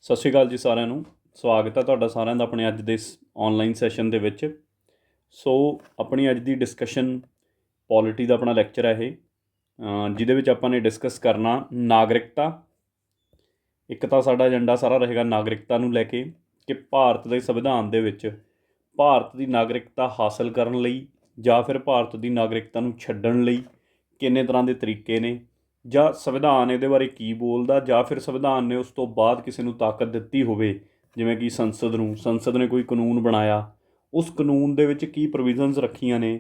ਸਤਿ ਸ਼੍ਰੀ ਅਕਾਲ ਜੀ ਸਾਰਿਆਂ ਨੂੰ। ਸਵਾਗਤ ਹੈ ਤੁਹਾਡਾ ਸਾਰਿਆਂ ਦਾ ਆਪਣੇ ਅੱਜ ਦੇ ਇਸ ਔਨਲਾਈਨ ਸੈਸ਼ਨ ਦੇ ਵਿੱਚ। ਸੋ ਆਪਣੀ ਅੱਜ ਦੀ ਡਿਸਕਸ਼ਨ ਪੋਲਿਟੀ ਦਾ ਆਪਣਾ ਲੈਕਚਰ ਹੈ ਇਹ, ਜਿਹਦੇ ਵਿੱਚ ਆਪਾਂ ਨੇ ਡਿਸਕਸ ਕਰਨਾ ਨਾਗਰਿਕਤਾ। ਇੱਕ ਤਾਂ ਸਾਡਾ ਏਜੰਡਾ ਸਾਰਾ ਰਹੇਗਾ ਨਾਗਰਿਕਤਾ ਨੂੰ ਲੈ ਕੇ, ਕਿ ਭਾਰਤ ਦੇ ਸੰਵਿਧਾਨ ਦੇ ਵਿੱਚ ਭਾਰਤ ਦੀ ਨਾਗਰਿਕਤਾ ਹਾਸਲ ਕਰਨ ਲਈ ਜਾਂ ਫਿਰ ਭਾਰਤ ਦੀ ਨਾਗਰਿਕਤਾ ਨੂੰ ਛੱਡਣ ਲਈ ਕਿੰਨੇ ਤਰ੍ਹਾਂ ਦੇ ਤਰੀਕੇ ਨੇ, ਜਾਂ ਸੰਵਿਧਾਨ ਇਹਦੇ ਬਾਰੇ ਕੀ ਬੋਲਦਾ, ਜਾਂ ਫਿਰ ਸੰਵਿਧਾਨ ਨੇ ਉਸ ਤੋਂ ਬਾਅਦ ਕਿਸੇ ਨੂੰ ਤਾਕਤ ਦਿੱਤੀ ਹੋਵੇ, ਜਿਵੇਂ ਕਿ ਸੰਸਦ ਨੇ ਕੋਈ ਕਾਨੂੰਨ ਬਣਾਇਆ, ਉਸ ਕਾਨੂੰਨ ਦੇ ਵਿੱਚ ਕੀ ਪ੍ਰੋਵੀਜ਼ਨਸ ਰੱਖੀਆਂ ਨੇ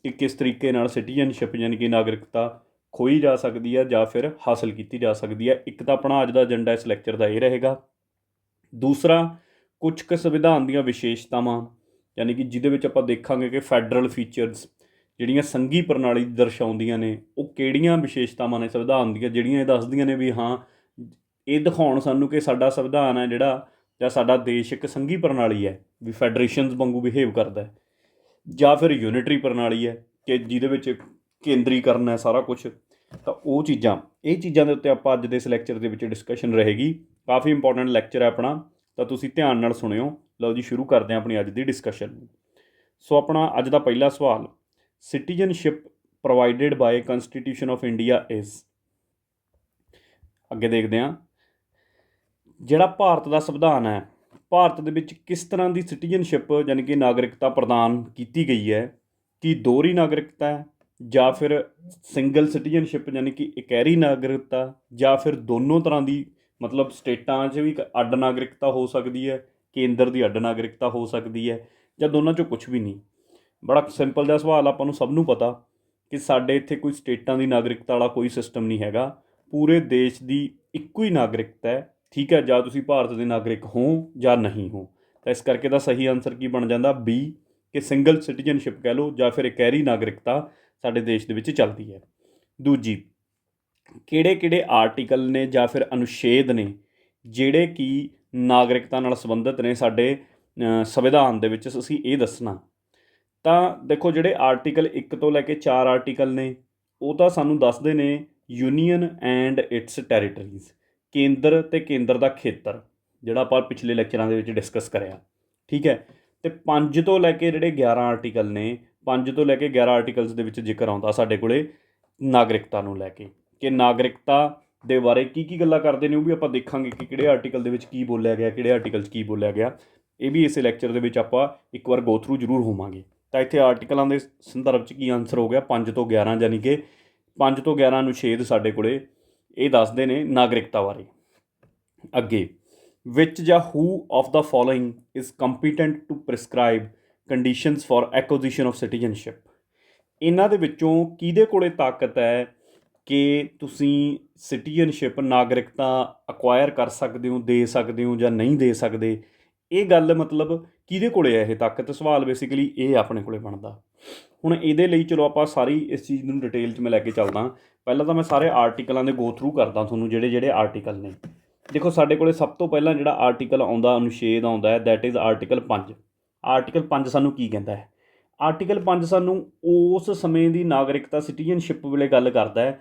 ਕਿ ਕਿਸ ਤਰੀਕੇ ਨਾਲ ਸਿਟੀਜ਼ਨਸ਼ਿਪ ਯਾਨੀ ਕਿ ਨਾਗਰਿਕਤਾ ਖੋਈ ਜਾ ਸਕਦੀ ਹੈ ਜਾਂ ਫਿਰ ਹਾਸਲ ਕੀਤੀ ਜਾ ਸਕਦੀ ਹੈ। ਇੱਕ ਤਾਂ ਆਪਣਾ ਅੱਜ ਦਾ ਏਜੰਡਾ ਇਸ ਲੈਕਚਰ ਦਾ ਇਹ ਰਹੇਗਾ। ਦੂਸਰਾ, ਕੁਝ ਕੁ ਸੰਵਿਧਾਨ ਦੀਆਂ ਵਿਸ਼ੇਸ਼ਤਾਵਾਂ, ਯਾਨੀ ਕਿ ਜਿਹਦੇ ਵਿੱਚ ਆਪਾਂ ਦੇਖਾਂਗੇ ਕਿ ਫੈਡਰਲ ਫੀਚਰਸ ਜਿਹੜੀਆਂ ਸੰਘੀ ਪ੍ਰਣਾਲੀ ਦਰਸਾਉਂਦੀਆਂ ਨੇ, ਉਹ ਕਿਹੜੀਆਂ ਵਿਸ਼ੇਸ਼ਤਾਵਾਂ ਨੇ ਸੰਵਿਧਾਨ ਦੀਆਂ ਜਿਹੜੀਆਂ ਇਹ ਦੱਸਦੀਆਂ ਨੇ ਵੀ ਹਾਂ ਇਹ ਦਿਖਾਉਣ ਸਾਨੂੰ ਕਿ ਸਾਡਾ ਸੰਵਿਧਾਨ ਹੈ ਜਿਹੜਾ, ਜਾਂ ਸਾਡਾ ਦੇਸ਼ ਇੱਕ ਸੰਘੀ ਪ੍ਰਣਾਲੀ ਹੈ ਵੀ ਫੈਡਰੇਸ਼ਨਸ ਵਾਂਗੂ ਬਿਹੇਵ ਕਰਦਾ ਹੈ, ਜਾਂ ਫਿਰ ਯੂਨਿਟਰੀ ਪ੍ਰਣਾਲੀ ਹੈ ਕਿ ਜਿਹਦੇ ਵਿੱਚ ਕੇਂਦਰੀਕਰਨ ਹੈ ਸਾਰਾ ਕੁਛ। ਤਾਂ ਇਹ ਚੀਜ਼ਾਂ ਦੇ ਉੱਤੇ ਆਪਾਂ ਅੱਜ ਦੇ ਇਸ ਲੈਕਚਰ ਦੇ ਵਿੱਚ ਡਿਸਕਸ਼ਨ ਰਹੇਗੀ। ਕਾਫੀ ਇੰਪੋਰਟੈਂਟ ਲੈਕਚਰ ਹੈ ਆਪਣਾ, ਤਾਂ ਤੁਸੀਂ ਧਿਆਨ ਨਾਲ ਸੁਣਿਓ। ਲਓ ਜੀ, ਸ਼ੁਰੂ ਕਰਦੇ ਹਾਂ ਆਪਣੀ ਅੱਜ ਦੀ ਡਿਸਕਸ਼ਨ ਨੂੰ। ਸੋ ਆਪਣਾ ਅੱਜ ਦਾ ਪਹਿਲਾ ਸਵਾਲ, citizenship provided by constitution of India is. ਅੱਗੇ ਦੇਖਦੇ ਹਾਂ, ਜਿਹੜਾ ਭਾਰਤ ਦਾ ਸੰਵਿਧਾਨ ਹੈ, ਭਾਰਤ ਦੇ ਵਿੱਚ ਕਿਸ ਤਰ੍ਹਾਂ ਦੀ ਸਿਟੀਜ਼ਨਸ਼ਿਪ ਯਾਨੀ ਕਿ ਨਾਗਰਿਕਤਾ ਪ੍ਰਦਾਨ ਕੀਤੀ ਗਈ ਹੈ। ਕੀ ਦੋਹਰੀ ਨਾਗਰਿਕਤਾ ਹੈ, ਜਾਂ ਫਿਰ ਸਿੰਗਲ ਸਿਟੀਜ਼ਨਸ਼ਿਪ ਯਾਨੀ ਕਿ ਇਕਹਿਰੀ ਨਾਗਰਿਕਤਾ, ਜਾਂ ਫਿਰ ਦੋਨੋਂ ਤਰ੍ਹਾਂ ਦੀ, ਮਤਲਬ ਸਟੇਟਾਂ 'ਚ ਵੀ ਅੱਡ ਨਾਗਰਿਕਤਾ ਹੋ ਸਕਦੀ ਹੈ, ਕੇਂਦਰ ਦੀ ਅੱਡ ਨਾਗਰਿਕਤਾ ਹੋ ਸਕਦੀ ਹੈ, ਜਾਂ ਦੋਨਾਂ 'ਚੋਂ ਕੁਛ ਵੀ ਨਹੀਂ। ਬੜਾ ਸਿੰਪਲ ਜਿਹਾ ਸਵਾਲ, ਆਪਾਂ ਨੂੰ ਸਭ ਨੂੰ ਪਤਾ ਕਿ ਸਾਡੇ ਇੱਥੇ ਕੋਈ ਸਟੇਟਾਂ ਦੀ ਨਾਗਰਿਕਤਾ ਵਾਲਾ ਕੋਈ ਸਿਸਟਮ ਨਹੀਂ ਹੈਗਾ। ਪੂਰੇ ਦੇਸ਼ ਦੀ ਇੱਕੋ ਹੀ ਨਾਗਰਿਕਤਾ ਹੈ, ਠੀਕ ਹੈ, ਜਾਂ ਤੁਸੀਂ ਭਾਰਤ ਦੇ ਨਾਗਰਿਕ ਹੋ ਜਾਂ ਨਹੀਂ ਹੋ। ਤਾਂ ਇਸ ਕਰਕੇ ਦਾ ਸਹੀ ਆਨਸਰ ਕੀ ਬਣ ਜਾਂਦਾ, ਬੀ, ਕਿ ਸਿੰਗਲ ਸਿਟੀਜ਼ਨਸ਼ਿਪ ਕਹਿ ਲਓ ਜਾਂ ਫਿਰ ਇਕਹਿਰੀ ਨਾਗਰਿਕਤਾ ਸਾਡੇ ਦੇਸ਼ ਦੇ ਵਿੱਚ ਚੱਲਦੀ ਹੈ। ਦੂਜੀ, ਕਿਹੜੇ ਕਿਹੜੇ ਆਰਟੀਕਲ ਨੇ ਜਾਂ ਫਿਰ ਅਨੁਛੇਦ ਨੇ ਜਿਹੜੇ ਕਿ ਨਾਗਰਿਕਤਾ ਨਾਲ ਸੰਬੰਧਿਤ ਨੇ ਸਾਡੇ ਸੰਵਿਧਾਨ ਦੇ ਵਿੱਚ, ਅਸੀਂ ਇਹ ਦੱਸਣਾ। ਤਾਂ ਦੇਖੋ, ਜਿਹੜੇ ਆਰਟੀਕਲ 1 ਤੋਂ ਲੈ ਕੇ 4 ਆਰਟੀਕਲ ਨੇ, ਉਹ ਤਾਂ ਸਾਨੂੰ ਦੱਸਦੇ ਨੇ ਯੂਨੀਅਨ ਐਂਡ ਇਟਸ ਟੈਰੀਟਰੀਜ਼, ਕੇਂਦਰ ਅਤੇ ਕੇਂਦਰ ਦਾ ਖੇਤਰ, ਜਿਹੜਾ ਆਪਾਂ ਪਿਛਲੇ ਲੈਕਚਰਾਂ ਦੇ ਵਿੱਚ ਡਿਸਕਸ ਕਰਿਆ, ਠੀਕ ਹੈ। ਅਤੇ 5 ਤੋਂ ਲੈ ਕੇ ਜਿਹੜੇ 11 ਆਰਟੀਕਲ ਨੇ, 5 ਤੋਂ ਲੈ ਕੇ 11 ਆਰਟੀਕਲਸ ਦੇ ਵਿੱਚ ਜ਼ਿਕਰ ਆਉਂਦਾ ਸਾਡੇ ਕੋਲੇ ਨਾਗਰਿਕਤਾ ਨੂੰ ਲੈ ਕੇ, ਕਿ ਨਾਗਰਿਕਤਾ ਦੇ ਬਾਰੇ ਕੀ ਕੀ ਗੱਲਾਂ ਕਰਦੇ ਨੇ, ਉਹ ਵੀ ਆਪਾਂ ਦੇਖਾਂਗੇ ਕਿ ਕਿਹੜੇ ਆਰਟੀਕਲ ਦੇ ਵਿੱਚ ਕੀ ਬੋਲਿਆ ਗਿਆ, ਕਿਹੜੇ ਆਰਟੀਕਲ 'ਚ ਕੀ ਬੋਲਿਆ ਗਿਆ। ਇਹ ਵੀ ਇਸੇ ਲੈਕਚਰ ਦੇ ਵਿੱਚ ਆਪਾਂ ਇੱਕ ਵਾਰ ਗੋ ਥਰੂ ਜ਼ਰੂਰ ਹੋਵਾਂਗੇ। ਤਾਂ ਇੱਥੇ ਆਰਟੀਕਲਾਂ ਦੇ ਸੰਦਰਭ 'ਚ ਕੀ ਆਨਸਰ ਹੋ ਗਿਆ, 5 ਤੋਂ 11, ਯਾਨੀ ਕਿ 5 ਤੋਂ 11 ਅਨੁਛੇਦ ਸਾਡੇ ਕੋਲੇ ਇਹ ਦੱਸਦੇ ਨੇ ਨਾਗਰਿਕਤਾ ਬਾਰੇ। ਅੱਗੇ, ਵਿਚ ਜਾਂ who of the following is competent to prescribe conditions for acquisition of citizenship. ਇਹਨਾਂ ਦੇ ਵਿੱਚੋਂ ਕਿਹਦੇ ਕੋਲੇ ਤਾਕਤ ਹੈ ਕਿ ਤੁਸੀਂ ਸਿਟੀਜ਼ਨਸ਼ਿਪ ਨਾਗਰਿਕਤਾ ਅਕਵਾਇਰ ਕਰ ਸਕਦੇ ਹੋ, ਦੇ ਸਕਦੇ ਹੋ ਜਾਂ ਨਹੀਂ ਦੇ ਸਕਦੇ। ਇਹ ਗੱਲ ਮਤਲਬ ਕਿਹਦੇ ਕੋਲੇ ਹੈ ਇਹ ਤਾਕਤ, ਸਵਾਲ ਬੇਸਿਕਲੀ ਇਹ ਆਪਣੇ ਕੋਲੇ ਬਣਦਾ। ਹੁਣ ਇਹਦੇ ਲਈ ਚਲੋ ਆਪਾਂ ਸਾਰੀ ਇਸ ਚੀਜ਼ ਨੂੰ ਡਿਟੇਲ 'ਚ ਮੈਂ ਲੈ ਕੇ ਚੱਲਦਾ। ਪਹਿਲਾਂ ਤਾਂ ਮੈਂ ਸਾਰੇ ਆਰਟੀਕਲਾਂ ਦੇ ਗੋ ਥਰੂ ਕਰਦਾ ਤੁਹਾਨੂੰ, ਜਿਹੜੇ ਜਿਹੜੇ ਆਰਟੀਕਲ ਨੇ। ਦੇਖੋ, ਸਾਡੇ ਕੋਲੇ ਸਭ ਤੋਂ ਪਹਿਲਾਂ ਜਿਹੜਾ ਆਰਟੀਕਲ ਆਉਂਦਾ, ਅਨੁਛੇਦ ਆਉਂਦਾ ਹੈ, ਦੈਟ ਇਜ਼ ਆਰਟੀਕਲ 5। ਆਰਟੀਕਲ 5 ਸਾਨੂੰ ਕੀ ਕਹਿੰਦਾ ਹੈ? ਆਰਟੀਕਲ 5 ਸਾਨੂੰ ਉਸ ਸਮੇਂ ਦੀ ਨਾਗਰਿਕਤਾ ਸਿਟੀਜ਼ਨਸ਼ਿਪ ਵੇਲੇ ਗੱਲ ਕਰਦਾ ਹੈ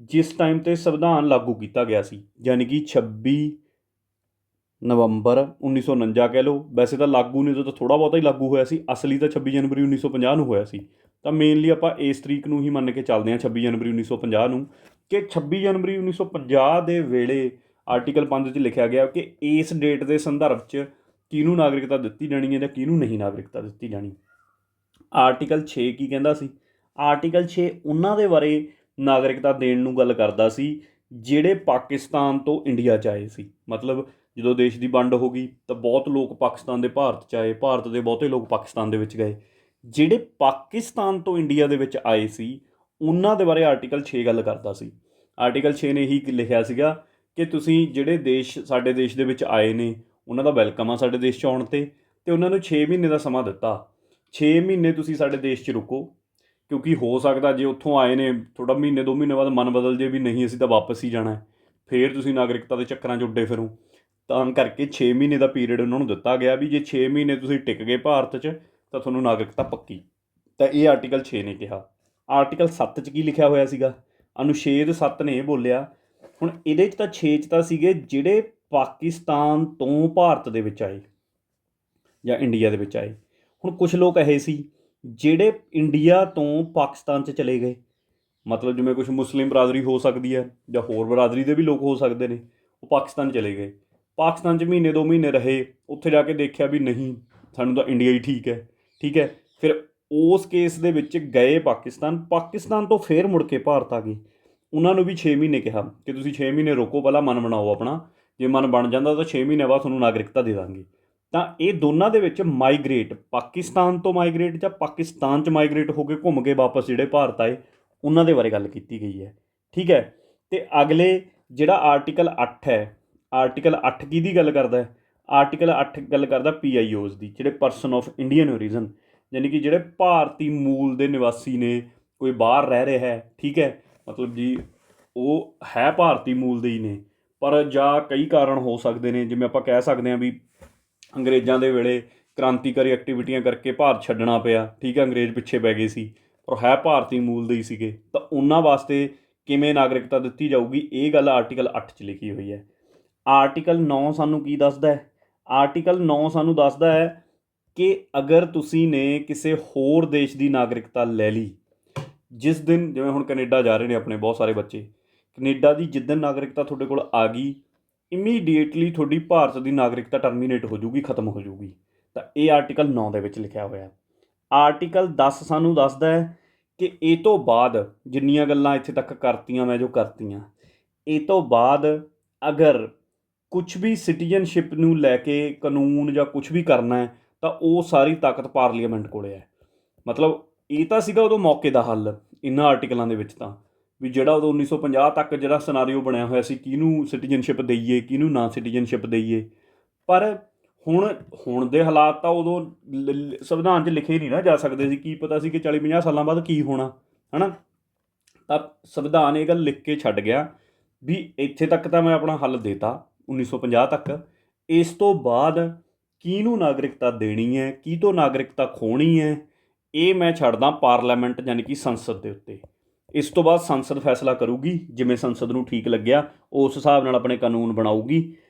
ਜਿਸ ਟਾਈਮ 'ਤੇ ਸੰਵਿਧਾਨ ਲਾਗੂ ਕੀਤਾ ਗਿਆ ਸੀ, ਯਾਨੀ ਕਿ 26 ਨਵੰਬਰ 1949 ਕਹਿ ਲਓ। ਵੈਸੇ ਤਾਂ ਲਾਗੂ ਨਹੀਂ, ਤਾਂ ਥੋੜ੍ਹਾ ਬਹੁਤਾ ਹੀ ਲਾਗੂ ਹੋਇਆ ਸੀ, ਅਸਲੀ ਤਾਂ 26 ਜਨਵਰੀ 1950 ਨੂੰ ਹੋਇਆ ਸੀ। ਤਾਂ ਮੇਨਲੀ ਆਪਾਂ ਇਸ ਤਰੀਕ ਨੂੰ ਹੀ ਮੰਨ ਕੇ ਚੱਲਦੇ ਹਾਂ, 26 ਜਨਵਰੀ 1950 ਨੂੰ, ਕਿ 26 ਜਨਵਰੀ 1950 ਦੇ ਵੇਲੇ ਆਰਟੀਕਲ 5 'ਚ ਲਿਖਿਆ ਗਿਆ ਕਿ ਇਸ ਡੇਟ ਦੇ ਸੰਦਰਭ 'ਚ ਕਿਹਨੂੰ ਨਾਗਰਿਕਤਾ ਦਿੱਤੀ ਜਾਣੀ ਹੈ ਜਾਂ ਕਿਹਨੂੰ ਨਹੀਂ ਨਾਗਰਿਕਤਾ ਦਿੱਤੀ ਜਾਣੀ। ਆਰਟੀਕਲ 6 ਕੀ ਕਹਿੰਦਾ ਸੀ? ਆਰਟੀਕਲ 6 ਉਹਨਾਂ ਦੇ ਬਾਰੇ ਨਾਗਰਿਕਤਾ ਦੇਣ ਨੂੰ ਗੱਲ ਕਰਦਾ ਸੀ ਜਿਹੜੇ ਪਾਕਿਸਤਾਨ ਤੋਂ ਇੰਡੀਆ 'ਚ ਆਏ ਸੀ। ਮਤਲਬ ਜਦੋਂ ਦੇਸ਼ ਦੀ ਵੰਡ ਹੋ ਗਈ ਤਾਂ ਬਹੁਤ ਲੋਕ ਪਾਕਿਸਤਾਨ ਦੇ ਭਾਰਤ 'ਚ ਆਏ, ਭਾਰਤ ਦੇ ਬਹੁਤੇ ਲੋਕ ਪਾਕਿਸਤਾਨ ਦੇ ਵਿੱਚ ਗਏ। ਜਿਹੜੇ ਪਾਕਿਸਤਾਨ ਤੋਂ ਇੰਡੀਆ ਦੇ ਵਿੱਚ ਆਏ ਸੀ ਉਹਨਾਂ ਦੇ ਬਾਰੇ ਆਰਟੀਕਲ 6 ਗੱਲ ਕਰਦਾ ਸੀ। ਆਰਟੀਕਲ 6 ਨੇ ਇਹੀ ਲਿਖਿਆ ਸੀਗਾ ਕਿ ਤੁਸੀਂ ਜਿਹੜੇ ਦੇਸ਼, ਸਾਡੇ ਦੇਸ਼ ਦੇ ਵਿੱਚ ਆਏ ਨੇ, ਉਹਨਾਂ ਦਾ ਵੈਲਕਮ ਆ ਸਾਡੇ ਦੇਸ਼ 'ਚ ਆਉਣ 'ਤੇ, ਅਤੇ ਉਹਨਾਂ ਨੂੰ 6 ਮਹੀਨੇ ਦਾ ਸਮਾਂ ਦਿੱਤਾ। 6 ਮਹੀਨੇ ਤੁਸੀਂ ਸਾਡੇ ਦੇਸ਼ 'ਚ ਰੁਕੋ, ਕਿਉਂਕਿ ਹੋ ਸਕਦਾ ਜੇ ਉੱਥੋਂ ਆਏ ਨੇ ਥੋੜ੍ਹਾ ਮਹੀਨੇ 2 ਮਹੀਨੇ ਬਾਅਦ ਮਨ ਬਦਲ ਜੇ ਵੀ ਨਹੀਂ ਅਸੀਂ ਤਾਂ ਵਾਪਸ ਹੀ ਜਾਣਾ, ਫਿਰ ਤੁਸੀਂ ਨਾਗਰਿਕਤਾ ਦੇ ਚੱਕਰਾਂ 'ਚ ਉੱਡੇ ਫਿਰੋ। ਤਾਂ ਕਰਕੇ 6 ਮਹੀਨੇ ਦਾ ਪੀਰੀਅਡ ਉਹਨਾਂ ਨੂੰ ਦਿੱਤਾ ਗਿਆ ਵੀ ਜੇ 6 ਮਹੀਨੇ ਤੁਸੀਂ ਟਿਕ ਗਏ ਭਾਰਤ 'ਚ ਤਾਂ ਤੁਹਾਨੂੰ ਨਾਗਰਿਕਤਾ ਪੱਕੀ। ਤਾਂ ਇਹ ਆਰਟੀਕਲ 6 ਨੇ ਕਿਹਾ। ਆਰਟੀਕਲ 7 'ਚ ਕੀ ਲਿਖਿਆ ਹੋਇਆ ਸੀਗਾ? ਅਨੁਛੇਦ 7 ਨੇ ਇਹ ਬੋਲਿਆ। ਹੁਣ ਇਹਦੇ 'ਚ ਤਾਂ 6 'ਚ ਤਾਂ ਸੀਗੇ ਜਿਹੜੇ ਪਾਕਿਸਤਾਨ ਤੋਂ ਭਾਰਤ ਦੇ ਵਿੱਚ ਆਏ ਜਾਂ ਇੰਡੀਆ ਦੇ ਵਿੱਚ ਆਏ। ਹੁਣ ਕੁਛ ਲੋਕ ਇਹ ਸੀ ਜਿਹੜੇ ਇੰਡੀਆ ਤੋਂ ਪਾਕਿਸਤਾਨ 'ਚ ਚਲੇ ਗਏ, ਮਤਲਬ ਜਿਵੇਂ ਕੁਛ ਮੁਸਲਿਮ ਬਰਾਦਰੀ ਹੋ ਸਕਦੀ ਹੈ ਜਾਂ ਹੋਰ ਬਰਾਦਰੀ ਦੇ ਵੀ ਲੋਕ ਹੋ ਸਕਦੇ ਨੇ, ਉਹ ਪਾਕਿਸਤਾਨ ਚਲੇ ਗਏ। ਪਾਕਿਸਤਾਨ 'ਚ ਮਹੀਨੇ 2 ਮਹੀਨੇ ਰਹੇ, ਉੱਥੇ ਜਾ ਕੇ ਦੇਖਿਆ ਵੀ ਨਹੀਂ, ਸਾਨੂੰ ਤਾਂ ਇੰਡੀਆ ਹੀ ਠੀਕ ਹੈ। ਠੀਕ ਹੈ, ਫਿਰ ਉਸ ਕੇਸ ਦੇ ਵਿੱਚ ਗਏ ਪਾਕਿਸਤਾਨ ਤੋਂ ਫਿਰ ਮੁੜ ਕੇ ਭਾਰਤ ਆ ਗਏ। ਉਹਨਾਂ ਨੂੰ ਵੀ 6 ਮਹੀਨੇ ਕਿਹਾ ਕਿ ਤੁਸੀਂ 6 ਮਹੀਨੇ ਰੋਕੋ, ਪਹਿਲਾਂ ਮਨ ਬਣਾਓ ਆਪਣਾ, ਜੇ ਮਨ ਬਣ ਜਾਂਦਾ ਤਾਂ 6 ਮਹੀਨੇ ਬਾਅਦ ਤੁਹਾਨੂੰ ਨਾਗਰਿਕਤਾ ਦੇ ਦਾਂਗੇ। ਤਾਂ ਇਹ ਦੋਨਾਂ ਦੇ ਵਿੱਚ ਮਾਈਗ੍ਰੇਟ, ਪਾਕਿਸਤਾਨ ਤੋਂ ਮਾਈਗ੍ਰੇਟ ਜਾਂ ਪਾਕਿਸਤਾਨ 'ਚ ਮਾਈਗ੍ਰੇਟ ਹੋ ਕੇ ਘੁੰਮ ਕੇ ਵਾਪਸ ਜਿਹੜੇ ਭਾਰਤ ਆਏ, ਉਹਨਾਂ ਦੇ ਬਾਰੇ ਗੱਲ ਕੀਤੀ ਗਈ ਹੈ। ਠੀਕ ਹੈ, ਅਤੇ ਅਗਲੇ ਜਿਹੜਾ ਆਰਟੀਕਲ 8 ਹੈ, ਆਰਟੀਕਲ 8 ਕਿਹਦੀ ਗੱਲ ਕਰਦਾ ਹੈ? ਆਰਟੀਕਲ 8 ਗੱਲ ਕਰਦਾ PIOs ਦੀ, ਜਿਹੜੇ ਪਰਸਨ ਆਫ ਇੰਡੀਅਨ ਓਰੀਜਨ, ਯਾਨੀ ਕਿ ਜਿਹੜੇ ਭਾਰਤੀ ਮੂਲ ਦੇ ਨਿਵਾਸੀ ਨੇ, ਕੋਈ ਬਾਹਰ ਰਹਿ ਰਿਹਾ ਹੈ। ਠੀਕ ਹੈ, ਮਤਲਬ ਜੀ ਉਹ ਹੈ ਭਾਰਤੀ ਮੂਲ ਦੇ ਹੀ ਨੇ, ਪਰ ਜਾਂ ਕਈ ਕਾਰਨ ਹੋ ਸਕਦੇ ਨੇ, ਜਿਵੇਂ ਆਪਾਂ ਕਹਿ ਸਕਦੇ ਹਾਂ ਵੀ ਅੰਗਰੇਜ਼ਾਂ ਦੇ ਵੇਲੇ ਕ੍ਰਾਂਤੀਕਾਰੀ ਐਕਟੀਵਿਟੀਆਂ ਕਰਕੇ ਭਾਰਤ ਛੱਡਣਾ ਪਿਆ। ਠੀਕ ਹੈ, ਅੰਗਰੇਜ਼ ਪਿੱਛੇ ਪੈ ਗਏ ਸੀ, ਪਰ ਹੈ ਭਾਰਤੀ ਮੂਲ ਦੇ ਹੀ ਸੀਗੇ, ਤਾਂ ਉਹਨਾਂ ਵਾਸਤੇ ਕਿਵੇਂ ਨਾਗਰਿਕਤਾ ਦਿੱਤੀ ਜਾਊਗੀ, ਇਹ ਗੱਲ ਆਰਟੀਕਲ 8 'ਚ ਲਿਖੀ ਹੋਈ ਹੈ। ਆਰਟੀਕਲ 9 ਸਾਨੂੰ ਕੀ ਦੱਸਦਾ ਹੈ? ਆਰਟੀਕਲ 9 ਸਾਨੂੰ ਦੱਸਦਾ ਹੈ ਕਿ ਅਗਰ ਤੁਸੀਂ ਨੇ ਕਿਸੇ ਹੋਰ ਦੇਸ਼ ਦੀ ਨਾਗਰਿਕਤਾ ਲੈ ਲਈ, ਜਿਸ ਦਿਨ, ਜਿਵੇਂ ਹੁਣ ਕੈਨੇਡਾ ਜਾ ਰਹੇ ਨੇ ਆਪਣੇ ਬਹੁਤ ਸਾਰੇ ਬੱਚੇ, ਕੈਨੇਡਾ ਦੀ ਜਿੱਦਣ ਨਾਗਰਿਕਤਾ ਤੁਹਾਡੇ ਕੋਲ ਆ ਗਈ, ਇਮੀਡੀਏਟਲੀ ਤੁਹਾਡੀ ਭਾਰਤ ਦੀ ਨਾਗਰਿਕਤਾ ਟਰਮੀਨੇਟ ਹੋ ਜੂਗੀ, ਖਤਮ ਹੋ ਜੂਗੀ। ਤਾਂ ਇਹ ਆਰਟੀਕਲ 9 ਦੇ ਵਿੱਚ ਲਿਖਿਆ ਹੋਇਆ। ਆਰਟੀਕਲ 10 ਸਾਨੂੰ ਦੱਸਦਾ ਹੈ ਕਿ ਇਹ ਤੋਂ ਬਾਅਦ ਜਿੰਨੀਆਂ ਗੱਲਾਂ ਇੱਥੇ ਤੱਕ ਕਰਤੀਆਂ ਮੈਂ ਜੋ ਕਰਤੀਆਂ, ਇਹ ਤੋਂ ਬਾਅਦ ਅਗਰ ਕੁਛ ਵੀ ਸਿਟੀਜ਼ਨਸ਼ਿਪ ਨੂੰ ਲੈ ਕੇ ਕਾਨੂੰਨ ਜਾਂ ਕੁਛ ਵੀ ਕਰਨਾ ਹੈ, ਤਾਂ ਉਹ ਸਾਰੀ ਤਾਕਤ ਪਾਰਲੀਮੈਂਟ ਕੋਲ ਹੈ। ਮਤਲਬ ਇਹ ਤਾਂ ਸੀਗਾ ਉਦੋਂ ਮੌਕੇ ਦਾ ਹੱਲ ਇਹਨਾਂ ਆਰਟੀਕਲਾਂ ਦੇ ਵਿੱਚ, ਤਾਂ ਵੀ ਜਿਹੜਾ ਉਦੋਂ 1950 ਤੱਕ ਜਿਹੜਾ ਸਿਨਾਰੀਓ ਬਣਿਆ ਹੋਇਆ ਸੀ, ਕਿਹਨੂੰ ਸਿਟੀਜ਼ਨਸ਼ਿਪ ਦੇਈਏ, ਕਿਹਨੂੰ ਨਾ ਸਿਟੀਜ਼ਨਸ਼ਿਪ ਦੇਈਏ। ਪਰ ਹੁਣ ਦੇ ਹਾਲਾਤ ਤਾਂ ਉਦੋਂ ਸੰਵਿਧਾਨ 'ਚ ਲਿਖੇ ਨਹੀਂ ਨਾ ਜਾ ਸਕਦੇ ਸੀ, ਕੀ ਪਤਾ ਸੀ ਕਿ 40-50 ਸਾਲਾਂ ਬਾਅਦ ਕੀ ਹੋਣਾ, ਹੈ ਨਾ। ਤਾਂ ਸੰਵਿਧਾਨ ਇਹ ਗੱਲ ਲਿਖ ਕੇ ਛੱਡ ਗਿਆ ਵੀ ਇੱਥੇ ਤੱਕ ਤਾਂ ਮੈਂ ਆਪਣਾ ਹੱਲ ਦੇਤਾ 1950 ਤੱਕ, ਇਸ ਤੋਂ ਬਾਅਦ ਕਿਹਨੂੰ ਨਾਗਰਿਕਤਾ ਦੇਣੀ ਹੈ, ਕਿਹ ਤੋਂ ਨਾਗਰਿਕਤਾ ਖੋਹਣੀ ਹੈ, ਇਹ ਮੈਂ ਛੱਡਦਾ ਪਾਰਲੀਮੈਂਟ ਯਾਨੀ ਕਿ ਸੰਸਦ ਦੇ ਉੱਤੇ। ਇਸ ਤੋਂ ਬਾਅਦ ਸੰਸਦ ਫੈਸਲਾ ਕਰੂਗੀ, ਜਿਵੇਂ ਸੰਸਦ ਨੂੰ ਠੀਕ ਲੱਗਿਆ ਉਸ ਹਿਸਾਬ ਨਾਲ ਆਪਣੇ ਕਾਨੂੰਨ ਬਣਾਊਗੀ।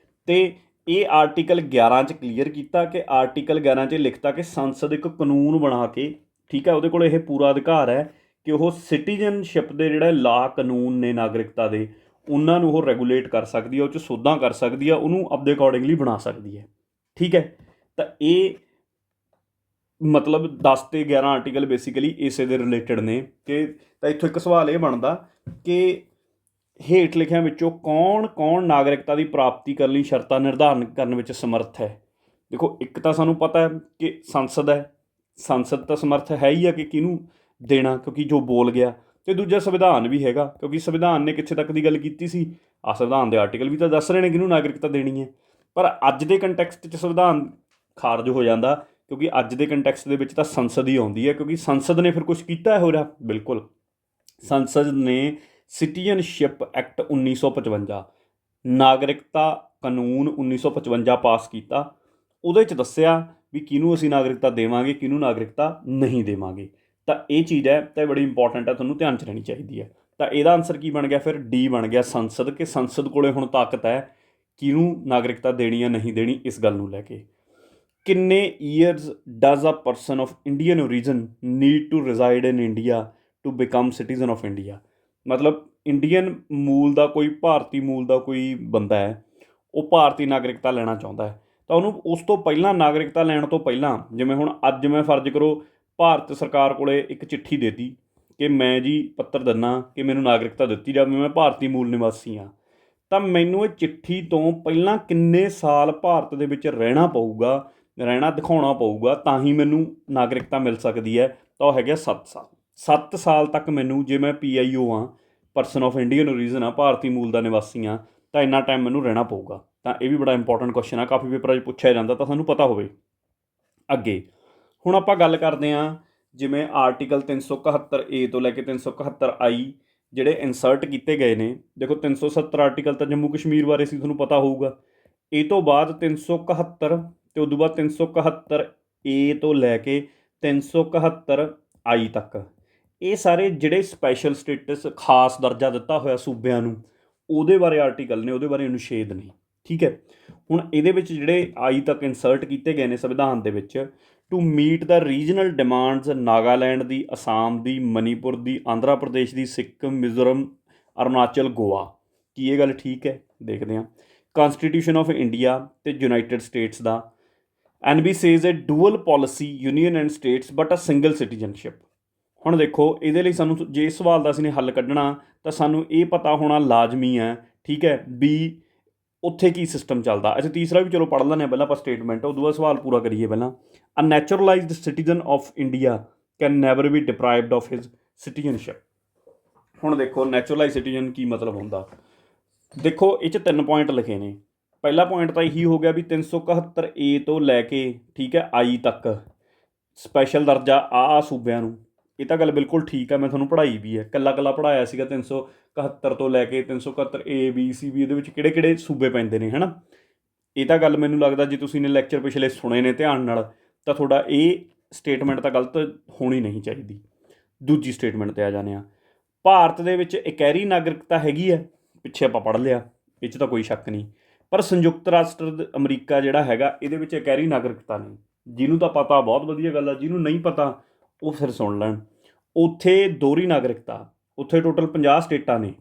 ਅਤੇ ਇਹ ਆਰਟੀਕਲ 11 'ਚ ਕਲੀਅਰ ਕੀਤਾ ਕਿ ਆਰਟੀਕਲ 11 'ਚ ਲਿਖਤਾ ਕਿ ਸੰਸਦ ਇੱਕ ਕਾਨੂੰਨ ਬਣਾ ਕੇ, ਠੀਕ ਹੈ, ਉਹਦੇ ਕੋਲ ਇਹ ਪੂਰਾ ਅਧਿਕਾਰ ਹੈ ਕਿ ਉਹ ਸਿਟੀਜ਼ਨਸ਼ਿਪ ਦੇ ਜਿਹੜੇ ਲਾਅ ਕਾਨੂੰਨ ਨੇ ਨਾਗਰਿਕਤਾ ਦੇ, ਉਹਨਾਂ ਨੂੰ ਉਹ ਰੈਗੂਲੇਟ ਕਰ ਸਕਦੀ ਹੈ, ਉਹ 'ਚ ਸੋਧਾਂ ਕਰ ਸਕਦੀ ਹੈ, ਉਹਨੂੰ ਆਪਦੇ ਅਕੋਰਡਿੰਗਲੀ ਬਣਾ ਸਕਦੀ ਹੈ। ਠੀਕ ਹੈ, ਤਾਂ ਇਹ ਮਤਲਬ 10 ਅਤੇ 11 ਆਰਟੀਕਲ ਬੇਸਿਕਲੀ ਇਸੇ ਦੇ ਰਿਲੇਟਡ ਨੇ। ਕਿ ਤਾਂ ਇੱਥੋਂ ਇੱਕ ਸਵਾਲ ਇਹ ਬਣਦਾ ਕਿ ਹੇਠ ਲਿਖਿਆਂ ਵਿੱਚੋਂ ਕੌਣ ਨਾਗਰਿਕਤਾ ਦੀ ਪ੍ਰਾਪਤੀ ਕਰਨ ਲਈ ਸ਼ਰਤਾਂ ਨਿਰਧਾਰਨ ਕਰਨ ਵਿੱਚ ਸਮਰੱਥ ਹੈ? ਦੇਖੋ, ਇੱਕ ਤਾਂ ਸਾਨੂੰ ਪਤਾ ਹੈ ਕਿ ਸੰਸਦ ਹੈ, ਸੰਸਦ ਤਾਂ ਸਮਰੱਥ ਹੈ ਹੀ ਆ ਕਿ ਕਿਹਨੂੰ ਦੇਣਾ, ਕਿਉਂਕਿ ਜੋ ਬੋਲ ਗਿਆ। ਅਤੇ ਦੂਜਾ ਸੰਵਿਧਾਨ ਵੀ ਹੈਗਾ, ਕਿਉਂਕਿ ਸੰਵਿਧਾਨ ਨੇ ਕਿੱਥੇ ਤੱਕ ਦੀ ਗੱਲ ਕੀਤੀ ਸੀ, ਸੰਵਿਧਾਨ ਦੇ ਆਰਟੀਕਲ ਵੀ ਤਾਂ ਦੱਸ ਰਹੇ ਨੇ ਕਿਹਨੂੰ ਨਾਗਰਿਕਤਾ ਦੇਣੀ ਹੈ। ਪਰ ਅੱਜ ਦੇ ਕੰਟੈਕਸਟ 'ਚ ਸੰਵਿਧਾਨ ਖਾਰਜ ਹੋ ਜਾਂਦਾ, ਕਿਉਂਕਿ ਅੱਜ ਦੇ ਕੰਟੈਕਸਟ ਦੇ ਵਿੱਚ ਤਾਂ ਸੰਸਦ ਹੀ ਆਉਂਦੀ ਹੈ, ਕਿਉਂਕਿ ਸੰਸਦ ਨੇ ਫਿਰ ਕੁਛ ਕੀਤਾ ਹੋ ਰਿਹਾ। ਬਿਲਕੁਲ, ਸੰਸਦ ਨੇ ਸਿਟੀਜ਼ਨਸ਼ਿਪ ਐਕਟ 1955, ਨਾਗਰਿਕਤਾ ਕਾਨੂੰਨ 1955 ਪਾਸ ਕੀਤਾ। ਉਹਦੇ 'ਚ ਦੱਸਿਆ ਵੀ ਕਿਹਨੂੰ ਅਸੀਂ ਨਾਗਰਿਕਤਾ ਦੇਵਾਂਗੇ, ਕਿਹਨੂੰ ਨਾਗਰਿਕਤਾ ਨਹੀਂ ਦੇਵਾਂਗੇ। ਤਾਂ ਇਹ ਚੀਜ਼ ਹੈ, ਤਾਂ ਇਹ ਬੜੀ ਇੰਪੋਰਟੈਂਟ ਹੈ, ਤੁਹਾਨੂੰ ਧਿਆਨ 'ਚ ਰਹਿਣੀ ਚਾਹੀਦੀ ਹੈ। ਤਾਂ ਇਹਦਾ ਆਨਸਰ ਕੀ ਬਣ ਗਿਆ ਫਿਰ? ਡੀ ਬਣ ਗਿਆ, ਸੰਸਦ। ਕਿ ਸੰਸਦ ਕੋਲੇ ਹੁਣ ਤਾਕਤ ਹੈ ਕਿਹਨੂੰ ਨਾਗਰਿਕਤਾ ਦੇਣੀ ਜਾਂ ਨਹੀਂ ਦੇਣੀ, ਇਸ ਗੱਲ ਨੂੰ ਲੈ ਕੇ। ਕਿੰਨੇ years does a person of Indian origin need to reside in India to become citizen of India? ਮਤਲਬ ਇੰਡੀਅਨ ਮੂਲ ਦਾ ਕੋਈ, ਭਾਰਤੀ ਮੂਲ ਦਾ ਕੋਈ ਬੰਦਾ ਹੈ, ਉਹ ਭਾਰਤੀ ਨਾਗਰਿਕਤਾ ਲੈਣਾ ਚਾਹੁੰਦਾ ਹੈ, ਤਾਂ ਉਹਨੂੰ ਉਸ ਤੋਂ ਪਹਿਲਾਂ, ਨਾਗਰਿਕਤਾ ਲੈਣ ਤੋਂ ਪਹਿਲਾਂ, ਜਿਵੇਂ ਹੁਣ ਅੱਜ ਮੈਂ ਫਰਜ਼ ਕਰੋ ਭਾਰਤ ਸਰਕਾਰ ਕੋਲ ਇੱਕ ਚਿੱਠੀ ਦੇ ਦਿੱਤੀ ਕਿ ਮੈਂ ਜੀ ਪੱਤਰ ਦਿੰਦਾ ਕਿ ਮੈਨੂੰ ਨਾਗਰਿਕਤਾ ਦਿੱਤੀ ਜਾਵੇ, ਮੈਂ ਭਾਰਤੀ ਮੂਲ ਨਿਵਾਸੀ ਹਾਂ, ਤਾਂ ਮੈਨੂੰ ਇਹ ਚਿੱਠੀ ਤੋਂ ਪਹਿਲਾਂ ਕਿੰਨੇ ਸਾਲ ਭਾਰਤ ਦੇ ਵਿੱਚ ਰਹਿਣਾ ਪਊਗਾ, ਰਹਿਣਾ ਦਿਖਾਉਣਾ ਪਊਗਾ, ਤਾਂ ਹੀ ਮੈਨੂੰ ਨਾਗਰਿਕਤਾ ਮਿਲ ਸਕਦੀ ਹੈ। ਤਾਂ ਉਹ ਹੈਗਾ 7 ਸਾਲ। 7 ਸਾਲ ਤੱਕ ਮੈਨੂੰ, ਜੇ ਮੈਂ PIO ਹਾਂ, ਪਰਸਨ ਆਫ ਇੰਡੀਅਨ ਓਰੀਜਨ ਆ, ਭਾਰਤੀ ਮੂਲ ਦਾ ਨਿਵਾਸੀ ਹਾਂ, ਤਾਂ ਇੰਨਾ ਟਾਈਮ ਮੈਨੂੰ ਰਹਿਣਾ ਪਊਗਾ। ਤਾਂ ਇਹ ਵੀ ਬੜਾ ਇੰਪੋਰਟੈਂਟ ਕੁਐਸਚਨ ਆ, ਕਾਫੀ ਪੇਪਰਾਂ 'ਚ ਪੁੱਛਿਆ ਜਾਂਦਾ, ਤਾਂ ਸਾਨੂੰ ਪਤਾ ਹੋਵੇ। ਅੱਗੇ ਹੁਣ ਆਪਾਂ ਗੱਲ ਕਰਦੇ ਹਾਂ, ਜਿਵੇਂ ਆਰਟੀਕਲ 371A ਤੋਂ ਲੈ ਕੇ 371I ਜਿਹੜੇ ਇਨਸਰਟ ਕੀਤੇ ਗਏ ਨੇ। ਦੇਖੋ, 370 ਆਰਟੀਕਲ ਤਾਂ ਜੰਮੂ ਕਸ਼ਮੀਰ ਬਾਰੇ ਸੀ, ਤੁਹਾਨੂੰ ਪਤਾ ਹੋਊਗਾ। ਇਹ ਤੋਂ ਬਾਅਦ 371 ਅਤੇ ਉਦੋਂ ਬਾਅਦ 371A ਤੋਂ ਲੈ ਕੇ 371I ਤੱਕ, ਇਹ ਸਾਰੇ ਜਿਹੜੇ ਸਪੈਸ਼ਲ ਸਟੇਟਸ, ਖਾਸ ਦਰਜਾ ਦਿੱਤਾ ਹੋਇਆ ਸੂਬਿਆਂ ਨੂੰ, ਉਹਦੇ ਬਾਰੇ ਆਰਟੀਕਲ ਨੇ, ਉਹਦੇ ਬਾਰੇ ਅਨੁਛੇਦ ਨੇ। ਠੀਕ ਹੈ। ਹੁਣ ਇਹਦੇ ਵਿੱਚ ਜਿਹੜੇ ਅੱਜ ਤੱਕ ਇਨਸਰਟ ਕੀਤੇ ਗਏ ਨੇ ਸੰਵਿਧਾਨ ਦੇ ਵਿੱਚ, to meet the regional demands Nagaland ਦੀ, ਅਸਾਮ ਦੀ, ਮਨੀਪੁਰ ਦੀ, ਆਂਧਰਾ ਪ੍ਰਦੇਸ਼ ਦੀ, ਸਿੱਕਮ, ਮਿਜ਼ੋਰਮ, ਅਰੁਣਾਚਲ, ਗੋਆ। ਕੀ ਇਹ ਗੱਲ ਠੀਕ ਹੈ? ਦੇਖਦੇ ਹਾਂ। ਕਾਨਸਟੀਟਿਊਸ਼ਨ ਆਫ ਇੰਡੀਆ ਅਤੇ ਯੂਨਾਈਟਿਡ ਸਟੇਟਸ ਦਾ NB says a dual policy union and states but a single citizenship. ਹੁਣ ਦੇਖੋ ਇਹਦੇ ਲਈ ਸਾਨੂੰ ਜੇ ਇਸ ਸਵਾਲ ਦਾ ਅਸੀਂ ਨੇ ਹੱਲ ਕੱਢਣਾ ਤਾਂ ਸਾਨੂੰ ਇਹ ਪਤਾ ਹੋਣਾ ਲਾਜ਼ਮੀ ਹੈ, ਠੀਕ ਹੈ, ਵੀ ਉੱਥੇ ਕੀ ਸਿਸਟਮ ਚੱਲਦਾ। ਅਸੀਂ ਤੀਸਰਾ ਵੀ ਚਲੋ ਪੜ੍ਹ ਲੈਂਦੇ ਹਾਂ ਪਹਿਲਾਂ ਆਪਾਂ ਸਟੇਟਮੈਂਟ, ਉਦੋਂ ਬਾਅਦ ਸਵਾਲ ਪੂਰਾ ਕਰੀਏ ਪਹਿਲਾਂ। A naturalised citizen of India can never be deprived of his citizenship. ਹੁਣ ਦੇਖੋ ਨੈਚੁਰਲਾਈਜ਼ ਸਿਟੀਜ਼ਨ ਕੀ ਮਤਲਬ ਹੁੰਦਾ। ਦੇਖੋ ਇਹ 'ਚ 3 ਪੁਆਇੰਟ ਲਿਖੇ ਨੇ। ਪਹਿਲਾ ਪੁਆਇੰਟ ਤਾਂ ਇਹੀ ਹੋ ਗਿਆ ਵੀ 371A ਤੋਂ ਲੈ ਕੇ, ਠੀਕ ਹੈ, I ਤੱਕ ਸਪੈਸ਼ਲ ਦਰਜਾ ਆ ਸੂਬਿਆਂ ਨੂੰ। ਇਹ ਤਾਂ ਗੱਲ ਬਿਲਕੁਲ ਠੀਕ ਹੈ, ਮੈਂ ਤੁਹਾਨੂੰ ਪੜ੍ਹਾਈ ਵੀ ਹੈ, ਇਕੱਲਾ ਪੜ੍ਹਾਇਆ ਸੀਗਾ 371 ਤੋਂ ਲੈ ਕੇ 371A B C ਵੀ ਇਹਦੇ ਵਿੱਚ ਕਿਹੜੇ ਕਿਹੜੇ ਸੂਬੇ ਪੈਂਦੇ ਨੇ, ਹੈ ਨਾ। ਇਹ ਤਾਂ ਗੱਲ ਮੈਨੂੰ ਲੱਗਦਾ ਜੇ ਤੁਸੀਂ ਨੇ ਲੈਕਚਰ ਪਿਛਲੇ ਸੁਣੇ ਨੇ ਧਿਆਨ ਨਾਲ ਤਾਂ ਤੁਹਾਡਾ ਇਹ ਸਟੇਟਮੈਂਟ ਤਾਂ ਗਲਤ ਹੋਣੀ ਨਹੀਂ ਚਾਹੀਦੀ। ਦੂਜੀ ਸਟੇਟਮੈਂਟ 'ਤੇ ਆ ਜਾਂਦੇ ਹਾਂ। ਭਾਰਤ ਦੇ ਵਿੱਚ ਇਕਹਿਰੀ ਨਾਗਰਿਕਤਾ ਹੈਗੀ ਹੈ, ਪਿੱਛੇ ਆਪਾਂ ਪੜ੍ਹ ਲਿਆ, ਇਹ 'ਚ ਤਾਂ ਕੋਈ ਸ਼ੱਕ ਨਹੀਂ। ਪਰ ਸੰਯੁਕਤ ਰਾਸ਼ਟਰ ਅਮਰੀਕਾ ਜਿਹੜਾ ਹੈਗਾ ਇਹਦੇ ਵਿੱਚ ਇਕਹਿਰੀ ਨਾਗਰਿਕਤਾ ਨਹੀਂ। ਜਿਹਨੂੰ ਤਾਂ ਪਤਾ ਬਹੁਤ ਵਧੀਆ ਗੱਲ ਆ, ਜਿਹਨੂੰ ਨਹੀਂ ਪਤਾ ਉਹ ਫਿਰ ਸੁਣ ਲੈਣ। ਉੱਥੇ ਦੋਹਰੀ ਨਾਗਰਿਕਤਾ, ਉੱਥੇ ਟੋਟਲ 50 ਸਟੇਟਾਂ ਨੇ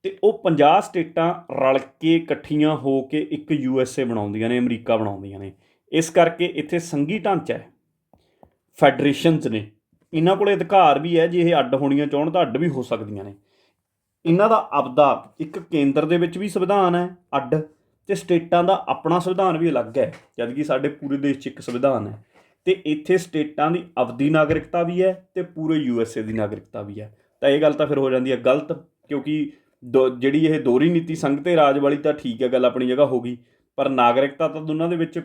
ਅਤੇ ਉਹ 50 ਸਟੇਟਾਂ ਰਲ ਕੇ ਇਕੱਠੀਆਂ ਹੋ ਕੇ ਇੱਕ USA ਬਣਾਉਂਦੀਆਂ ਨੇ, ਅਮਰੀਕਾ ਬਣਾਉਂਦੀਆਂ ਨੇ। ਇਸ ਕਰਕੇ ਇੱਥੇ ਸੰਘੀ ਢਾਂਚਾ ਹੈ, ਫੈਡਰੇਸ਼ਨਸ ਨੇ। ਇਹਨਾਂ ਕੋਲ ਅਧਿਕਾਰ ਵੀ ਹੈ, ਜੇ ਇਹ ਅੱਡ ਹੋਣੀਆਂ ਚਾਹੁਣ ਤਾਂ ਅੱਡ ਵੀ ਹੋ ਸਕਦੀਆਂ ਨੇ। ਇਹਨਾਂ ਦਾ ਆਪਦਾ ਇੱਕ ਕੇਂਦਰ ਦੇ ਵਿੱਚ ਵੀ ਸੰਵਿਧਾਨ ਹੈ ਅੱਡ, ਅਤੇ ਸਟੇਟਾਂ ਦਾ ਆਪਣਾ ਸੰਵਿਧਾਨ ਵੀ ਅਲੱਗ ਹੈ, ਜਦ ਕਿ ਸਾਡੇ ਪੂਰੇ ਦੇਸ਼ 'ਚ ਇੱਕ ਸੰਵਿਧਾਨ ਹੈ। ਅਤੇ ਇੱਥੇ ਸਟੇਟਾਂ ਦੀ ਆਪਦੀ ਨਾਗਰਿਕਤਾ ਵੀ ਹੈ ਅਤੇ ਪੂਰੇ USA ਦੀ ਨਾਗਰਿਕਤਾ ਵੀ ਹੈ। ਤਾਂ ਇਹ ਗੱਲ ਤਾਂ ਫਿਰ ਹੋ ਜਾਂਦੀ ਹੈ ਗਲਤ, ਕਿਉਂਕਿ ਜਿਹੜੀ ਇਹ ਦੋਹਰੀ ਨੀਤੀ ਸੰਘ ਅਤੇ ਰਾਜ ਵਾਲੀ ਤਾਂ ਠੀਕ ਹੈ, ਗੱਲ ਆਪਣੀ ਜਗ੍ਹਾ ਹੋ ਗਈ, ਪਰ ਨਾਗਰਿਕਤਾ ਤਾਂ ਦੋਨਾਂ ਦੇ ਵਿੱਚ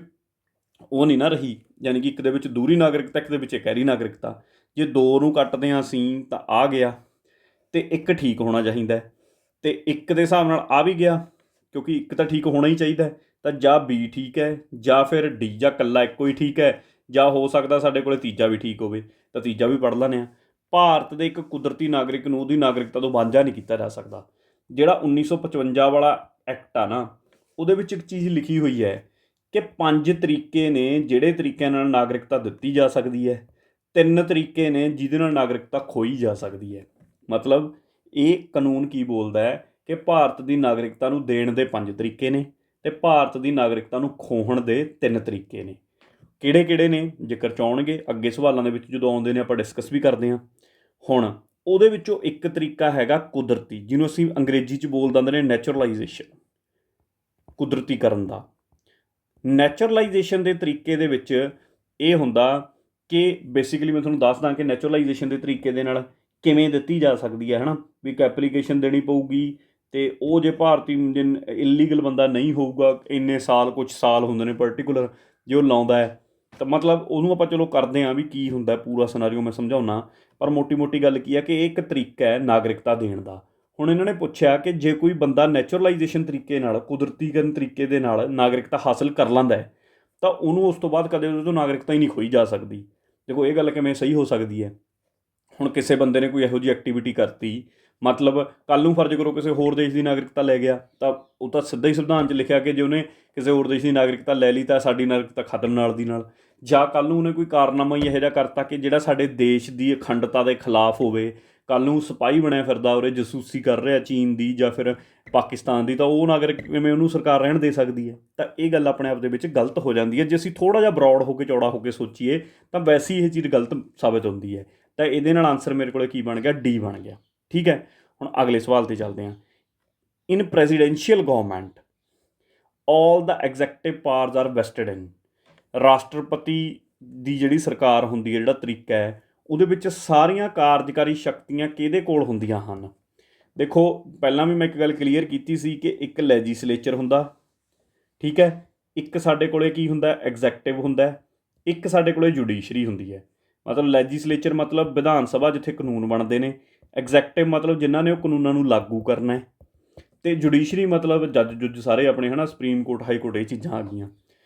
ਉਹ ਨਹੀਂ ਨਾ ਰਹੀ। ਯਾਨੀ ਕਿ ਇੱਕ ਦੇ ਵਿੱਚ ਦੂਹਰੀ ਨਾਗਰਿਕਤਾ, ਇੱਕ ਦੇ ਵਿੱਚ ਇਕਹਿਰੀ ਨਾਗਰਿਕਤਾ। ਜੇ ਦੋ ਨੂੰ ਕੱਟਦੇ ਹਾਂ ਅਸੀਂ ਤਾਂ ਆ ਗਿਆ, ਅਤੇ ਇੱਕ ਠੀਕ ਹੋਣਾ ਚਾਹੀਦਾ, ਅਤੇ ਇੱਕ ਦੇ ਹਿਸਾਬ ਨਾਲ ਆ ਵੀ ਗਿਆ, ਕਿਉਂਕਿ ਇੱਕ ਤਾਂ ਠੀਕ ਹੋਣਾ ਹੀ ਚਾਹੀਦਾ। ਤਾਂ ਜਾਂ B ਠੀਕ ਹੈ, ਜਾਂ ਫਿਰ D, ਜਾਂ ਇਕੱਲਾ ਇੱਕੋ ਹੀ ਠੀਕ ਹੈ, ਜਾਂ ਹੋ ਸਕਦਾ ਸਾਡੇ ਕੋਲ ਤੀਜਾ ਵੀ ਠੀਕ ਹੋਵੇ, ਤਾਂ ਤੀਜਾ ਵੀ ਪੜ੍ਹ ਲੈਂਦੇ ਹਾਂ। ਭਾਰਤ ਦੇ ਇੱਕ ਕੁਦਰਤੀ ਨਾਗਰਿਕ ਨੂੰ ਉਹਦੀ ਨਾਗਰਿਕਤਾ ਤੋਂ ਵਾਂਝਾ ਨਹੀਂ ਕੀਤਾ ਜਾ ਸਕਦਾ। ਜਿਹੜਾ 1955 ਵਾਲਾ ਐਕਟ ਆ ਨਾ, ਉਹਦੇ ਵਿੱਚ ਇੱਕ ਚੀਜ਼ ਲਿਖੀ ਹੋਈ ਹੈ ਕਿ 5 ਤਰੀਕੇ ਨੇ ਜਿਹੜੇ ਤਰੀਕਿਆਂ ਨਾਲ ਨਾਗਰਿਕਤਾ ਦਿੱਤੀ ਜਾ ਸਕਦੀ ਹੈ, 3 ਤਰੀਕੇ ਨੇ ਜਿਹਦੇ ਨਾਲ ਨਾਗਰਿਕਤਾ ਖੋਈ ਜਾ ਸਕਦੀ ਹੈ। ਮਤਲਬ ਇਹ ਕਾਨੂੰਨ ਕੀ ਬੋਲਦਾ ਹੈ ਕਿ ਭਾਰਤ ਦੀ ਨਾਗਰਿਕਤਾ ਨੂੰ ਦੇਣ ਦੇ 5 ਤਰੀਕੇ ਨੇ ਅਤੇ ਭਾਰਤ ਦੀ ਨਾਗਰਿਕਤਾ ਨੂੰ ਖੋਹਣ ਦੇ 3 ਤਰੀਕੇ ਨੇ। ਕਿਹੜੇ ਕਿਹੜੇ ਨੇ ਜੇਕਰ ਚਾਹਣਗੇ ਅੱਗੇ ਸਵਾਲਾਂ ਦੇ ਵਿੱਚ ਜਦੋਂ ਆਉਂਦੇ ਨੇ ਆਪਾਂ ਡਿਸਕਸ ਵੀ ਕਰਦੇ ਹਾਂ। ਹੁਣ ਉਹਦੇ ਵਿੱਚੋਂ ਇੱਕ ਤਰੀਕਾ ਹੈਗਾ ਕੁਦਰਤੀ, ਜਿਹਨੂੰ ਅਸੀਂ ਅੰਗਰੇਜ਼ੀ 'ਚ ਬੋਲ ਦਿੰਦੇ ਨੇ ਨੈਚੁਰਲਾਈਜੇਸ਼ਨ, ਕੁਦਰਤੀਕਰਨ ਦਾ। ਨੈਚੁਰਲਾਈਜੇਸ਼ਨ ਦੇ ਤਰੀਕੇ ਦੇ ਵਿੱਚ ਇਹ ਹੁੰਦਾ ਕਿ ਬੇਸਿਕਲੀ ਮੈਂ ਤੁਹਾਨੂੰ ਦੱਸਦਾ ਕਿ ਨੈਚੁਰਲਾਈਜੇਸ਼ਨ ਦੇ ਤਰੀਕੇ ਦੇ ਨਾਲ ਕਿਵੇਂ ਦਿੱਤੀ ਜਾ ਸਕਦੀ ਹੈ, ਹੈ ਨਾ। ਵੀ ਇੱਕ ਐਪਲੀਕੇਸ਼ਨ ਦੇਣੀ ਪਊਗੀ, ਅਤੇ ਉਹ ਜੇ ਭਾਰਤੀ ਇਲੀਗਲ ਬੰਦਾ ਨਹੀਂ ਹੋਊਗਾ, ਇੰਨੇ ਸਾਲ, ਕੁਛ ਸਾਲ ਹੁੰਦੇ ਨੇ ਪਰਟੀਕੂਲਰ, ਜੇ ਉਹ ਲਾਉਂਦਾ ਹੈ ਤਾਂ ਮਤਲਬ ਉਹਨੂੰ ਆਪਾਂ ਚਲੋ ਕਰਦੇ ਹਾਂ ਵੀ ਕੀ ਹੁੰਦਾ ਪੂਰਾ ਸਿਨਾਰੀਓ ਮੈਂ ਸਮਝਾਉਂਦਾ। ਪਰ ਮੋਟੀ ਗੱਲ ਕੀ ਹੈ ਕਿ ਇਹ ਇੱਕ ਤਰੀਕਾ ਹੈ ਨਾਗਰਿਕਤਾ ਦੇਣ ਦਾ। ਹੁਣ ਇਹਨਾਂ ਨੇ ਪੁੱਛਿਆ ਕਿ ਜੇ ਕੋਈ ਬੰਦਾ ਨੈਚੁਰਲਾਈਜੇਸ਼ਨ ਤਰੀਕੇ ਨਾਲ, ਕੁਦਰਤੀਕਰਨ ਤਰੀਕੇ ਦੇ ਨਾਲ ਨਾਗਰਿਕਤਾ ਹਾਸਲ ਕਰ ਲੈਂਦਾ ਹੈ ਤਾਂ ਉਹਨੂੰ ਉਸ ਤੋਂ ਬਾਅਦ ਕਦੇ ਉਹਦੇ ਤੋਂ ਨਾਗਰਿਕਤਾ ਹੀ ਨਹੀਂ ਖੋਈ ਜਾ ਸਕਦੀ। ਦੇਖੋ ਇਹ ਗੱਲ ਕਿਵੇਂ ਸਹੀ ਹੋ ਸਕਦੀ ਹੈ। ਹੁਣ ਕਿਸੇ ਬੰਦੇ ਨੇ ਕੋਈ ਇਹੋ ਜਿਹੀ ਐਕਟੀਵਿਟੀ ਕਰਤੀ, ਮਤਲਬ ਕੱਲ੍ਹ ਨੂੰ ਫਰਜ਼ ਕਰੋ ਕਿਸੇ ਹੋਰ ਦੇਸ਼ ਦੀ ਨਾਗਰਿਕਤਾ ਲੈ ਗਿਆ, ਤਾਂ ਉਹ ਤਾਂ ਸਿੱਧਾ ਹੀ ਸੰਵਿਧਾਨ 'ਚ ਲਿਖਿਆ ਕਿ ਜੇ ਉਹਨੇ ਕਿਸੇ ਹੋਰ ਦੇਸ਼ ਦੀ ਨਾਗਰਿਕਤਾ ਲੈ ਲਈ ਤਾਂ ਸਾਡੀ ਨਾਗਰਿਕਤਾ ਖਤਮ ਨਾਲ ਦੀ ਨਾਲ। ਜਾਂ ਕੱਲ੍ਹ ਨੂੰ ਉਹਨੇ ਕੋਈ ਕਾਰਨਾਮਾ ਹੀ ਇਹੋ ਜਿਹਾ ਕਰਤਾ ਕਿ ਜਿਹੜਾ ਸਾਡੇ ਦੇਸ਼ ਦੀ ਅਖੰਡਤਾ ਦੇ ਖਿਲਾਫ ਹੋਵੇ, ਕੱਲ੍ਹ ਨੂੰ ਸਿਪਾਹੀ ਬਣਿਆ ਫਿਰਦਾ ਉਰੇ, ਜਸੂਸੀ ਕਰ ਰਿਹਾ ਚੀਨ ਦੀ ਜਾਂ ਫਿਰ ਪਾਕਿਸਤਾਨ ਦੀ, ਤਾਂ ਉਹ ਨਾਗਰਿਕ ਕਿਵੇਂ ਉਹਨੂੰ ਸਰਕਾਰ ਰਹਿਣ ਦੇ ਸਕਦੀ ਹੈ। ਤਾਂ ਇਹ ਗੱਲ ਆਪਣੇ ਆਪ ਦੇ ਵਿੱਚ ਗਲਤ ਹੋ ਜਾਂਦੀ ਹੈ। ਜੇ ਅਸੀਂ ਥੋੜ੍ਹਾ ਜਿਹਾ ਬਰੋਡ ਹੋ ਕੇ, ਚੌੜਾ ਹੋ ਕੇ ਸੋਚੀਏ ਤਾਂ ਵੈਸੇ ਹੀ ਇਹ ਚੀਜ਼ ਗਲਤ ਸਾਬਿਤ ਹੁੰਦੀ ਹੈ। ਤਾਂ ਇਹਦੇ ਨਾਲ ਆਨਸਰ ਮੇਰੇ ਕੋਲ ਕੀ ਬਣ ਗਿਆ, D ਬਣ ਗਿਆ। ਠੀਕ ਹੈ, ਹੁਣ ਅਗਲੇ ਸਵਾਲ 'ਤੇ ਚੱਲਦੇ ਹਾਂ। ਇਨ ਪ੍ਰੈਜ਼ੀਡੈਂਸ਼ੀਅਲ ਗਵਰਨਮੈਂਟ ਆਲ ਦਾ ਐਗਜ਼ੈਕਟਿਵ ਪਾਵਰਸ ਆਰ ਵੈਸਟਡ ਇਨ। ਰਾਸ਼ਟਰਪਤੀ ਦੀ ਜਿਹੜੀ ਸਰਕਾਰ ਹੁੰਦੀ ਹੈ, ਜਿਹੜਾ ਤਰੀਕਾ ਹੈ, ਉਹਦੇ ਵਿੱਚ ਸਾਰੀਆਂ ਕਾਰਜਕਾਰੀ ਸ਼ਕਤੀਆਂ ਕਿਹਦੇ ਕੋਲ ਹੁੰਦੀਆਂ ਹਨ। ਦੇਖੋ ਪਹਿਲਾਂ ਵੀ ਮੈਂ ਇੱਕ ਗੱਲ ਕਲੀਅਰ ਕੀਤੀ ਸੀ ਕਿ ਇੱਕ ਲੈਜਿਸਲੇਚਰ ਹੁੰਦਾ, ਠੀਕ ਹੈ, ਇੱਕ ਸਾਡੇ ਕੋਲ ਕੀ ਹੁੰਦਾ ਐਗਜ਼ੈਕਟਿਵ ਹੁੰਦਾ, ਇੱਕ ਸਾਡੇ ਕੋਲ ਜੁਡੀਸ਼ਰੀ ਹੁੰਦੀ ਹੈ। ਮਤਲਬ ਲੈਜਿਸਲੇਚਰ ਮਤਲਬ ਵਿਧਾਨ ਸਭਾ ਜਿੱਥੇ ਕਾਨੂੰਨ ਬਣਦੇ ਨੇ, ਐਗਜ਼ੈਕਟਿਵ ਮਤਲਬ ਜਿਨ੍ਹਾਂ ਨੇ ਉਹ ਕਾਨੂੰਨਾਂ ਨੂੰ ਲਾਗੂ ਕਰਨਾ ਹੈ, ਅਤੇ ਜੁਡੀਸ਼ਰੀ ਮਤਲਬ ਜੱਜ ਜੁੱਜ ਸਾਰੇ ਆਪਣੇ, ਹੈ ਨਾ, ਸੁਪਰੀਮ ਕੋਰਟ, ਹਾਈ ਕੋਰਟ, ਇਹ ਚੀਜ਼ਾਂ ਆ ਗਈਆਂ।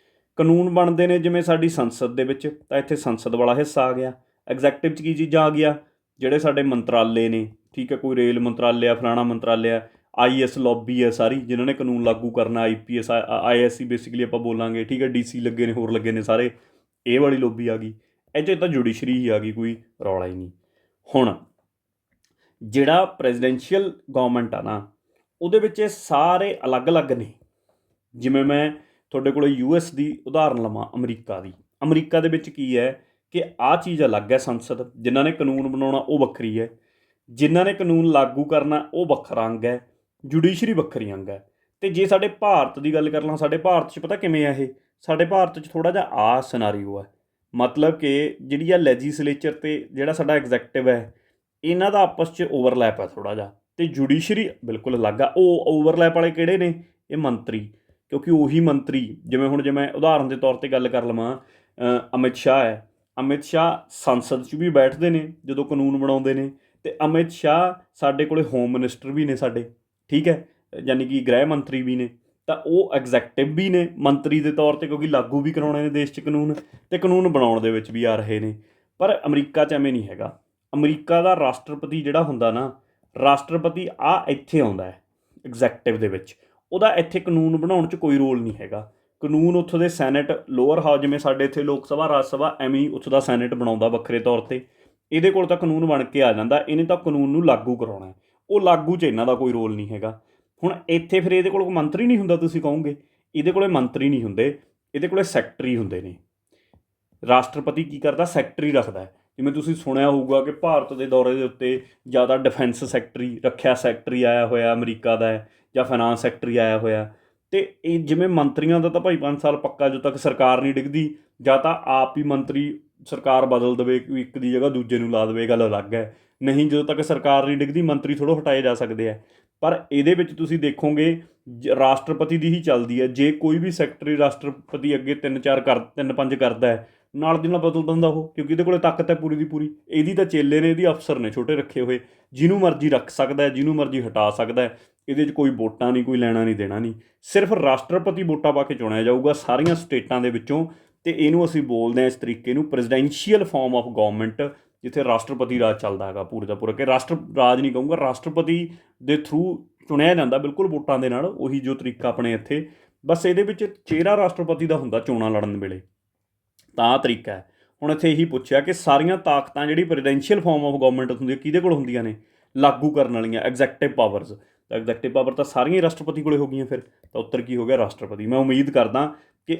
ਕਾਨੂੰਨ ਬਣਦੇ ਨੇ ਜਿਵੇਂ ਸਾਡੀ ਸੰਸਦ ਦੇ ਵਿੱਚ, ਤਾਂ ਇੱਥੇ ਸੰਸਦ ਵਾਲਾ ਹਿੱਸਾ ਆ ਗਿਆ। ਐਗਜ਼ੈਕਟਿਵ 'ਚ ਕੀ ਚੀਜ਼ਾਂ ਆ ਗਈਆਂ, ਜਿਹੜੇ ਸਾਡੇ ਮੰਤਰਾਲੇ ਨੇ, ਠੀਕ ਹੈ, ਕੋਈ ਰੇਲ ਮੰਤਰਾਲੇ ਆ, ਫਲਾਣਾ ਮੰਤਰਾਲੇ ਆ, IAS ਲੌਬੀ ਹੈ ਸਾਰੀ, ਜਿਨ੍ਹਾਂ ਨੇ ਕਾਨੂੰਨ ਲਾਗੂ ਕਰਨਾ, IPS IAS ਬੇਸਿਕਲੀ ਆਪਾਂ ਬੋਲਾਂਗੇ, ਠੀਕ ਹੈ, DC ਲੱਗੇ ਨੇ, ਹੋਰ ਲੱਗੇ ਨੇ ਸਾਰੇ, ਇਹ ਵਾਲੀ ਲੌਬੀ ਆ ਗਈ। ਇਹ 'ਚ ਤਾਂ ਜੁਡੀਸ਼ਰੀ ਹੀ ਆ ਗਈ, ਕੋਈ ਰੌਲਾ ਹੀ ਨਹੀਂ। ਹੁਣ ਜਿਹੜਾ ਪ੍ਰੈਜ਼ੀਡੈਂਸ਼ੀਅਲ ਗੌਰਮੈਂਟ ਆ ਨਾ, ਉਹਦੇ ਵਿੱਚ ਇਹ ਸਾਰੇ ਅਲੱਗ ਅਲੱਗ ਨੇ। ਜਿਵੇਂ ਮੈਂ ਤੁਹਾਡੇ ਕੋਲ US ਦੀ ਉਦਾਹਰਨ ਲਵਾਂ, ਅਮਰੀਕਾ ਦੇ ਵਿੱਚ ਕੀ ਹੈ ਕਿ ਆਹ ਚੀਜ਼ ਅਲੱਗ ਹੈ, ਸੰਸਦ, ਜਿਨ੍ਹਾਂ ਨੇ ਕਾਨੂੰਨ ਬਣਾਉਣਾ ਉਹ ਵੱਖਰੀ ਹੈ, ਜਿਨ੍ਹਾਂ ਨੇ ਕਾਨੂੰਨ ਲਾਗੂ ਕਰਨਾ ਉਹ ਵੱਖਰਾ ਅੰਗ ਹੈ, ਜੁਡੀਸ਼ਰੀ ਵੱਖਰੀ ਅੰਗ ਹੈ। ਅਤੇ ਜੇ ਸਾਡੇ ਭਾਰਤ ਦੀ ਗੱਲ ਕਰ ਲਾਂ, ਸਾਡੇ ਭਾਰਤ 'ਚ ਪਤਾ ਕਿਵੇਂ ਆ ਇਹ, ਸਾਡੇ ਭਾਰਤ 'ਚ ਥੋੜ੍ਹਾ ਜਿਹਾ ਆਹ ਸਿਨਾਰੀਓ ਹੈ, ਮਤਲਬ ਕਿ ਜਿਹੜੀ ਆ ਲੈਜਿਸਲੇਚਰ ਅਤੇ ਜਿਹੜਾ ਸਾਡਾ ਐਗਜ਼ੈਕਟਿਵ ਹੈ, ਇਹਨਾਂ ਦਾ ਆਪਸ 'ਚ ਓਵਰਲੈਪ ਹੈ ਥੋੜ੍ਹਾ ਜਿਹਾ, ਅਤੇ ਜੁਡੀਸ਼ਰੀ ਬਿਲਕੁਲ ਅਲੱਗ ਆ। ਉਹ ਓਵਰਲੈਪ ਵਾਲੇ ਕਿਹੜੇ ਨੇ? ਇਹ ਮੰਤਰੀ, ਕਿਉਂਕਿ ਉਹੀ ਮੰਤਰੀ, ਜਿਵੇਂ ਹੁਣ ਜੇ ਮੈਂ ਉਦਾਹਰਨ ਦੇ ਤੌਰ 'ਤੇ ਗੱਲ ਕਰ ਲਵਾਂ, ਅਮਿਤ ਸ਼ਾਹ ਹੈ, ਅਮਿਤ ਸ਼ਾਹ ਸੰਸਦ 'ਚ ਵੀ ਬੈਠਦੇ ਨੇ ਜਦੋਂ ਕਾਨੂੰਨ ਬਣਾਉਂਦੇ ਨੇ, ਅਤੇ ਅਮਿਤ ਸ਼ਾਹ ਸਾਡੇ ਕੋਲ ਹੋਮ ਮਿਨਿਸਟਰ ਵੀ ਨੇ ਸਾਡੇ, ਠੀਕ ਹੈ, ਯਾਨੀ ਕਿ ਗ੍ਰਹਿ ਮੰਤਰੀ ਵੀ ਨੇ, ਤਾਂ ਉਹ ਐਗਜ਼ੈਕਟਿਵ ਵੀ ਨੇ ਮੰਤਰੀ ਦੇ ਤੌਰ 'ਤੇ, ਕਿਉਂਕਿ ਲਾਗੂ ਵੀ ਕਰਾਉਣੇ ਨੇ ਦੇਸ਼ 'ਚ ਕਾਨੂੰਨ, ਅਤੇ ਕਾਨੂੰਨ ਬਣਾਉਣ ਦੇ ਵਿੱਚ ਵੀ ਆ ਰਹੇ ਨੇ। ਪਰ ਅਮਰੀਕਾ 'ਚ ਐਵੇਂ ਨਹੀਂ ਹੈਗਾ। ਅਮਰੀਕਾ ਦਾ ਰਾਸ਼ਟਰਪਤੀ ਜਿਹੜਾ ਹੁੰਦਾ ਨਾ, ਰਾਸ਼ਟਰਪਤੀ ਇੱਥੇ ਆਉਂਦਾ ਹੈ ਐਗਜ਼ੈਕਟਿਵ ਦੇ ਵਿੱਚ, ਉਹਦਾ ਇੱਥੇ ਕਾਨੂੰਨ ਬਣਾਉਣ 'ਚ ਕੋਈ ਰੋਲ ਨਹੀਂ ਹੈਗਾ। ਕਾਨੂੰਨ ਉੱਥੋਂ ਦੇ ਸੈਨੇਟ, ਲੋਅਰ ਹਾਊਸ, ਜਿਵੇਂ ਸਾਡੇ ਇੱਥੇ ਲੋਕ ਸਭਾ, ਰਾਜ ਸਭਾ, ਐਵੇਂ ਹੀ ਉੱਥੋਂ ਦਾ ਸੈਨੇਟ ਬਣਾਉਂਦਾ ਵੱਖਰੇ ਤੌਰ 'ਤੇ। ਇਹਦੇ ਕੋਲ ਤਾਂ ਕਾਨੂੰਨ ਬਣ ਕੇ ਆ ਜਾਂਦਾ, ਇਹਨੇ ਤਾਂ ਕਾਨੂੰਨ ਨੂੰ ਲਾਗੂ ਕਰਾਉਣਾ, ਉਹ ਲਾਗੂ 'ਚ ਇਹਨਾਂ ਦਾ ਕੋਈ ਰੋਲ ਨਹੀਂ ਹੈਗਾ। ਹੁਣ ਇੱਥੇ ਫਿਰ ਇਹਦੇ ਕੋਲ ਮੰਤਰੀ ਨਹੀਂ ਹੁੰਦਾ, ਤੁਸੀਂ ਕਹੋਗੇ, ਇਹਦੇ ਕੋਲ ਮੰਤਰੀ ਨਹੀਂ ਹੁੰਦੇ, ਇਹਦੇ ਕੋਲ ਸੈਕਟਰੀ ਹੁੰਦੇ ਨੇ। ਰਾਸ਼ਟਰਪਤੀ ਕੀ ਕਰਦਾ? ਸੈਕਟਰੀ ਰੱਖਦਾ। ਜਿਵੇਂ ਤੁਸੀਂ ਸੁਣਿਆ ਹੋਊਗਾ ਕਿ ਭਾਰਤ ਦੇ ਦੌਰੇ ਦੇ ਉੱਤੇ ਜ਼ਿਆਦਾ ਡਿਫੈਂਸ ਸੈਕਟਰੀ, ਰੱਖਿਆ ਸੈਕਟਰੀ ਆਇਆ ਹੋਇਆ ਅਮਰੀਕਾ ਦਾ ਹੈ, ਜਾਂ ਫਾਈਨਾਂਸ ਸੈਕਟਰੀ ਆਇਆ ਹੋਇਆ। ਅਤੇ ਇਹ ਜਿਵੇਂ ਮੰਤਰੀਆਂ ਦਾ ਤਾਂ ਭਾਈ 5 ਸਾਲ ਪੱਕਾ, ਜਦੋਂ ਤੱਕ ਸਰਕਾਰ ਨਹੀਂ ਡਿੱਗਦੀ, ਜਾਂ ਤਾਂ ਆਪ ਹੀ ਮੰਤਰੀ ਸਰਕਾਰ ਬਦਲ ਦੇਵੇ, ਇੱਕ ਦੀ ਜਗ੍ਹਾ ਦੂਜੇ ਨੂੰ ਲਾ ਦੇਵੇ, ਗੱਲ ਅਲੱਗ ਹੈ। ਨਹੀਂ, ਜਦੋਂ ਤੱਕ ਸਰਕਾਰ ਨਹੀਂ ਡਿੱਗਦੀ ਮੰਤਰੀ ਥੋੜ੍ਹਾ ਹਟਾਏ ਜਾ ਸਕਦੇ ਆ। ਪਰ ਇਹਦੇ ਵਿੱਚ ਤੁਸੀਂ ਦੇਖੋਗੇ ਰਾਸ਼ਟਰਪਤੀ ਦੀ ਹੀ ਚੱਲਦੀ ਹੈ। ਜੇ ਕੋਈ ਵੀ ਸੈਕਟਰੀ ਰਾਸ਼ਟਰਪਤੀ ਅੱਗੇ 3-5 ਕਰਦਾ ਹੈ, ਨਾਲ ਦੀ ਨਾਲ ਬਦਲ ਦਿੰਦਾ ਉਹ, ਕਿਉਂਕਿ ਇਹਦੇ ਕੋਲ ਤਾਕਤ ਹੈ ਪੂਰੀ ਦੀ ਪੂਰੀ। ਇਹਦੀ ਤਾਂ ਚੇਲੇ ਨੇ, ਇਹਦੀ ਅਫਸਰ ਨੇ ਛੋਟੇ ਰੱਖੇ ਹੋਏ, ਜਿਹਨੂੰ ਮਰਜ਼ੀ ਰੱਖ ਸਕਦਾ ਹੈ, ਜਿਹਨੂੰ ਮਰਜ਼ੀ ਹਟਾ ਸਕਦਾ ਹੈ। ਇਹਦੇ 'ਚ ਕੋਈ ਵੋਟਾਂ ਨਹੀਂ, ਕੋਈ ਲੈਣਾ ਨਹੀਂ ਦੇਣਾ ਨਹੀਂ, ਸਿਰਫ ਰਾਸ਼ਟਰਪਤੀ ਵੋਟਾਂ ਪਾ ਕੇ ਚੁਣਿਆ ਜਾਊਗਾ ਸਾਰੀਆਂ ਸਟੇਟਾਂ ਦੇ ਵਿੱਚੋਂ। ਅਤੇ ਇਹਨੂੰ ਅਸੀਂ ਬੋਲਦੇ ਹਾਂ ਇਸ ਤਰੀਕੇ ਨੂੰ, ਪ੍ਰੈਜ਼ੀਡੈਂਸ਼ੀਅਲ ਫਾਰਮ ਆਫ ਗੌਰਮੈਂਟ, ਜਿੱਥੇ ਰਾਸ਼ਟਰਪਤੀ ਰਾਜ ਚੱਲਦਾ ਹੈਗਾ ਪੂਰੇ ਦਾ ਪੂਰਾ। ਕਿ ਰਾਸ਼ਟਰ ਰਾਜ ਨਹੀਂ ਕਹੂੰਗਾ, ਰਾਸ਼ਟਰਪਤੀ ਦੇ ਥਰੂ ਚੁਣਿਆ ਜਾਂਦਾ ਬਿਲਕੁਲ ਵੋਟਾਂ ਦੇ ਨਾਲ, ਉਹੀ ਜੋ ਤਰੀਕਾ ਆਪਣੇ ਇੱਥੇ। ਬਸ ਇਹਦੇ ਵਿੱਚ ਚਿਹਰਾ ਰਾਸ਼ਟਰਪਤੀ ਦਾ ਹੁੰਦਾ ਚੋਣਾਂ ਲੜਨ ਵੇਲੇ, ਤਾਂ ਆਹ ਤਰੀਕਾ ਹੈ। ਹੁਣ ਇੱਥੇ ਇਹੀ ਪੁੱਛਿਆ ਕਿ ਸਾਰੀਆਂ ਤਾਕਤਾਂ ਜਿਹੜੀ ਪ੍ਰੈਜ਼ੀਡੈਂਸ਼ੀਅਲ ਫਾਰਮ ਆਫ ਗੌਰਮੈਂਟ ਹੁੰਦੀ ਹੈ, ਕਿਹਦੇ ਕੋਲ ਹੁੰਦੀਆਂ ਨੇ? ਲਾਗੂ ਕਰਨ ਵਾਲੀਆਂ, ਐਗਜ਼ੈਕਟਿਵ ਪਾਵਰਸ। ਤਾਂ ਐਗਜ਼ੈਕਟਿਵ ਪਾਵਰ ਤਾਂ ਸਾਰੀਆਂ ਹੀ ਰਾਸ਼ਟਰਪਤੀ ਕੋਲੇ ਹੋ ਗਈਆਂ ਫਿਰ, ਤਾਂ ਉੱਤਰ ਕੀ ਹੋ ਗਿਆ? ਰਾਸ਼ਟਰਪਤੀ। ਮੈਂ ਉਮੀਦ ਕਰਦਾ ਕਿ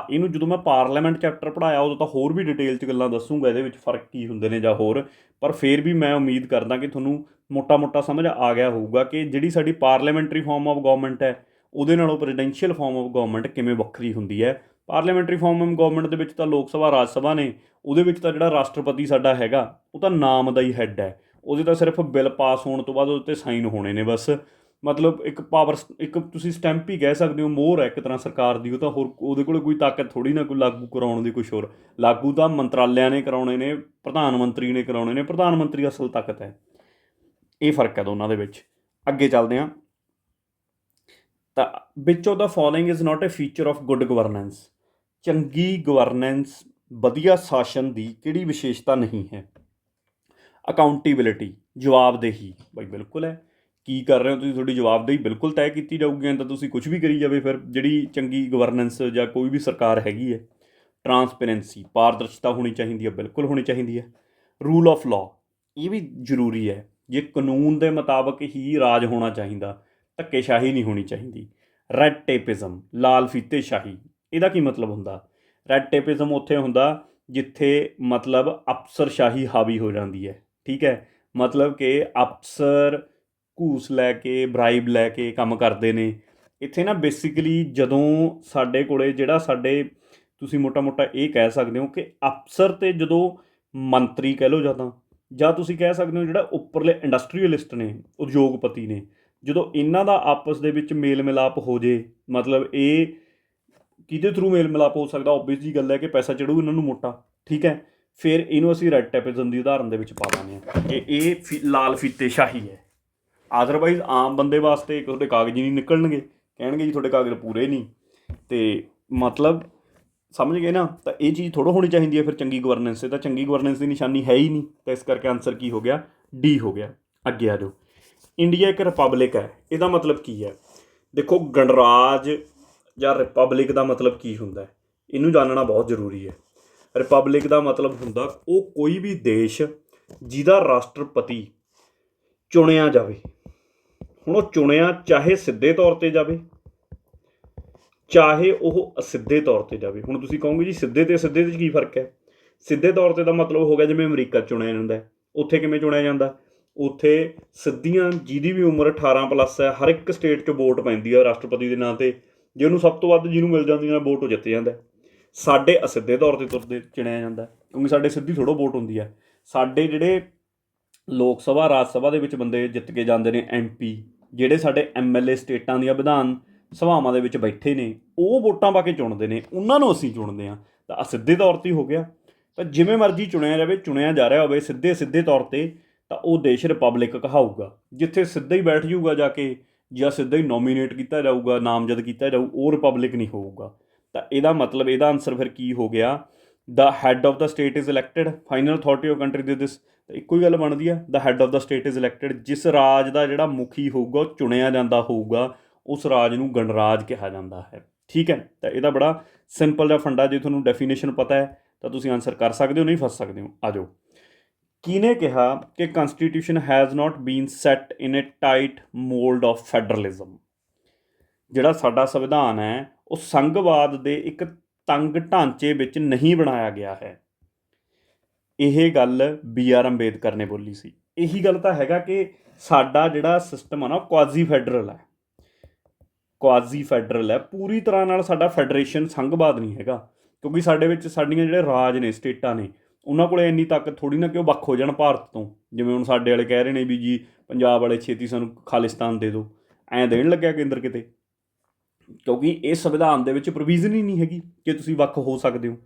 ਇਹਨੂੰ ਜਦੋਂ ਮੈਂ ਪਾਰਲੀਮੈਂਟ ਚੈਪਟਰ ਪੜ੍ਹਾਇਆ ਉਦੋਂ ਤਾਂ ਹੋਰ ਵੀ ਡਿਟੇਲ 'ਚ ਗੱਲਾਂ ਦੱਸੂਗਾ ਇਹਦੇ ਵਿੱਚ ਫਰਕ ਕੀ ਹੁੰਦੇ ਨੇ ਜਾਂ ਹੋਰ, ਪਰ ਫਿਰ ਵੀ ਮੈਂ ਉਮੀਦ ਕਰਦਾ ਕਿ ਤੁਹਾਨੂੰ ਮੋਟਾ ਮੋਟਾ ਸਮਝ ਆ ਗਿਆ ਹੋਊਗਾ ਕਿ ਜਿਹੜੀ ਸਾਡੀ ਪਾਰਲੀਮੈਂਟਰੀ ਫਾਰਮ ਆਫ ਗੌਰਮੈਂਟ ਹੈ, ਉਹਦੇ ਨਾਲੋਂ ਪ੍ਰੈਜ਼ੀਡੈਂਸ਼ੀਅਲ ਫਾਰਮ ਆਫ ਗੌਰਮੈਂਟ ਕਿਵੇਂ ਵੱਖਰੀ ਹੁੰਦੀ ਹੈ। ਪਾਰਲੀਮੈਂਟਰੀ ਫਾਰਮ ਆਫ ਗੌਰਮੈਂਟ ਦੇ ਵਿੱਚ ਤਾਂ ਲੋਕ ਸਭਾ, ਰਾਜ ਸਭਾ ਨੇ, ਉਹਦੇ ਵਿੱਚ ਤਾਂ ਜਿਹੜਾ ਰਾਸ਼ਟਰਪਤੀ ਸਾਡਾ ਹੈਗਾ ਉਹ ਤਾਂ ਨਾਮ ਦਾ ਹੀ ਹੈੱਡ ਹੈ, ਉਹਦੇ ਤਾਂ ਸਿਰਫ ਬਿੱਲ ਪਾਸ ਹੋਣ ਤੋਂ ਬਾਅਦ ਉਹਦੇ 'ਤੇ ਸਾਈਨ ਹੋਣੇ ਨੇ ਬਸ। ਮਤਲਬ ਇੱਕ ਪਾਵਰ, ਇੱਕ ਤੁਸੀਂ ਸਟੈਂਪ ਹੀ ਕਹਿ ਸਕਦੇ ਹੋ, ਮੋਹਰ ਹੈ ਇੱਕ ਤਰ੍ਹਾਂ ਸਰਕਾਰ ਦੀ। ਉਹ ਤਾਂ ਹੋਰ ਉਹਦੇ ਕੋਲ ਕੋਈ ਤਾਕਤ ਥੋੜ੍ਹੀ ਨਾ ਕੋਈ ਲਾਗੂ ਕਰਾਉਣ ਦੀ, ਕੁਛ ਹੋਰ। ਲਾਗੂ ਤਾਂ ਮੰਤਰਾਲਿਆਂ ਨੇ ਕਰਾਉਣੇ ਨੇ, ਪ੍ਰਧਾਨ ਮੰਤਰੀ ਨੇ ਕਰਾਉਣੇ ਨੇ, ਪ੍ਰਧਾਨ ਮੰਤਰੀ ਅਸਲ ਤਾਕਤ ਹੈ। ਇਹ ਫਰਕ ਹੈ ਦੋਨਾਂ ਦੇ ਵਿੱਚ। ਅੱਗੇ ਚੱਲਦੇ ਹਾਂ। ਤਾਂ ਵਿਚ of the following is not A feature of good governance. ਚੰਗੀ ਗਵਰਨੈਂਸ, ਵਧੀਆ ਸ਼ਾਸਨ ਦੀ ਕਿਹੜੀ ਵਿਸ਼ੇਸ਼ਤਾ ਨਹੀਂ ਹੈ? ਅਕਾਊਂਟੇਬਿਲਿਟੀ, ਜਵਾਬਦੇਹੀ। ਬਾਈ ਬਿਲਕੁਲ ਹੈ, ਕੀ ਕਰ ਰਹੇ ਹੋ ਤੁਸੀਂ, ਤੁਹਾਡੀ ਜਵਾਬਦੇਹੀ ਬਿਲਕੁਲ ਤੈਅ ਕੀਤੀ ਜਾਊਗੀ, ਤਾਂ ਤੁਸੀਂ ਕੁਛ ਵੀ ਕਰੀ ਜਾਵੇ ਫਿਰ ਜਿਹੜੀ ਚੰਗੀ ਗਵਰਨੈਂਸ ਜਾਂ ਕੋਈ ਵੀ ਸਰਕਾਰ ਹੈਗੀ ਹੈ। ਟਰਾਂਸਪੇਰੈਂਸੀ, ਪਾਰਦਰਸ਼ਤਾ ਹੋਣੀ ਚਾਹੀਦੀ ਹੈ, ਬਿਲਕੁਲ ਹੋਣੀ ਚਾਹੀਦੀ ਹੈ। ਰੂਲ ਆਫ ਲਾਅ, ਇਹ ਵੀ ਜ਼ਰੂਰੀ ਹੈ। ਜੇ ਕਾਨੂੰਨ ਦੇ ਮੁਤਾਬਕ ਹੀ ਰਾਜ ਹੋਣਾ ਚਾਹੀਦਾ, ਧੱਕੇਸ਼ਾਹੀ ਨਹੀਂ ਹੋਣੀ ਚਾਹੀਦੀ। ਰੈੱਡ ਟੇਪਿਜ਼ਮ, ਲਾਲ ਫੀਤੇ ਸ਼ਾਹੀ, ਇਹਦਾ ਕੀ ਮਤਲਬ ਹੁੰਦਾ? ਰੈੱਡ ਟੇਪਿਜ਼ਮ ਉੱਥੇ ਹੁੰਦਾ ਜਿੱਥੇ ਮਤਲਬ ਅਫਸਰਸ਼ਾਹੀ ਹਾਵੀ ਹੋ ਜਾਂਦੀ ਹੈ, ਠੀਕ ਹੈ। ਮਤਲਬ ਕਿ ਅਫਸਰ ਘੂਸ ਲੈ ਕੇ, ਬਰਾਈਬ ਲੈ ਕੇ ਕੰਮ ਕਰਦੇ ਨੇ। ਇੱਥੇ ਨਾ ਬੇਸਿਕਲੀ ਜਦੋਂ ਸਾਡੇ ਕੋਲ ਜਿਹੜਾ ਤੁਸੀਂ ਮੋਟਾ ਮੋਟਾ ਇਹ ਕਹਿ ਸਕਦੇ ਹੋ ਕਿ ਅਫਸਰ ਅਤੇ ਜਦੋਂ ਮੰਤਰੀ ਕਹਿ ਲਓ, ਜਾਂ ਤੁਸੀਂ ਕਹਿ ਸਕਦੇ ਹੋ ਜਿਹੜਾ ਉੱਪਰਲੇ ਇੰਡਸਟਰੀਅਲਿਸਟ ਨੇ, ਉਦਯੋਗਪਤੀ ਨੇ, ਜਦੋਂ ਇਹਨਾਂ ਦਾ ਆਪਸ ਦੇ ਵਿੱਚ ਮੇਲ ਮਿਲਾਪ ਹੋ ਜੇ, ਮਤਲਬ ਇਹ ਕਿਹਦੇ ਥਰੂ ਮੇਲ ਮਿਲਾਪ ਹੋ ਸਕਦਾ? ਓਬਵੀਅਸ ਜੀ ਗੱਲ ਹੈ ਕਿ ਪੈਸਾ ਚੜੂ ਇਹਨਾਂ ਨੂੰ ਮੋਟਾ, ਠੀਕ ਹੈ। ਫਿਰ ਇਹਨੂੰ ਅਸੀਂ ਰੈੱਡ ਟੇਪਿਜ਼ਮ ਦੀ ਉਦਾਹਰਨ ਦੇ ਵਿੱਚ ਪਾ ਦਿੰਦੇ ਹਾਂ ਕਿ ਇਹ ਲਾਲ ਫੀਤੇ ਸ਼ਾਹੀ ਹੈ। ਅਦਰਵਾਈਜ਼ ਆਮ ਬੰਦੇ ਵਾਸਤੇ ਤੁਹਾਡੇ ਕਾਗਜ਼ ਹੀ ਨਹੀਂ ਨਿਕਲਣਗੇ, ਕਹਿਣਗੇ ਜੀ ਤੁਹਾਡੇ ਕਾਗਜ਼ ਪੂਰੇ ਨਹੀਂ, ਅਤੇ ਮਤਲਬ ਸਮਝ ਗਏ ਨਾ। ਤਾਂ ਇਹ ਚੀਜ਼ ਥੋੜ੍ਹਾ ਹੋਣੀ ਚਾਹੀਦੀ ਹੈ ਫਿਰ ਚੰਗੀ ਗਵਰਨੈਂਸ। ਇਹ ਤਾਂ ਚੰਗੀ ਗਵਰਨੈਂਸ ਦੀ ਨਿਸ਼ਾਨੀ ਹੈ ਹੀ ਨਹੀਂ, ਤਾਂ ਇਸ ਕਰਕੇ ਆਨਸਰ ਕੀ ਹੋ ਗਿਆ? ਡੀ ਹੋ ਗਿਆ। ਅੱਗੇ ਆ ਜਾਓ। ਇੰਡੀਆ ਇੱਕ ਰਿਪਬਲਿਕ ਹੈ, ਇਹਦਾ ਮਤਲਬ ਕੀ ਹੈ? ਦੇਖੋ, ਗਣਰਾਜ ਜਾਂ ਰਿਪਬਲਿਕ ਦਾ ਮਤਲਬ ਕੀ ਹੁੰਦਾ ਹੈ, ਇਹਨੂੰ ਜਾਣਨਾ ਬਹੁਤ ਜ਼ਰੂਰੀ ਹੈ। ਰਿਪਬਲਿਕ ਦਾ ਮਤਲਬ ਹੁੰਦਾ ਉਹ ਕੋਈ ਵੀ ਦੇਸ਼ ਜਿਹਦਾ ਰਾਸ਼ਟਰਪਤੀ ਚੁਣਿਆ ਜਾਵੇ। ਹੁਣ ਉਹ ਚੁਣਿਆ ਚਾਹੇ ਸਿੱਧੇ ਤੌਰ 'ਤੇ ਜਾਵੇ, ਚਾਹੇ ਉਹ ਅਸਿੱਧੇ ਤੌਰ 'ਤੇ ਜਾਵੇ। ਹੁਣ ਤੁਸੀਂ ਕਹੋਗੇ ਜੀ ਸਿੱਧੇ ਅਤੇ ਅਸਿੱਧੇ 'ਚ ਕੀ ਫਰਕ ਹੈ? ਸਿੱਧੇ ਤੌਰ 'ਤੇ ਦਾ ਮਤਲਬ ਹੋ ਗਿਆ ਜਿਵੇਂ ਅਮਰੀਕਾ ਚੁਣਿਆ ਜਾਂਦਾ। ਉੱਥੇ ਕਿਵੇਂ ਚੁਣਿਆ ਜਾਂਦਾ? ਉੱਥੇ ਸਿੱਧੀਆਂ ਜਿਹਦੀ ਵੀ ਉਮਰ 18+ ਹੈ, ਹਰ ਇੱਕ ਸਟੇਟ 'ਚ ਵੋਟ ਪੈਂਦੀ ਹੈ ਰਾਸ਼ਟਰਪਤੀ ਦੇ ਨਾਂ 'ਤੇ। ਜੇ ਉਹਨੂੰ ਸਭ ਤੋਂ ਵੱਧ ਜਿਹਨੂੰ ਮਿਲ ਜਾਂਦੀਆਂ ਵੋਟ, ਉਹ ਜਿੱਤ ਜਾਂਦਾ। ਸਾਡੇ ਅਸਿੱਧੇ ਤੌਰ 'ਤੇ ਤੁਰਦੇ ਚੁਣਿਆ ਜਾਂਦਾ, ਕਿਉਂਕਿ ਸਾਡੇ ਸਿੱਧੀ ਥੋੜ੍ਹਾ ਵੋਟ ਹੁੰਦੀ ਹੈ। ਸਾਡੇ ਜਿਹੜੇ ਲੋਕ ਸਭਾ, ਰਾਜ ਸਭਾ ਦੇ ਵਿੱਚ ਬੰਦੇ ਜਿੱਤ ਕੇ ਜਾਂਦੇ ਨੇ, MP, ਜਿਹੜੇ ਸਾਡੇ MLA ਸਟੇਟਾਂ ਦੀਆਂ ਵਿਧਾਨ ਸਭਾਵਾਂ ਦੇ ਵਿੱਚ ਬੈਠੇ ਨੇ, ਉਹ ਵੋਟਾਂ ਪਾ ਕੇ ਚੁਣਦੇ ਨੇ, ਉਹਨਾਂ ਨੂੰ ਅਸੀਂ ਚੁਣਦੇ ਹਾਂ। ਤਾਂ ਅਸਿੱਧੇ ਤੌਰ 'ਤੇ ਹੀ ਹੋ ਗਿਆ। ਤਾਂ ਜਿਵੇਂ ਮਰਜ਼ੀ ਚੁਣਿਆ ਜਾਵੇ, ਚੁਣਿਆ ਜਾ ਰਿਹਾ ਹੋਵੇ ਸਿੱਧੇ ਤੌਰ 'ਤੇ, ਤਾਂ ਉਹ ਦੇਸ਼ ਰਿਪਬਲਿਕ ਕਹਾਊਗਾ। ਜਿੱਥੇ ਸਿੱਧਾ ਹੀ ਬੈਠ ਜਾਊਗਾ ਜਾ ਕੇ, ਜਾਂ ਸਿੱਧਾ ਹੀ ਨੋਮੀਨੇਟ ਕੀਤਾ ਜਾਊਗਾ, ਨਾਮਜ਼ਦ ਕੀਤਾ ਜਾਊ, ਉਹ ਰਿਪਬਲਿਕ ਨਹੀਂ ਹੋਊਗਾ। ਤਾਂ ਇਹਦਾ ਮਤਲਬ, ਇਹਦਾ ਆਨਸਰ ਫਿਰ ਕੀ ਹੋ ਗਿਆ? The head of the state is elected, final authority of country ਦੇ ਦਿਸ। ਇੱਕੋ ਹੀ ਗੱਲ ਬਣਦੀ ਆ, the head of the state is elected. ਜਿਸ ਰਾਜ ਦਾ ਜਿਹੜਾ ਮੁਖੀ ਹੋਊਗਾ ਉਹ ਚੁਣਿਆ ਜਾਂਦਾ ਹੋਊਗਾ, ਉਸ ਰਾਜ ਨੂੰ ਗਣਰਾਜ ਕਿਹਾ ਜਾਂਦਾ ਹੈ। ਠੀਕ ਹੈ, ਤਾਂ ਇਹਦਾ ਬੜਾ ਸਿੰਪਲ ਜਿਹਾ ਫੰਡਾ, ਜੇ ਤੁਹਾਨੂੰ ਡੈਫੀਨੇਸ਼ਨ ਪਤਾ ਹੈ ਤਾਂ ਤੁਸੀਂ ਆਨਸਰ ਕਰ ਸਕਦੇ ਹੋ, ਨਹੀਂ ਫਸ ਸਕਦੇ ਹੋ। ਆ ਜਾਓ। ਕਿਹਨੇ ਕਿਹਾ ਕਿ constitution has not been set in a tight mould of federalism? ਜਿਹੜਾ ਸਾਡਾ ਸੰਵਿਧਾਨ ਹੈ ਉਹ ਸੰਘਵਾਦ ਦੇ ਇੱਕ ਤੰਗ ਢਾਂਚੇ ਵਿੱਚ ਨਹੀਂ ਬਣਾਇਆ ਗਿਆ ਹੈ। ਇਹ ਗੱਲ BR ਅੰਬੇਦਕਰ ਨੇ ਬੋਲੀ ਸੀ। ਇਹੀ ਗੱਲ ਤਾਂ ਹੈਗਾ ਕਿ ਸਾਡਾ ਜਿਹੜਾ ਸਿਸਟਮ ਆ ਨਾ, ਕੁਆਜ਼ੀ ਫੈਡਰਲ ਹੈ। ਕੁਆਜ਼ੀ ਫੈਡਰਲ ਹੈ, ਪੂਰੀ ਤਰ੍ਹਾਂ ਨਾਲ ਸਾਡਾ ਫੈਡਰੇਸ਼ਨ ਸੰਘਵਾਦ ਨਹੀਂ ਹੈਗਾ, ਕਿਉਂਕਿ ਸਾਡੇ ਵਿੱਚ ਸਾਡੀਆਂ ਜਿਹੜੇ ਰਾਜ ਨੇ, ਸਟੇਟਾਂ ਨੇ, ਉਹਨਾਂ ਕੋਲ ਇੰਨੀ ਤਾਕਤ ਥੋੜ੍ਹੀ ਨਾ ਕਿ ਉਹ ਵੱਖ ਹੋ ਜਾਣ ਭਾਰਤ ਤੋਂ। ਜਿਵੇਂ ਹੁਣ ਸਾਡੇ ਵਾਲੇ ਕਹਿ ਰਹੇ ਨੇ ਵੀ ਜੀ ਪੰਜਾਬ ਵਾਲੇ ਛੇਤੀ ਸਾਨੂੰ ਖਾਲਿਸਤਾਨ ਦੇ ਦਿਓ, ਐਂ ਦੇਣ ਲੱਗਿਆ ਕੇਂਦਰ ਕਿਤੇ, ਕਿਉਂਕਿ ਇਹ ਸੰਵਿਧਾਨ ਦੇ ਵਿੱਚ ਪ੍ਰੋਵੀਜ਼ਨ ਹੀ ਨਹੀਂ ਹੈਗੀ ਕਿ ਤੁਸੀਂ ਵੱਖ ਹੋ ਸਕਦੇ ਹੋ।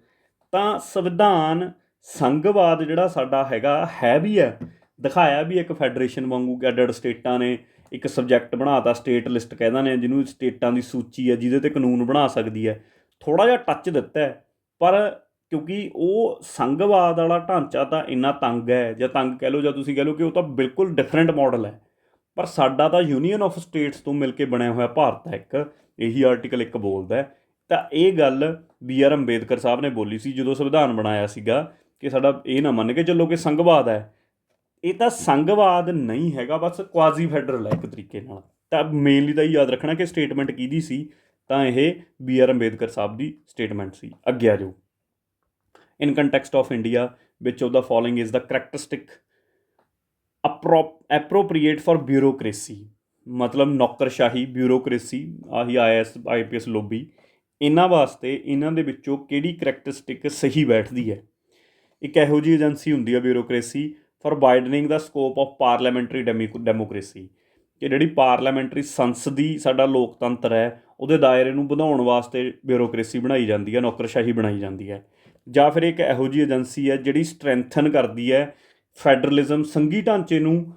ਤਾਂ ਸੰਵਿਧਾਨ ਸੰਘਵਾਦ ਜਿਹੜਾ ਸਾਡਾ ਹੈਗਾ, ਹੈ ਵੀ ਹੈ, ਦਿਖਾਇਆ ਵੀ ਇੱਕ ਫੈਡਰੇਸ਼ਨ ਵਾਂਗੂ ਕਿ ਅੱਡ ਅੱਡ ਸਟੇਟਾਂ ਨੇ, ਇੱਕ ਸਬਜੈਕਟ ਬਣਾਤਾ, ਸਟੇਟ ਲਿਸਟ ਕਹਿ ਦਿੰਦੇ ਨੇ ਜਿਹਨੂੰ, ਸਟੇਟਾਂ ਦੀ ਸੂਚੀ ਹੈ ਜਿਹਦੇ 'ਤੇ ਕਾਨੂੰਨ ਬਣਾ ਸਕਦੀ ਹੈ। ਥੋੜ੍ਹਾ ਜਿਹਾ ਟੱਚ ਦਿੱਤਾ ਹੈ, ਪਰ ਕਿਉਂਕਿ ਉਹ ਸੰਘਵਾਦ ਵਾਲਾ ਢਾਂਚਾ ਤਾਂ ਇੰਨਾ ਤੰਗ ਹੈ, ਜਾਂ ਤੰਗ ਕਹਿ ਲਓ, ਜਾਂ ਤੁਸੀਂ ਕਹਿ ਲਓ ਕਿ ਉਹ ਤਾਂ ਬਿਲਕੁਲ ਡਿਫਰੈਂਟ ਮਾਡਲ ਹੈ। ਪਰ ਸਾਡਾ ਤਾਂ ਯੂਨੀਅਨ ਆਫ ਸਟੇਟਸ ਤੋਂ ਮਿਲ ਕੇ ਬਣਿਆ ਹੋਇਆ ਭਾਰਤ ਹੈ ਇੱਕ, ਇਹੀ ਆਰਟੀਕਲ 1 ਬੋਲਦਾ ਹੈ। ਤਾਂ ਇਹ ਗੱਲ BR ਅੰਬੇਦਕਰ ਸਾਹਿਬ ਨੇ ਬੋਲੀ ਸੀ ਜਦੋਂ ਸੰਵਿਧਾਨ ਬਣਾਇਆ ਸੀਗਾ, ਕਿ ਸਾਡਾ ਇਹ ਨਾ ਮੰਨ ਕੇ ਚੱਲੋ ਕਿ ਸੰਘਵਾਦ ਹੈ। ਇਹ ਤਾਂ ਸੰਘਵਾਦ ਨਹੀਂ ਹੈਗਾ, ਬਸ ਕੁਆਜ਼ੀ ਫੈਡਰਲ ਹੈ ਇੱਕ ਤਰੀਕੇ ਨਾਲ। ਤਾਂ ਮੇਨਲੀ ਤਾਂ ਇਹ ਯਾਦ ਰੱਖਣਾ ਕਿ ਸਟੇਟਮੈਂਟ ਕਿਹਦੀ ਸੀ, ਤਾਂ ਇਹ BR ਅੰਬੇਦਕਰ ਸਾਹਿਬ ਦੀ ਸਟੇਟਮੈਂਟ ਸੀ। ਅੱਗੇ ਆ ਜਾਓ। In context of India which of the following is the characteristic appropriate for bureaucracy? ਮਤਲਬ ਨੌਕਰਸ਼ਾਹੀ, ਬਿਊਰੋਕ੍ਰੇਸੀ, ਆਹੀ IAS IPS ਲੋਬੀ, ਇਹਨਾਂ ਵਾਸਤੇ ਇਹਨਾਂ ਦੇ ਵਿੱਚੋਂ ਕਿਹੜੀ ਕਰੈਕਟਰਿਸਟਿਕ ਸਹੀ ਬੈਠਦੀ ਹੈ? ਇੱਕ ਇਹੋ ਜਿਹੀ ਏਜੰਸੀ ਹੁੰਦੀ ਹੈ bureaucracy for widening the scope of parliamentary democracy, ਕਿ ਜਿਹੜੀ ਪਾਰਲੀਮੈਂਟਰੀ ਸੰਸਦੀ ਸਾਡਾ ਲੋਕਤੰਤਰ ਹੈ, ਉਹਦੇ ਦਾਇਰੇ ਨੂੰ ਵਧਾਉਣ ਵਾਸਤੇ ਬਿਊਰੋਕ੍ਰੇਸੀ ਬਣਾਈ ਜਾਂਦੀ ਹੈ, ਨੌਕਰਸ਼ਾਹੀ ਬਣਾਈ ਜਾਂਦੀ ਹੈ। ਜਾਂ ਫਿਰ ਇੱਕ ਇਹੋ ਜਿਹੀ ਏਜੰਸੀ ਹੈ ਜਿਹੜੀ ਸਟਰੈਂਥਨ ਕਰਦੀ ਹੈ ਫੈਡਰਲਿਜ਼ਮ, ਸੰਘੀ ਢਾਂਚੇ ਨੂੰ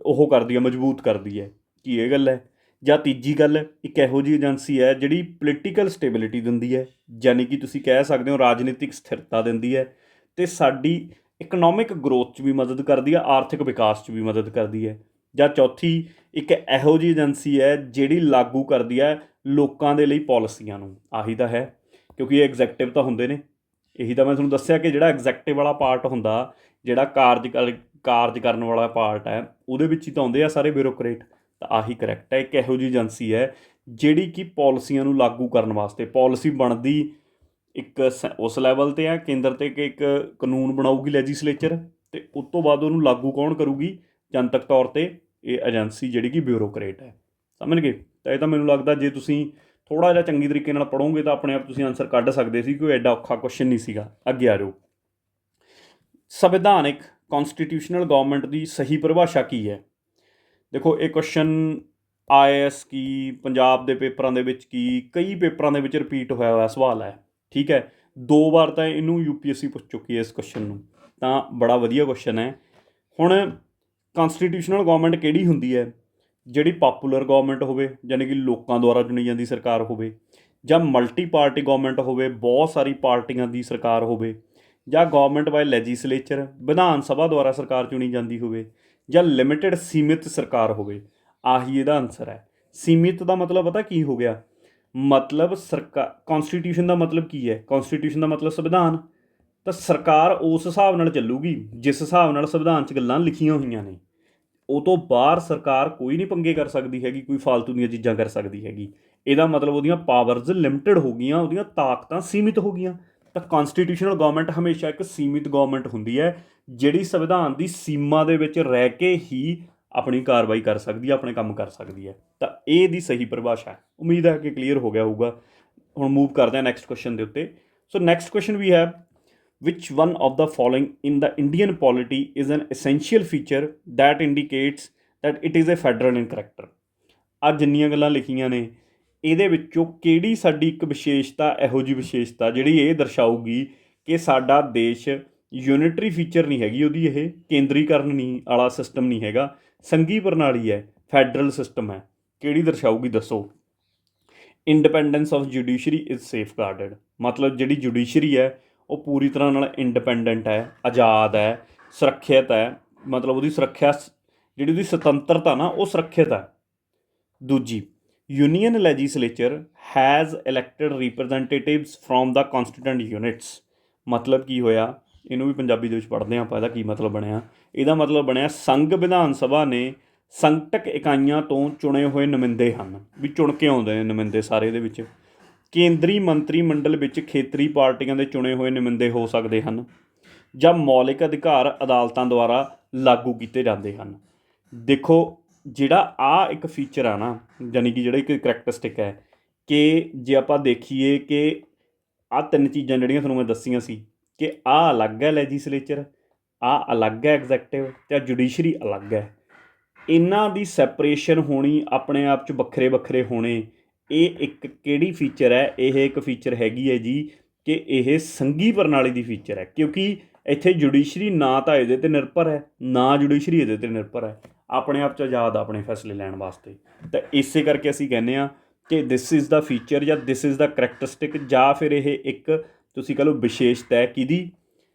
ਉਹ ਕਰਦੀ ਹੈ, ਮਜ਼ਬੂਤ ਕਰਦੀ ਹੈ। ਕੀ ਇਹ ਗੱਲ ਹੈ? ਜਾਂ ਤੀਜੀ ਗੱਲ, ਇੱਕ ਇਹੋ ਜਿਹੀ ਏਜੰਸੀ ਹੈ ਜਿਹੜੀ ਪੋਲੀਟੀਕਲ ਸਟੇਬਿਲਿਟੀ ਦਿੰਦੀ ਹੈ, ਯਾਨੀ ਕਿ ਤੁਸੀਂ ਕਹਿ ਸਕਦੇ ਹੋ ਰਾਜਨੀਤਿਕ ਸਥਿਰਤਾ ਦਿੰਦੀ ਹੈ, ਅਤੇ ਸਾਡੀ ਇਕਨੋਮਿਕ ਗਰੋਥ 'ਚ ਵੀ ਮਦਦ ਕਰਦੀ ਹੈ, ਆਰਥਿਕ ਵਿਕਾਸ 'ਚ ਵੀ ਮਦਦ ਕਰਦੀ ਹੈ। ਜਾਂ ਚੌਥੀ, ਇੱਕ ਇਹੋ ਜਿਹੀ ਏਜੰਸੀ ਹੈ ਜਿਹੜੀ ਲਾਗੂ ਕਰਦੀ ਹੈ ਲੋਕਾਂ ਦੇ ਲਈ ਪਾਲਿਸੀਆਂ ਨੂੰ। ਆਹੀ ਤਾਂ ਹੈ, ਕਿਉਂਕਿ ਇਹ ਐਗਜ਼ੈਕਟਿਵ ਤਾਂ ਹੁੰਦੇ ਨੇ। ਇਹੀ ਤਾਂ ਮੈਂ ਤੁਹਾਨੂੰ ਦੱਸਿਆ ਕਿ ਜਿਹੜਾ ਐਗਜ਼ੈਕਟਿਵ ਵਾਲਾ ਪਾਰਟ ਹੁੰਦਾ, ਜਿਹੜਾ ਕਾਰਜ ਕਰਨ ਵਾਲਾ ਪਾਰਟ ਹੈ, ਉਹਦੇ ਵਿੱਚ ਹੀ ਤਾਂ ਆਉਂਦੇ ਆ ਸਾਰੇ ਬਿਊਰੋਕਰੇਟ। ਤਾਂ ਆਹੀ ਕਰੈਕਟ ਹੈ, ਇੱਕ ਇਹੋ ਜਿਹੀ ਏਜੰਸੀ ਹੈ ਜਿਹੜੀ ਕਿ ਪਾਲਿਸੀਆਂ ਨੂੰ ਲਾਗੂ ਕਰਨ ਵਾਸਤੇ, ਪਾਲਿਸੀ ਬਣਦੀ ਇੱਕ ਉਸ ਲੈਵਲ 'ਤੇ ਹੈ ਕੇਂਦਰ 'ਤੇ, ਕਿ ਇੱਕ ਕਾਨੂੰਨ ਬਣਾਊਗੀ ਲੈਜਿਸਲੇਚਰ, ਅਤੇ ਉਸ ਤੋਂ ਬਾਅਦ ਉਹਨੂੰ ਲਾਗੂ ਕੌਣ ਕਰੂਗੀ ਜਨਤਕ ਤੌਰ 'ਤੇ? ਇਹ ਏਜੰਸੀ ਜਿਹੜੀ ਕਿ ਬਿਊਰੋਕਰੇਟ ਹੈ। ਸਮਝ ਗਏ? ਤਾਂ ਇਹ ਤਾਂ ਮੈਨੂੰ ਲੱਗਦਾ ਜੇ ਤੁਸੀਂ ਥੋੜ੍ਹਾ ਜਿਹਾ ਚੰਗੀ ਤਰੀਕੇ ਨਾਲ ਪੜ੍ਹੋਗੇ ਤਾਂ ਆਪਣੇ ਆਪ ਤੁਸੀਂ ਆਨਸਰ ਕੱਢ ਸਕਦੇ ਸੀ, ਕੋਈ ਐਡਾ ਔਖਾ ਕੁਐਸਚਨ ਨਹੀਂ ਸੀਗਾ। ਅੱਗੇ ਆ ਜਾਓ। ਸੰਵਿਧਾਨਿਕ ਕੌਨਸਟੀਟਿਊਸ਼ਨਲ ਗਵਰਨਮੈਂਟ ਦੀ ਸਹੀ ਪਰਿਭਾਸ਼ਾ ਕੀ ਹੈ? ਦੇਖੋ, ਇਹ ਕੁਐਸਚਨ IAS ਕੀ, ਪੰਜਾਬ ਦੇ ਪੇਪਰਾਂ ਦੇ ਵਿੱਚ ਕੀ, ਕਈ ਪੇਪਰਾਂ ਦੇ ਵਿੱਚ ਰਿਪੀਟ ਹੋਇਆ ਸਵਾਲ ਹੈ। ਠੀਕ ਹੈ, 2 ਵਾਰ ਤਾਂ ਇਹਨੂੰ UPSC ਪੁੱਛ ਚੁੱਕੀ ਹੈ ਇਸ ਕੁਐਸਚਨ ਨੂੰ, ਤਾਂ ਬੜਾ ਵਧੀਆ ਕੁਐਸਚਨ ਹੈ। ਹੁਣ ਕੌਨਸਟੀਟਿਊਸ਼ਨਲ ਗਵਰਨਮੈਂਟ ਕਿਹੜੀ ਹੁੰਦੀ ਹੈ? ਜਿਹੜੀ ਪਾਪੂਲਰ ਗਵਰਨਮੈਂਟ ਹੋਵੇ, ਯਾਨੀ ਕਿ ਲੋਕਾਂ ਦੁਆਰਾ ਚੁਣੀ ਜਾਂਦੀ ਸਰਕਾਰ ਹੋਵੇ, ਜਾਂ ਮਲਟੀ ਪਾਰਟੀ ਗਵਰਨਮੈਂਟ ਹੋਵੇ, ਬਹੁਤ ਸਾਰੀ ਪਾਰਟੀਆਂ ਦੀ ਸਰਕਾਰ ਹੋਵੇ, ਜਾਂ government bye legislature, Vidhan Sabha ਦੁਆਰਾ ਸਰਕਾਰ ਚੁਣੀ ਜਾਂਦੀ ਹੋਵੇ, ਜਾਂ ਲਿਮਿਟਡ ਸੀਮਿਤ ਸਰਕਾਰ ਹੋਵੇ। ਆਹੀ ਇਹਦਾ ਆਨਸਰ ਹੈ। ਸੀਮਿਤ ਦਾ ਮਤਲਬ ਪਤਾ ਕੀ ਹੋ ਗਿਆ, ਮਤਲਬ ਕੌਨਸਟੀਟਿਊਸ਼ਨ ਦਾ ਮਤਲਬ ਕੀ ਹੈ, ਕੌਨਸਟੀਟਿਊਸ਼ਨ ਦਾ ਮਤਲਬ ਸੰਵਿਧਾਨ। ਤਾਂ ਸਰਕਾਰ ਉਸ ਹਿਸਾਬ ਨਾਲ ਚੱਲੂਗੀ ਜਿਸ ਹਿਸਾਬ ਨਾਲ ਸੰਵਿਧਾਨ 'ਚ ਗੱਲਾਂ ਲਿਖੀਆਂ ਹੋਈਆਂ ਨੇ। ਉਹ ਤੋਂ ਬਾਹਰ ਸਰਕਾਰ ਕੋਈ ਨਹੀਂ ਪੰਗੇ ਕਰ ਸਕਦੀ ਹੈਗੀ, ਕੋਈ ਫਾਲਤੂ ਦੀਆਂ ਚੀਜ਼ਾਂ ਕਰ ਸਕਦੀ ਹੈਗੀ। ਇਹਦਾ ਮਤਲਬ ਉਹਦੀਆਂ ਪਾਵਰਜ਼ ਲਿਮਿਟਡ ਹੋ ਗਈਆਂ, ਉਹਦੀਆਂ ਤਾਕਤਾਂ ਸੀਮਿਤ ਹੋ ਗਈਆਂ। ਤਾਂ ਕੌਨਸਟੀਟਿਊਸ਼ਨਲ ਗਵਰਨਮੈਂਟ ਹਮੇਸ਼ਾ ਇੱਕ ਸੀਮਿਤ ਗਵਰਨਮੈਂਟ ਹੁੰਦੀ ਹੈ, ਜਿਹੜੀ ਸੰਵਿਧਾਨ ਦੀ ਸੀਮਾ ਦੇ ਵਿੱਚ ਰਹਿ ਕੇ ਹੀ ਆਪਣੀ ਕਾਰਵਾਈ ਕਰ ਸਕਦੀ ਹੈ, ਆਪਣੇ ਕੰਮ ਕਰ ਸਕਦੀ ਹੈ। ਤਾਂ ਇਹ ਦੀ ਸਹੀ ਪਰਿਭਾਸ਼ਾ ਹੈ। ਉਮੀਦ ਹੈ ਕਿ ਕਲੀਅਰ ਹੋ ਗਿਆ ਹੋਊਗਾ। ਹੁਣ ਮੂਵ ਕਰਦੇ ਹਾਂ ਨੈਕਸਟ ਕੁਐਸਚਨ ਦੇ ਉੱਤੇ। ਸੋ ਨੈਕਸਟ ਕੁਐਸਚਨ ਵੀ ਹੈ, which one of the following in the Indian polity is an essential feature that indicates that it is a federal in character? ਆ ਜਿੰਨੀਆਂ ਗੱਲਾਂ ਲਿਖੀਆਂ ਨੇ ਇਹਦੇ ਵਿੱਚੋਂ ਕਿਹੜੀ ਸਾਡੀ ਇੱਕ ਵਿਸ਼ੇਸ਼ਤਾ, ਇਹੋ ਜਿਹੀ ਵਿਸ਼ੇਸ਼ਤਾ ਜਿਹੜੀ ਇਹ ਦਰਸਾਊਗੀ ਕਿ ਸਾਡਾ ਦੇਸ਼ ਯੂਨਿਟਰੀ ਫੀਚਰ ਨਹੀਂ ਹੈਗੀ ਉਹਦੀ, ਇਹ ਕੇਂਦਰੀਕਰਨ ਨਹੀਂ ਵਾਲਾ ਸਿਸਟਮ ਨਹੀਂ ਹੈਗਾ, ਸੰਘੀ ਪ੍ਰਣਾਲੀ ਹੈ, ਫੈਡਰਲ ਸਿਸਟਮ ਹੈ। ਕਿਹੜੀ ਦਰਸਾਊਗੀ ਦੱਸੋ? ਇੰਡੀਪੈਂਡੈਂਸ ਆਫ ਜੁਡੀਸ਼ਰੀ ਇਜ਼ ਸੇਫਗਾਰਡਡ, ਮਤਲਬ ਜਿਹੜੀ ਜੁਡੀਸ਼ਰੀ ਹੈ ਉਹ ਪੂਰੀ ਤਰ੍ਹਾਂ ਨਾਲ ਇੰਡੀਪੈਂਡੈਂਟ ਹੈ, ਆਜ਼ਾਦ ਹੈ, ਸੁਰੱਖਿਅਤ ਹੈ, ਮਤਲਬ ਉਹਦੀ ਸੁਰੱਖਿਆ ਜਿਹੜੀ ਉਹਦੀ ਸੁਤੰਤਰਤਾ ਨਾ ਉਹ ਸੁਰੱਖਿਅਤ ਹੈ। ਦੂਜੀ, union legislature has elected representatives from the constituent units. ਮਤਲਬ ਕੀ ਹੋਇਆ, ਇਹਨੂੰ ਵੀ ਪੰਜਾਬੀ ਦੇ ਵਿੱਚ ਪੜ੍ਹਦੇ ਹਾਂ ਆਪਾਂ, ਇਹਦਾ ਕੀ ਮਤਲਬ ਬਣਿਆ? ਇਹਦਾ ਮਤਲਬ ਬਣਿਆ ਸੰਘ ਵਿਧਾਨ ਸਭਾ ਨੇ ਸੰਘਟਕ ਇਕਾਈਆਂ ਤੋਂ ਚੁਣੇ ਹੋਏ ਨੁਮਾਇੰਦੇ ਹਨ, ਵੀ ਚੁਣ ਕੇ ਆਉਂਦੇ ਨੇ ਨੁਮਾਇੰਦੇ ਸਾਰੇ ਦੇ ਵਿੱਚ। ਕੇਂਦਰੀ ਮੰਤਰੀ ਮੰਡਲ ਵਿੱਚ ਖੇਤਰੀ ਪਾਰਟੀਆਂ ਦੇ ਚੁਣੇ ਹੋਏ ਨੁਮਾਇੰਦੇ ਹੋ ਸਕਦੇ ਹਨ, ਜਾਂ ਮੌਲਿਕ ਅਧਿਕਾਰ ਅਦਾਲਤਾਂ ਦੁਆਰਾ ਲਾਗੂ ਕੀਤੇ ਜਾਂਦੇ ਹਨ। ਦੇਖੋ ਜਿਹੜਾ ਆਹ ਇੱਕ ਫੀਚਰ ਆ ਨਾ, ਯਾਨੀ ਕਿ ਜਿਹੜਾ ਇੱਕ ਕਰੈਕਟਰਿਸਟਿਕ ਹੈ, ਕਿ ਜੇ ਆਪਾਂ ਦੇਖੀਏ ਕਿ ਆਹ ਤਿੰਨ ਚੀਜ਼ਾਂ ਜਿਹੜੀਆਂ ਤੁਹਾਨੂੰ ਮੈਂ ਦੱਸੀਆਂ ਸੀ ਕਿ ਆਹ ਅਲੱਗ ਹੈ ਲੈਜਿਸਲੇਚਰ, ਆਹ ਅਲੱਗ ਹੈ ਐਗਜ਼ੈਕਟਿਵ, ਅਤੇ ਆਹ ਜੁਡੀਸ਼ਰੀ ਅਲੱਗ ਹੈ। ਇਹਨਾਂ ਦੀ ਸੈਪਰੇਸ਼ਨ ਹੋਣੀ, ਆਪਣੇ ਆਪ 'ਚ ਵੱਖਰੇ ਵੱਖਰੇ ਹੋਣੇ, ਇਹ ਇੱਕ ਕਿਹੜੀ ਫੀਚਰ ਹੈ? ਇਹ ਇੱਕ ਫੀਚਰ ਹੈਗੀ ਹੈ ਜੀ ਕਿ ਇਹ ਸੰਘੀ ਪ੍ਰਣਾਲੀ ਦੀ ਫੀਚਰ ਹੈ, ਕਿਉਂਕਿ ਇੱਥੇ ਜੁਡੀਸ਼ਰੀ ਨਾ ਤਾਂ ਇਹਦੇ 'ਤੇ ਨਿਰਭਰ ਹੈ, ਨਾ ਜੁਡੀਸ਼ਰੀ ਇਹਦੇ 'ਤੇ ਨਿਰਭਰ ਹੈ, ਆਪਣੇ ਆਪ 'ਚ ਆਜ਼ਾਦ ਆਪਣੇ ਫੈਸਲੇ ਲੈਣ ਵਾਸਤੇ। ਤਾਂ ਇਸੇ ਕਰਕੇ ਅਸੀਂ ਕਹਿੰਦੇ ਹਾਂ ਕਿ ਦਿਸ ਇਜ਼ ਦਾ ਫੀਚਰ, ਜਾਂ ਦਿਸ ਇਜ਼ ਦਾ ਕਰੈਕਟਰਿਸਟਿਕ, ਜਾਂ ਫਿਰ ਇਹ ਇੱਕ ਤੁਸੀਂ ਕਹ ਲਓ ਵਿਸ਼ੇਸ਼ਤਾ ਹੈ ਕਿਹਦੀ?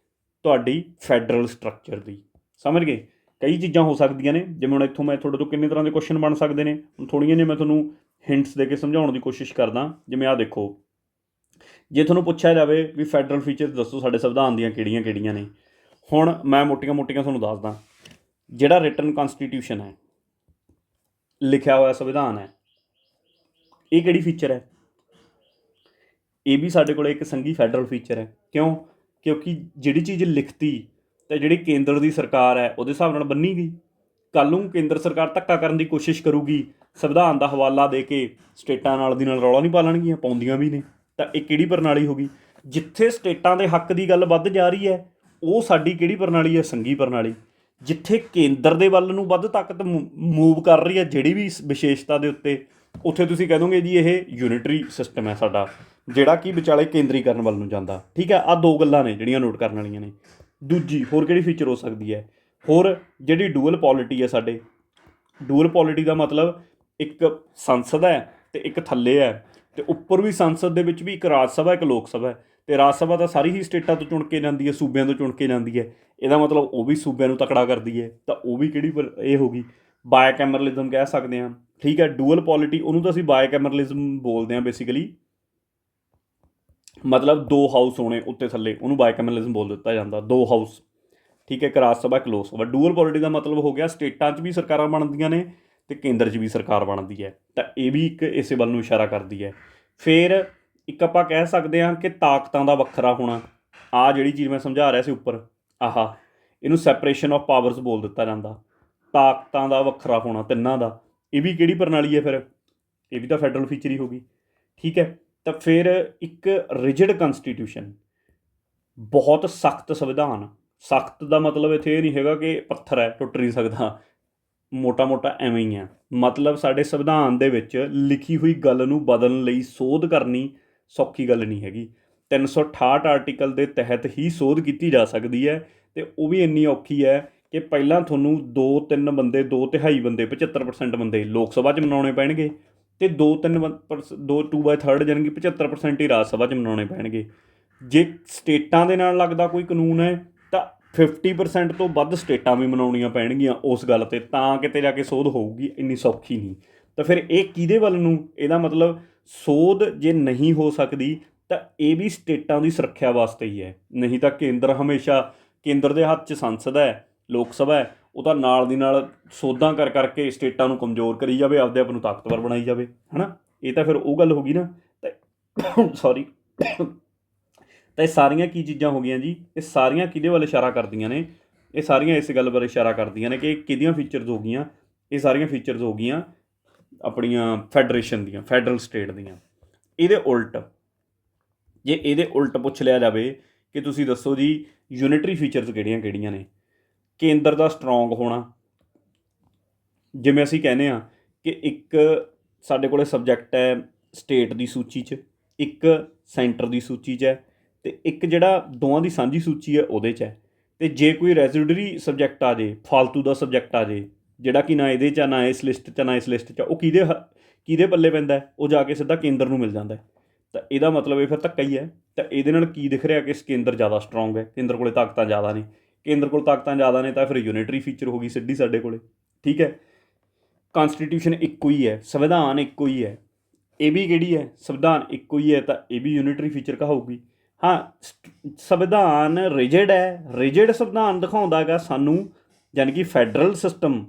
ਤੁਹਾਡੀ ਫੈਡਰਲ ਸਟਰਕਚਰ ਦੀ। ਸਮਝ ਗਏ? ਕਈ ਚੀਜ਼ਾਂ ਹੋ ਸਕਦੀਆਂ ਨੇ, ਜਿਵੇਂ ਹੁਣ ਇੱਥੋਂ ਮੈਂ ਤੁਹਾਡੇ ਤੋਂ ਕਿੰਨੇ ਤਰ੍ਹਾਂ ਦੇ ਕੁਐਸਚਨ ਬਣ ਸਕਦੇ ਨੇ, ਹੁਣ ਥੋੜ੍ਹੀਆਂ ਜਿਹੀਆਂ ਮੈਂ ਤੁਹਾਨੂੰ ਹਿੰਟਸ ਦੇ ਕੇ ਸਮਝਾਉਣ ਦੀ ਕੋਸ਼ਿਸ਼ ਕਰਦਾ। ਜਿਵੇਂ ਆਹ ਦੇਖੋ, ਜੇ ਤੁਹਾਨੂੰ ਪੁੱਛਿਆ ਜਾਵੇ ਵੀ ਫੈਡਰਲ ਫੀਚਰਸ ਦੱਸੋ ਸਾਡੇ ਸੰਵਿਧਾਨ ਦੀਆਂ ਕਿਹੜੀਆਂ ਕਿਹੜੀਆਂ ਨੇ, ਹੁਣ ਮੈਂ ਮੋਟੀਆਂ ਮੋਟੀਆਂ ਤੁਹਾਨੂੰ ਦੱਸਦਾ। ਜਿਹੜਾ ਰਿਟਨ ਕੌਨਸਟੀਟਿਊਸ਼ਨ ਹੈ, ਲਿਖਿਆ ਹੋਇਆ ਸੰਵਿਧਾਨ ਹੈ, ਇਹ ਕਿਹੜੀ ਫੀਚਰ ਹੈ? ਇਹ ਵੀ ਸਾਡੇ ਕੋਲ ਇੱਕ ਸੰਘੀ ਫੈਡਰਲ ਫੀਚਰ ਹੈ। ਕਿਉਂ? ਕਿਉਂਕਿ ਜਿਹੜੀ ਚੀਜ਼ ਲਿਖਤੀ ਅਤੇ ਜਿਹੜੀ ਕੇਂਦਰ ਦੀ ਸਰਕਾਰ ਹੈ ਉਹਦੇ ਹਿਸਾਬ ਨਾਲ ਬੰਨੀ ਗਈ। ਕੱਲ੍ਹ ਨੂੰ ਕੇਂਦਰ ਸਰਕਾਰ ਧੱਕਾ ਕਰਨ ਦੀ ਕੋਸ਼ਿਸ਼ ਕਰੂਗੀ, ਸੰਵਿਧਾਨ ਦਾ ਹਵਾਲਾ ਦੇ ਕੇ ਸਟੇਟਾਂ ਨਾਲ ਦੀ ਨਾਲ ਰੌਲਾ ਨਹੀਂ ਪਾ ਲੈਣਗੀਆਂ, ਪਾਉਂਦੀਆਂ ਵੀ ਨੇ। ਤਾਂ ਇਹ ਕਿਹੜੀ ਪ੍ਰਣਾਲੀ ਹੋ ਗਈ? ਜਿੱਥੇ ਸਟੇਟਾਂ ਦੇ ਹੱਕ ਦੀ ਗੱਲ ਵੱਧ ਜਾ ਰਹੀ ਹੈ, ਉਹ ਸਾਡੀ ਕਿਹੜੀ ਪ੍ਰਣਾਲੀ ਹੈ? ਸੰਘੀ ਪ੍ਰਣਾਲੀ। ਜਿੱਥੇ ਕੇਂਦਰ ਦੇ ਵੱਲ ਨੂੰ ਵੱਧ ਤਾਕਤ ਮੂਵ ਕਰ ਰਹੀ ਹੈ ਜਿਹੜੀ ਵੀ ਵਿਸ਼ੇਸ਼ਤਾ ਦੇ ਉੱਤੇ, ਉੱਥੇ ਤੁਸੀਂ ਕਹਿ ਦੋਗੇ ਜੀ ਇਹ ਯੂਨਿਟਰੀ ਸਿਸਟਮ ਹੈ ਸਾਡਾ, ਜਿਹੜਾ ਕਿ ਵਿਚਾਲੇ ਕੇਂਦਰੀਕਰਨ ਵੱਲ ਨੂੰ ਜਾਂਦਾ। ਠੀਕ ਹੈ, ਆਹ ਦੋ ਗੱਲਾਂ ਨੇ ਜਿਹੜੀਆਂ ਨੋਟ ਕਰਨ ਵਾਲੀਆਂ ਨੇ। ਦੂਜੀ ਹੋਰ ਕਿਹੜੀ ਫੀਚਰ ਹੋ ਸਕਦੀ ਹੈ? ਹੋਰ ਜਿਹੜੀ ਡੂਅਲ ਪੋਲਿਟੀ ਹੈ ਸਾਡੇ, ਡੂਅਲ ਪੋਲਿਟੀ ਦਾ ਮਤਲਬ ਇੱਕ ਸੰਸਦ ਹੈ ਅਤੇ ਇੱਕ ਥੱਲੇ ਹੈ, ਅਤੇ ਉੱਪਰ ਵੀ ਸੰਸਦ ਦੇ ਵਿੱਚ ਵੀ ਇੱਕ ਰਾਜ ਸਭਾ, ਇੱਕ ਲੋਕ ਸਭਾ ਹੈ, ਅਤੇ ਰਾਜ ਸਭਾ ਤਾਂ ਸਾਰੀ ਹੀ ਸਟੇਟਾਂ ਤੋਂ ਚੁਣ ਕੇ ਜਾਂਦੀ ਹੈ, ਸੂਬਿਆਂ ਤੋਂ ਚੁਣ ਕੇ ਜਾਂਦੀ ਹੈ। ਇਹਦਾ ਮਤਲਬ ਉਹ ਵੀ ਸੂਬਿਆਂ ਨੂੰ ਤਕੜਾ ਕਰਦੀ ਹੈ। ਤਾਂ ਉਹ ਵੀ ਕਿਹੜੀ ਇਹ ਹੋ ਗਈ? ਬਾਇਕੈਮਰਲਿਜ਼ਮ ਕਹਿ ਸਕਦੇ ਹਾਂ। ਠੀਕ ਹੈ, ਡੂਅਲ ਪੋਲਿਟੀ ਉਹਨੂੰ ਤਾਂ ਅਸੀਂ ਬਾਇਕੈਮਰਲਿਜ਼ਮ ਬੋਲਦੇ ਹਾਂ ਬੇਸਿਕਲੀ, ਮਤਲਬ ਦੋ ਹਾਊਸ ਹੋਣੇ ਉੱਤੇ ਥੱਲੇ, ਉਹਨੂੰ ਬਾਇਕੈਮਰਲਿਜ਼ਮ ਬੋਲ ਦਿੱਤਾ ਜਾਂਦਾ, ਦੋ ਹਾਊਸ। ਠੀਕ ਹੈ, ਇੱਕ ਰਾਜ ਸਭਾ, ਇੱਕ ਲੋਕ ਸਭਾ। ਡੂਅਲ ਪੋਲਿਟੀ ਦਾ ਮਤਲਬ ਹੋ ਗਿਆ ਸਟੇਟਾਂ 'ਚ ਵੀ ਸਰਕਾਰਾਂ ਬਣਦੀਆਂ ਨੇ ਅਤੇ ਕੇਂਦਰ 'ਚ ਵੀ ਸਰਕਾਰ ਬਣਦੀ ਹੈ। ਤਾਂ ਇਹ ਵੀ ਇੱਕ ਇਸੇ ਵੱਲ ਨੂੰ ਇਸ਼ਾਰਾ ਕਰਦੀ ਹੈ। ਫਿਰ ਇੱਕ ਆਪਾਂ ਕਹਿ ਸਕਦੇ ਹਾਂ ਕਿ ਤਾਕਤਾਂ ਦਾ ਵੱਖਰਾ ਹੋਣਾ। ਆਹ ਜਿਹੜੀ ਚੀਜ਼ ਮੈਂ ਸਮਝਾ ਰਿਹਾ ਸੀ ਉੱਪਰ, ਇਹਨੂੰ ਸੈਪਰੇਸ਼ਨ ਆਫ ਪਾਵਰਸ ਬੋਲ ਦਿੱਤਾ ਜਾਂਦਾ। ਤਾਕਤਾਂ ਦਾ ਵੱਖਰਾ ਹੋਣਾ ਤਿੰਨਾਂ ਦਾ, ਇਹ ਵੀ ਕਿਹੜੀ ਪ੍ਰਣਾਲੀ ਹੈ? ਫਿਰ ਇਹ ਵੀ ਤਾਂ ਫੈਡਰਲ ਫੀਚਰ ਹੀ ਹੋ ਗਈ। ਠੀਕ ਹੈ, ਤਾਂ ਫਿਰ ਇੱਕ ਰਿਜਿਡ ਕਨਸਟੀਟਿਊਸ਼ਨ, ਬਹੁਤ ਸਖਤ ਸੰਵਿਧਾਨ। ਸਖਤ ਦਾ ਮਤਲਬ ਇੱਥੇ ਇਹ ਨਹੀਂ ਹੈਗਾ ਕਿ ਪੱਥਰ ਹੈ ਟੁੱਟ ਨਹੀਂ ਸਕਦਾ, ਮੋਟਾ ਮੋਟਾ ਐਵੇਂ ਹੀ ਹੈ। ਮਤਲਬ ਸਾਡੇ ਸੰਵਿਧਾਨ ਦੇ ਵਿੱਚ ਲਿਖੀ ਹੋਈ ਗੱਲ ਨੂੰ ਬਦਲਣ ਲਈ ਸੋਧ ਕਰਨੀ ਸੌਖੀ ਗੱਲ ਨਹੀਂ ਹੈਗੀ। 368 ਆਰਟੀਕਲ ਦੇ ਤਹਿਤ ਹੀ ਸੋਧ ਕੀਤੀ ਜਾ ਸਕਦੀ ਹੈ, ਅਤੇ ਉਹ ਵੀ ਇੰਨੀ ਔਖੀ ਹੈ ਕਿ ਪਹਿਲਾਂ ਤੁਹਾਨੂੰ 2-3 ਬੰਦੇ, 2/3 ਬੰਦੇ, 75% ਬੰਦੇ ਲੋਕ ਸਭਾ 'ਚ ਮਨਾਉਣੇ ਪੈਣਗੇ, ਅਤੇ 2/3 ਜਾਣੀ ਕਿ 75% ਹੀ ਰਾਜ ਸਭਾ 'ਚ ਮਨਾਉਣੇ ਪੈਣਗੇ। ਜੇ ਸਟੇਟਾਂ ਦੇ ਨਾਲ ਲੱਗਦਾ ਕੋਈ ਕਾਨੂੰਨ ਹੈ ਤਾਂ 50% ਤੋਂ ਵੱਧ ਸਟੇਟਾਂ ਵੀ ਮਨਾਉਣੀਆਂ ਪੈਣਗੀਆਂ ਉਸ ਗੱਲ 'ਤੇ, ਤਾਂ ਕਿਤੇ ਜਾ ਕੇ ਸੋਧ ਹੋਊਗੀ, ਇੰਨੀ ਸੌਖੀ ਨਹੀਂ। ਤਾਂ ਫਿਰ ਇਹ ਕਿਹਦੇ ਵੱਲ ਨੂੰ, ਇਹਦਾ ਮਤਲਬ ਸੋਧ ਜੇ ਨਹੀਂ ਹੋ ਸਕਦੀ ਤਾਂ ਇਹ ਵੀ ਸਟੇਟਾਂ ਦੀ ਸੁਰੱਖਿਆ ਵਾਸਤੇ ਹੀ ਹੈ। ਨਹੀਂ ਤਾਂ ਕੇਂਦਰ ਹਮੇਸ਼ਾ, ਕੇਂਦਰ ਦੇ ਹੱਥ 'ਚ ਸੰਸਦ ਹੈ, ਲੋਕ ਸਭਾ ਹੈ, ਉਹ ਤਾਂ ਨਾਲ ਦੀ ਨਾਲ ਸੋਧਾਂ ਕਰ ਕਰਕੇ ਸਟੇਟਾਂ ਨੂੰ ਕਮਜ਼ੋਰ ਕਰੀ ਜਾਵੇ, ਆਪਦੇ ਆਪ ਨੂੰ ਤਾਕਤਵਰ ਬਣਾਈ ਜਾਵੇ, ਹੈ ਨਾ। ਇਹ ਤਾਂ ਫਿਰ ਉਹ ਗੱਲ ਹੋ ਗਈ ਨਾ। ਤਾਂ ਸੌਰੀ, ਤਾਂ ਇਹ ਸਾਰੀਆਂ ਕੀ ਚੀਜ਼ਾਂ ਹੋ ਗਈਆਂ ਜੀ, ਇਹ ਸਾਰੀਆਂ ਕਿਹਦੇ ਵੱਲ ਇਸ਼ਾਰਾ ਕਰਦੀਆਂ ਨੇ, ਇਹ ਸਾਰੀਆਂ ਇਸ ਗੱਲ ਵੱਲ ਇਸ਼ਾਰਾ ਕਰਦੀਆਂ ਨੇ ਕਿ ਕਿਹਦੀਆਂ ਫੀਚਰਸ ਹੋ ਗਈਆਂ, ਇਹ ਸਾਰੀਆਂ ਫੀਚਰਸ ਹੋ ਗਈਆਂ ਆਪਣੀਆਂ ਫੈਡਰੇਸ਼ਨ ਦੀਆਂ, ਫੈਡਰਲ ਸਟੇਟ ਦੀਆਂ। ਇਹਦੇ ਉਲਟ, ਜੇ ਇਹਦੇ ਉਲਟ ਪੁੱਛ ਲਿਆ ਜਾਵੇ ਕਿ ਤੁਸੀਂ ਦੱਸੋ ਜੀ ਯੂਨਿਟਰੀ ਫੀਚਰਸ ਕਿਹੜੀਆਂ ਕਿਹੜੀਆਂ ਨੇ। ਕੇਂਦਰ ਦਾ ਸਟਰੋਂਗ ਹੋਣਾ, ਜਿਵੇਂ ਅਸੀਂ ਕਹਿੰਦੇ ਹਾਂ ਕਿ ਇੱਕ ਸਾਡੇ ਕੋਲ ਸਬਜੈਕਟ ਹੈ ਸਟੇਟ ਦੀ ਸੂਚੀ 'ਚ, ਇੱਕ ਸੈਂਟਰ ਦੀ ਸੂਚੀ 'ਚ ਹੈ, ਅਤੇ ਇੱਕ ਜਿਹੜਾ ਦੋਵਾਂ ਦੀ ਸਾਂਝੀ ਸੂਚੀ ਹੈ ਉਹਦੇ 'ਚ ਹੈ। ਅਤੇ ਜੇ ਕੋਈ ਰੈਜ਼ੀਡਰੀ ਸਬਜੈਕਟ ਆ ਜੇ, ਫਾਲਤੂ ਦਾ ਸਬਜੈਕਟ ਆ ਜੇ, ਜਿਹੜਾ ਕਿ ਨਾ ਇਹਦੇ 'ਚ ਆ, ਨਾ ਇਸ ਲਿਸਟ 'ਚ, ਨਾ ਇਸ ਲਿਸਟ 'ਚ, ਉਹ ਕਿਹਦੇ ਪੱਲੇ ਪੈਂਦਾ, ਉਹ ਜਾ ਕੇ ਸਿੱਧਾ ਕੇਂਦਰ ਨੂੰ ਮਿਲ ਜਾਂਦਾ। ਤਾਂ ਇਹਦਾ ਮਤਲਬ ਇਹ ਫਿਰ ਧੱਕਾ ਹੀ ਹੈ। ਤਾਂ ਇਹਦੇ ਨਾਲ ਕੀ ਦਿਖ ਰਿਹਾ ਕਿ ਕੇਂਦਰ ਜ਼ਿਆਦਾ ਸਟਰੋਂਗ ਹੈ, ਕੇਂਦਰ ਕੋਲ ਤਾਕਤਾਂ ਜ਼ਿਆਦਾ ਨੇ। ਕੇਂਦਰ ਕੋਲ ਤਾਕਤਾਂ ਜ਼ਿਆਦਾ ਨੇ ਤਾਂ ਫਿਰ ਯੂਨਿਟਰੀ ਫੀਚਰ ਹੋ ਗਈ ਸਿੱਧੀ ਸਾਡੇ ਕੋਲ, ਠੀਕ ਹੈ। ਕਾਨਸਟੀਟਿਊਸ਼ਨ ਇੱਕੋ ਹੀ ਹੈ, ਸੰਵਿਧਾਨ ਇੱਕੋ ਹੀ ਹੈ, ਇਹ ਵੀ ਕਿਹੜੀ ਹੈ, ਸੰਵਿਧਾਨ ਇੱਕੋ ਹੀ ਹੈ, ਤਾਂ ਇਹ ਵੀ ਯੂਨਿਟਰੀ ਫੀਚਰ ਕਹਾਊਗੀ। ਹਾਂ, ਸੰਵਿਧਾਨ ਰਿਜਿਡ ਹੈ, ਰਿਜਿਡ ਸੰਵਿਧਾਨ ਦਿਖਾਉਂਦਾ ਹੈਗਾ ਸਾਨੂੰ, ਯਾਨੀ ਕਿ ਫੈਡਰਲ ਸਿਸਟਮ।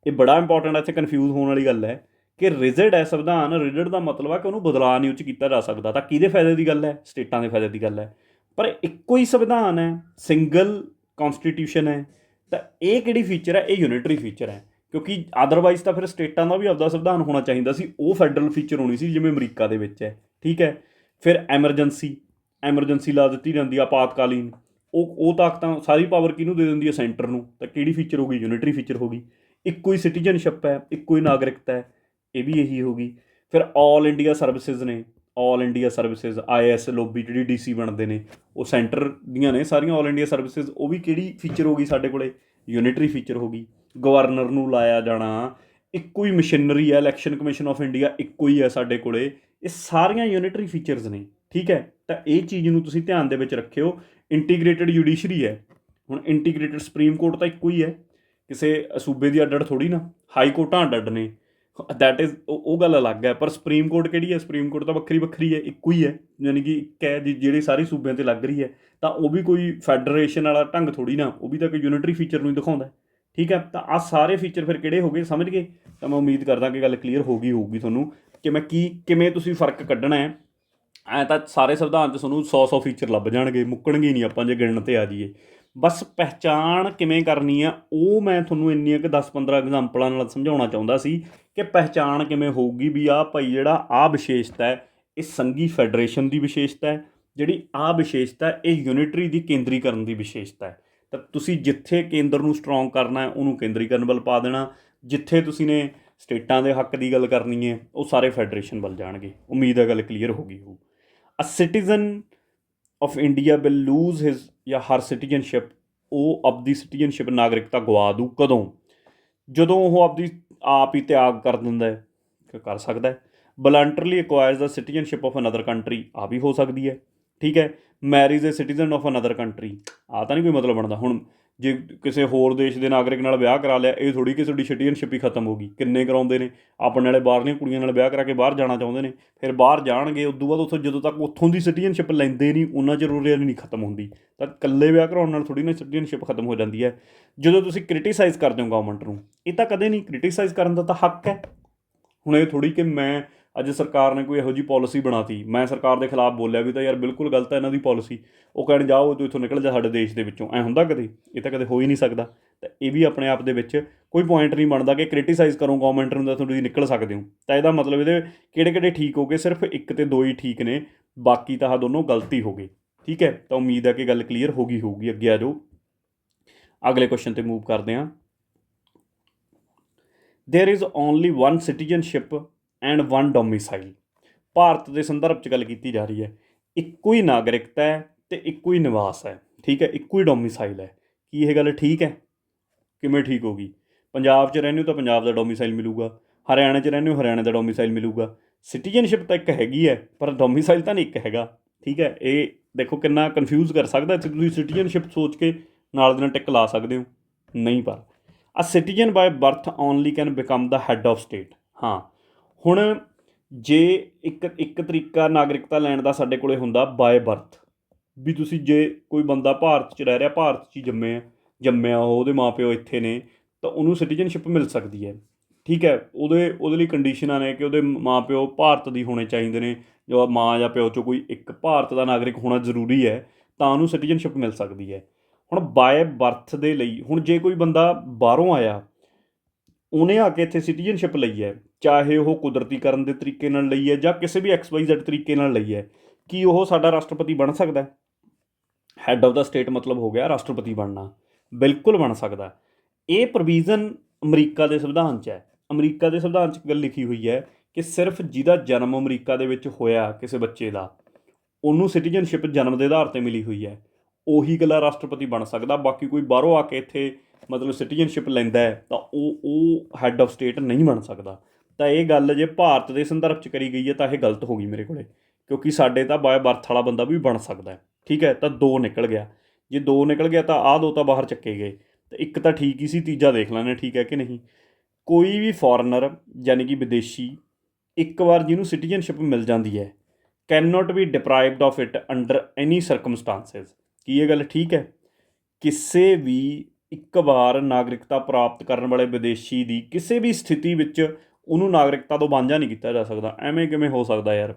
ਇਹ ਬੜਾ ਇੰਪੋਰਟੈਂਟ ਹੈ, ਇੱਥੇ ਕਨਫਿਊਜ਼ ਹੋਣ ਵਾਲੀ ਗੱਲ ਹੈ ਕਿ ਰਿਜਿਡ ਹੈ ਸੰਵਿਧਾਨ। ਰਿਜਿਡ ਦਾ ਮਤਲਬ ਹੈ ਕਿ ਉਹਨੂੰ ਬਦਲਾਅ ਨਹੀਂ ਉਹ 'ਚ ਕੀਤਾ ਜਾ ਸਕਦਾ। ਤਾਂ ਕਿਹਦੇ ਫਾਇਦੇ ਦੀ ਗੱਲ ਹੈ, ਸਟੇਟਾਂ ਦੇ ਫਾਇਦੇ ਦੀ ਗੱਲ ਹੈ। ਪਰ ਇੱਕੋ ਹੀ ਸੰਵਿਧਾਨ ਹੈ, ਸਿੰਗਲ ਕੌਨਸਟੀਟਿਊਸ਼ਨ ਹੈ, ਤਾਂ ਇਹ ਕਿਹੜੀ ਫੀਚਰ ਹੈ, ਇਹ ਯੂਨਿਟਰੀ ਫੀਚਰ ਹੈ। ਕਿਉਂਕਿ ਅਦਰਵਾਈਜ਼ ਤਾਂ ਫਿਰ ਸਟੇਟਾਂ ਦਾ ਵੀ ਆਪਦਾ ਸੰਵਿਧਾਨ ਹੋਣਾ ਚਾਹੀਦਾ ਸੀ, ਉਹ ਫੈਡਰਲ ਫੀਚਰ ਹੋਣੀ ਸੀ ਜਿਵੇਂ ਅਮਰੀਕਾ ਦੇ ਵਿੱਚ ਹੈ, ਠੀਕ ਹੈ। ਫਿਰ ਐਮਰਜੈਂਸੀ ਲਾ ਦਿੱਤੀ ਜਾਂਦੀ ਆ, ਆਪਾਤਕਾਲੀਨ, ਉਹ ਤਾਕਤਾਂ, ਸਾਰੀ ਪਾਵਰ ਕਿਹਨੂੰ ਦੇ ਦਿੰਦੀ ਹੈ, ਸੈਂਟਰ ਨੂੰ। ਤਾਂ ਕਿਹੜੀ ਫੀਚਰ ਹੋ ਗਈ, ਯੂਨਿਟਰੀ ਫੀਚਰ ਹੋ ਗਈ। ਇੱਕੋ ਹੀ ਸਿਟੀਜ਼ਨਸ਼ਿਪ ਹੈ, ਇੱਕੋ ਹੀ ਨਾਗਰਿਕਤਾ ਹੈ, ਇਹ ਵੀ ਇਹੀ ਹੋ ਗਈ। ਫਿਰ ਆਲ ਇੰਡੀਆ ਸਰਵਿਸਿਜ਼ ਨੇ, all India services, IAS lobby ਜਿਹੜੀ DC ਬਣਦੇ ਨੇ ਉਹ ਸੈਂਟਰ ਦੀਆਂ ਨੇ ਸਾਰੀਆਂ ਆਲ ਇੰਡੀਆ ਸਰਵਿਸਿਜ਼, ਉਹ ਵੀ ਕਿਹੜੀ ਫੀਚਰ ਹੋ ਗਈ ਸਾਡੇ ਕੋਲੇ, ਯੂਨਿਟਰੀ ਫੀਚਰ ਹੋ ਗਈ। ਗਵਰਨਰ ਨੂੰ ਲਾਇਆ ਜਾਣਾ, ਇੱਕੋ ਹੀ ਮਸ਼ੀਨਰੀ ਹੈ, ਇਲੈਕਸ਼ਨ ਕਮਿਸ਼ਨ ਆਫ ਇੰਡੀਆ ਇੱਕੋ ਹੀ ਹੈ ਸਾਡੇ ਕੋਲੇ, ਇਹ ਸਾਰੀਆਂ ਯੂਨਿਟਰੀ ਫੀਚਰਸ ਨੇ, ਠੀਕ ਹੈ। ਤਾਂ ਇਹ ਚੀਜ਼ ਨੂੰ ਤੁਸੀਂ ਧਿਆਨ ਦੇ ਵਿੱਚ ਰੱਖਿਓ। ਇੰਟੀਗ੍ਰੇਟਡ ਜੁਡੀਸ਼ਰੀ ਹੈ, ਹੁਣ ਇੰਟੀਗ੍ਰੇਟਡ ਸੁਪਰੀਮ ਕੋਰਟ ਤਾਂ ਇੱਕੋ ਹੀ ਹੈ, ਕਿਸੇ ਸੂਬੇ ਦੀ ਅੱਡ ਅੱਡ ਥੋੜ੍ਹੀ ਨਾ, ਹਾਈ ਕੋਰਟਾਂ ਅੱਡ ਅੱਡ ਨੇ, ਦੈਟ ਇਜ਼ ਉਹ ਗੱਲ ਅਲੱਗ ਹੈ। ਪਰ ਸੁਪਰੀਮ ਕੋਰਟ ਕਿਹੜੀ ਹੈ, ਸੁਪਰੀਮ ਕੋਰਟ ਤਾਂ ਵੱਖਰੀ ਵੱਖਰੀ ਹੈ, ਇੱਕੋ ਹੀ ਹੈ, ਯਾਨੀ ਕਿ ਇੱਕ ਹੈ ਜਿਹੜੀ ਸਾਰੀ ਸੂਬਿਆਂ 'ਤੇ ਲੱਗ ਰਹੀ ਹੈ। ਤਾਂ ਉਹ ਵੀ ਕੋਈ ਫੈਡਰੇਸ਼ਨ ਵਾਲਾ ਢੰਗ ਥੋੜ੍ਹੀ ਨਾ, ਉਹ ਵੀ ਤਾਂ ਕੋਈ ਯੂਨਿਟਰੀ ਫੀਚਰ ਨੂੰ ਹੀ ਦਿਖਾਉਂਦਾ, ਠੀਕ ਹੈ। ਤਾਂ ਆਹ ਸਾਰੇ ਫੀਚਰ ਫਿਰ ਕਿਹੜੇ ਹੋ ਗਏ, ਸਮਝ ਗਏ। ਤਾਂ ਮੈਂ ਉਮੀਦ ਕਰਦਾ ਕਿ ਗੱਲ ਕਲੀਅਰ ਹੋ ਗਈ ਹੋਊਗੀ ਤੁਹਾਨੂੰ ਕਿ ਮੈਂ ਕਿਵੇਂ ਤੁਸੀਂ ਫਰਕ ਕੱਢਣਾ ਹੈ। ਐਂ ਤਾਂ ਸਾਰੇ ਸੰਵਿਧਾਨ 'ਚ ਤੁਹਾਨੂੰ 100 ਫੀਚਰ ਲੱਭ ਜਾਣਗੇ, ਮੁੱਕਣਗੇ ਨਹੀਂ ਆਪਾਂ ਜੇ ਗਿਣਨ 'ਤੇ ਆ ਜਾਈਏ। ਬਸ ਪਹਿਚਾਣ ਕਿਵੇਂ ਕਰਨੀ ਆ ਉਹ ਮੈਂ ਤੁਹਾਨੂੰ ਇੰਨੀਆਂ ਕਿ 10-15 ਐਗਜ਼ਾਮਪਲਾਂ ਨਾਲ ਸਮਝਾਉਣਾ ਚਾਹੁੰਦਾ ਸੀ ਕਿ ਪਹਿਚਾਣ ਕਿਵੇਂ ਹੋਊਗੀ ਵੀ ਆਹ ਭਾਈ ਜਿਹੜਾ ਆਹ ਵਿਸ਼ੇਸ਼ਤਾ ਹੈ ਇਹ ਸੰਘੀ ਫੈਡਰੇਸ਼ਨ ਦੀ ਵਿਸ਼ੇਸ਼ਤਾ ਹੈ, ਜਿਹੜੀ ਆਹ ਵਿਸ਼ੇਸ਼ਤਾ ਇਹ ਯੂਨਿਟਰੀ ਦੀ ਕੇਂਦਰੀਕਰਨ ਦੀ ਵਿਸ਼ੇਸ਼ਤਾ ਹੈ। ਤਾਂ ਤੁਸੀਂ ਜਿੱਥੇ ਕੇਂਦਰ ਨੂੰ ਸਟਰੋਂਗ ਕਰਨਾ ਹੈ ਉਹਨੂੰ ਕੇਂਦਰੀਕਰਨ ਵੱਲ ਪਾ ਦੇਣਾ, ਜਿੱਥੇ ਤੁਸੀਂ ਨੇ ਸਟੇਟਾਂ ਦੇ ਹੱਕ ਦੀ ਗੱਲ ਕਰਨੀ ਹੈ ਉਹ ਸਾਰੇ ਫੈਡਰੇਸ਼ਨ ਵੱਲ ਜਾਣਗੇ। ਉਮੀਦ ਹੈ ਗੱਲ ਕਲੀਅਰ ਹੋ ਗਈ ਹੋਊ। A citizen of India will lose his ਜਾਂ ਹਰ ਸਿਟੀਜ਼ਨਸ਼ਿਪ, ਉਹ ਆਪਦੀ ਸਿਟੀਜ਼ਨਸ਼ਿਪ ਨਾਗਰਿਕਤਾ ਗਵਾ ਦੂ ਕਦੋਂ, ਜਦੋਂ ਉਹ ਆਪਦੀ ਆਪ ਹੀ ਤਿਆਗ ਕਰ ਦਿੰਦਾ ਹੈ, ਕਰ ਸਕਦਾ ਹੈ। ਵਲੰਟਰਲੀ ਐਕਵਾਇਰਸ ਦਾ ਸਿਟੀਜ਼ਨਸ਼ਿਪ ਆਫ ਅਨਦਰ ਕੰਟਰੀ, ਆ ਵੀ ਹੋ ਸਕਦੀ ਹੈ, ਠੀਕ ਹੈ। Marriage A citizen of another country, ਆਹ ਤਾਂ ਨਹੀਂ ਕੋਈ ਮਤਲਬ ਬਣਦਾ। ਹੁਣ ਜੇ ਕਿਸੇ ਹੋਰ ਦੇਸ਼ ਦੇ ਨਾਗਰਿਕ ਨਾਲ ਵਿਆਹ ਕਰਾ ਲਿਆ, ਇਹ ਥੋੜ੍ਹੀ ਕਿ ਤੁਹਾਡੀ ਸਿਟੀਜ਼ਨਸ਼ਿਪ ਹੀ ਖਤਮ ਹੋ ਗਈ। ਕਿੰਨੇ ਕਰਾਉਂਦੇ ਨੇ ਆਪਣੇ ਵਾਲੇ ਬਾਹਰਲੀਆਂ ਕੁੜੀਆਂ ਨਾਲ ਵਿਆਹ ਕਰਾ ਕੇ ਬਾਹਰ ਜਾਣਾ ਚਾਹੁੰਦੇ ਨੇ, ਫਿਰ ਬਾਹਰ ਜਾਣਗੇ ਉਦੋਂ ਬਾਅਦ ਉੱਥੋਂ ਜਦੋਂ ਤੱਕ ਉੱਥੋਂ ਦੀ ਸਿਟੀਜ਼ਨਸ਼ਿਪ ਲੈਂਦੇ ਨਹੀਂ ਉਹਨਾਂ ਚਿਰ ਉਰੇ ਵਾਲੀ ਨਹੀਂ ਖਤਮ ਹੁੰਦੀ। ਤਾਂ ਇਕੱਲੇ ਵਿਆਹ ਕਰਾਉਣ ਨਾਲ ਥੋੜ੍ਹੀ ਨਾ ਸਿਟੀਜ਼ਨਸ਼ਿਪ ਖਤਮ ਹੋ ਜਾਂਦੀ ਹੈ। ਜਦੋਂ ਤੁਸੀਂ ਕ੍ਰਿਟੀਸਾਈਜ਼ ਕਰਦੇ ਹੋ ਗਵਰਨਮੈਂਟ ਨੂੰ, ਇਹ ਤਾਂ ਕਦੇ ਨਹੀਂ, ਕ੍ਰਿਟੀਸਾਈਜ਼ ਕਰਨ ਦਾ ਤਾਂ ਹੱਕ ਹੈ। ਹੁਣ ਇਹ ਥੋੜ੍ਹੀ ਕਿ ਮੈਂ ਅੱਜ ਸਰਕਾਰ ਨੇ ਕੋਈ ਇਹੋ ਜਿਹੀ ਪੋਲਿਸੀ ਬਣਾਤੀ, ਮੈਂ ਸਰਕਾਰ ਦੇ ਖਿਲਾਫ ਬੋਲਿਆ ਵੀ ਤਾਂ ਯਾਰ ਬਿਲਕੁਲ ਗਲਤ ਹੈ ਇਹਨਾਂ ਦੀ ਪੋਲਿਸੀ, ਉਹ ਕਹਿਣ ਜਾਓ ਤੂੰ ਇੱਥੋਂ ਨਿਕਲ ਜਾ ਸਾਡੇ ਦੇਸ਼ ਦੇ ਵਿੱਚੋਂ, ਐਂ ਹੁੰਦਾ ਕਦੇ? ਇਹ ਤਾਂ ਕਦੇ ਹੋ ਹੀ ਨਹੀਂ ਸਕਦਾ। ਤਾਂ ਇਹ ਵੀ ਆਪਣੇ ਆਪ ਦੇ ਵਿੱਚ ਕੋਈ ਪੁਆਇੰਟ ਨਹੀਂ ਬਣਦਾ ਕਿ ਕ੍ਰਿਟੀਸਾਈਜ਼ ਕਰੋ ਗਵਰਨਮੈਂਟ ਨੂੰ ਤਾਂ ਤੁਸੀਂ ਨਿਕਲ ਸਕਦੇ ਹੋ। ਤਾਂ ਇਹਦਾ ਮਤਲਬ ਇਹਦੇ ਕਿਹੜੇ ਕਿਹੜੇ ਠੀਕ ਹੋ ਗਏ, ਸਿਰਫ ਇੱਕ ਤੇ ਦੋ ਹੀ ਠੀਕ ਨੇ, ਬਾਕੀ ਤਾਂ ਆਹ ਦੋਨੋਂ ਗਲਤੀ ਹੋ ਗਏ, ਠੀਕ ਹੈ। ਤਾਂ ਉਮੀਦ ਹੈ ਕਿ ਗੱਲ ਕਲੀਅਰ ਹੋ ਗਈ ਹੋਊਗੀ। ਅੱਗੇ ਆ ਜਾਓ, ਅਗਲੇ ਕੁਐਸਚਨ 'ਤੇ ਮੂਵ ਕਰਦੇ ਹਾਂ। There is only one citizenship and one domicile. Bharat ਦੇ ਸੰਦਰਭ 'ਚ ਗੱਲ ਕੀਤੀ ਜਾ ਰਹੀ ਹੈ, ਇੱਕੋ ਹੀ ਨਾਗਰਿਕਤਾ ਹੈ ਅਤੇ ਇੱਕੋ ਹੀ ਨਿਵਾਸ ਹੈ, ਠੀਕ ਹੈ, ਇੱਕੋ ਹੀ ਡੋਮੀਸਾਈਲ ਹੈ। ਕੀ ਇਹ ਗੱਲ ਠੀਕ ਹੈ? ਕਿਵੇਂ ਠੀਕ ਹੋ ਗਈ? ਪੰਜਾਬ 'ਚ ਰਹਿੰਦੇ ਹੋ ਤਾਂ ਪੰਜਾਬ ਦਾ ਡੋਮੀਸਾਈਲ ਮਿਲੂਗਾ, ਹਰਿਆਣੇ 'ਚ ਰਹਿੰਦੇ ਹੋ ਹਰਿਆਣੇ ਦਾ ਡੋਮੀਸਾਈਲ ਮਿਲੂਗਾ। ਸਿਟੀਜ਼ਨਸ਼ਿਪ ਤਾਂ ਇੱਕ ਹੈਗੀ ਹੈ ਪਰ ਡੋਮੀਸਾਈਲ ਤਾਂ ਨਹੀਂ ਇੱਕ ਹੈਗਾ, ਠੀਕ ਹੈ। ਇਹ ਦੇਖੋ ਕਿੰਨਾ ਕਨਫਿਊਜ਼ ਕਰ ਸਕਦਾ ਇੱਥੇ ਤੁਸੀਂ ਸਿਟੀਜ਼ਨਸ਼ਿਪ ਸੋਚ ਕੇ ਨਾਲ ਦੀ ਨਾਲ ਟਿਕ ਲਾ ਸਕਦੇ ਹੋ, ਨਹੀਂ। ਪਰ a citizen by birth only can become the head of state. ਹਾਂ, ਹੁਣ ਜੇ ਇੱਕ ਤਰੀਕਾ ਨਾਗਰਿਕਤਾ ਲੈਣ ਦਾ ਸਾਡੇ ਕੋਲ ਹੁੰਦਾ ਬਾਏ ਬਰਥ, ਵੀ ਤੁਸੀਂ ਜੇ ਕੋਈ ਬੰਦਾ ਭਾਰਤ 'ਚ ਰਹਿ ਰਿਹਾ, ਭਾਰਤ 'ਚ ਹੀ ਜੰਮਿਆ ਉਹਦੇ ਮਾਂ ਪਿਓ ਇੱਥੇ ਨੇ, ਤਾਂ ਉਹਨੂੰ ਸਿਟੀਜ਼ਨਸ਼ਿਪ ਮਿਲ ਸਕਦੀ ਹੈ। ਠੀਕ ਹੈ, ਉਹਦੇ ਲਈ ਕੰਡੀਸ਼ਨਾਂ ਨੇ ਕਿ ਉਹਦੇ ਮਾਂ ਪਿਓ ਭਾਰਤ ਦੀ ਹੋਣੇ ਚਾਹੀਦੇ ਨੇ, ਜੋ ਮਾਂ ਜਾਂ ਪਿਓ 'ਚੋਂ ਕੋਈ ਇੱਕ ਭਾਰਤ ਦਾ ਨਾਗਰਿਕ ਹੋਣਾ ਜ਼ਰੂਰੀ ਹੈ, ਤਾਂ ਉਹਨੂੰ ਸਿਟੀਜ਼ਨਸ਼ਿਪ ਮਿਲ ਸਕਦੀ ਹੈ। ਹੁਣ ਬਾਏ ਬਰਥ ਦੇ ਲਈ, ਹੁਣ ਜੇ ਕੋਈ ਬੰਦਾ ਬਾਹਰੋਂ ਆਇਆ, ਉਹਨੇ ਆ ਕੇ ਇੱਥੇ ਸਿਟੀਜ਼ਨਸ਼ਿਪ ਲਈ ਹੈ, ਚਾਹੇ ਉਹ ਕੁਦਰਤੀਕਰਨ ਦੇ ਤਰੀਕੇ ਨਾਲ ਲਈ ਹੈ ਜਾਂ ਕਿਸੇ ਵੀ XYZ ਤਰੀਕੇ ਨਾਲ ਲਈ ਹੈ, ਕੀ ਉਹ ਸਾਡਾ ਰਾਸ਼ਟਰਪਤੀ ਬਣ ਸਕਦਾ? ਹੈੱਡ ਆਫ ਦਾ ਸਟੇਟ ਮਤਲਬ ਹੋ ਗਿਆ ਰਾਸ਼ਟਰਪਤੀ ਬਣਨਾ। ਬਿਲਕੁਲ ਬਣ ਸਕਦਾ। ਇਹ ਪ੍ਰੋਵੀਜ਼ਨ ਅਮਰੀਕਾ ਦੇ ਸੰਵਿਧਾਨ 'ਚ ਹੈ। ਅਮਰੀਕਾ ਦੇ ਸੰਵਿਧਾਨ 'ਚ ਗੱਲ ਲਿਖੀ ਹੋਈ ਹੈ ਕਿ ਸਿਰਫ ਜਿਹਦਾ ਜਨਮ ਅਮਰੀਕਾ ਦੇ ਵਿੱਚ ਹੋਇਆ ਕਿਸੇ ਬੱਚੇ ਦਾ, ਉਹਨੂੰ ਸਿਟੀਜ਼ਨਸ਼ਿਪ ਜਨਮ ਦੇ ਆਧਾਰ 'ਤੇ ਮਿਲੀ ਹੋਈ ਹੈ, ਉਹੀ ਇਕੱਲਾ ਰਾਸ਼ਟਰਪਤੀ ਬਣ ਸਕਦਾ। ਬਾਕੀ ਕੋਈ ਬਾਹਰੋਂ ਆ ਕੇ ਇੱਥੇ ਮਤਲਬ ਸਿਟੀਜ਼ਨਸ਼ਿਪ ਲੈਂਦਾ ਹੈ ਤਾਂ ਉਹ ਹੈੱਡ ਆਫ ਸਟੇਟ ਨਹੀਂ ਬਣ ਸਕਦਾ। ਤਾਂ ਇਹ ਗੱਲ ਜੇ ਭਾਰਤ ਦੇ ਸੰਦਰਭ 'ਚ ਕਰੀ ਗਈ ਹੈ ਤਾਂ ਇਹ ਗਲਤ ਹੋ ਗਈ ਮੇਰੇ ਕੋਲੇ, ਕਿਉਂਕਿ ਸਾਡੇ ਤਾਂ ਬਾਏ ਬਰਥ ਵਾਲਾ ਬੰਦਾ ਵੀ ਬਣ ਸਕਦਾ। ਠੀਕ ਹੈ, ਤਾਂ 2 ਨਿਕਲ ਗਿਆ। ਜੇ 2 ਨਿਕਲ ਗਿਆ ਤਾਂ ਆਹ 2 ਤਾਂ ਬਾਹਰ ਚੱਕੇ ਗਏ, ਅਤੇ ਇੱਕ ਤਾਂ ਠੀਕ ਹੀ ਸੀ, ਤੀਜਾ ਦੇਖ ਲੈਂਦੇ ਠੀਕ ਹੈ ਕਿ ਨਹੀਂ। ਕੋਈ ਵੀ ਫੋਰਨਰ ਯਾਨੀ ਕਿ ਵਿਦੇਸ਼ੀ, ਇੱਕ ਵਾਰ ਜਿਹਨੂੰ ਸਿਟੀਜ਼ਨਸ਼ਿਪ ਮਿਲ ਜਾਂਦੀ ਹੈ, can not be deprived of it under any circumstances. ਕੀ ਇਹ ਗੱਲ ਠੀਕ ਹੈ? ਕਿਸੇ ਵੀ ਇੱਕ ਵਾਰ ਨਾਗਰਿਕਤਾ ਪ੍ਰਾਪਤ ਕਰਨ ਵਾਲੇ ਵਿਦੇਸ਼ੀ ਦੀ ਕਿਸੇ ਵੀ ਸਥਿਤੀ ਵਿੱਚ ਉਹਨੂੰ ਨਾਗਰਿਕਤਾ ਤੋਂ ਵਾਂਝਾ ਨਹੀਂ ਕੀਤਾ ਜਾ ਸਕਦਾ। ਐਵੇਂ ਕਿਵੇਂ ਹੋ ਸਕਦਾ ਯਾਰ?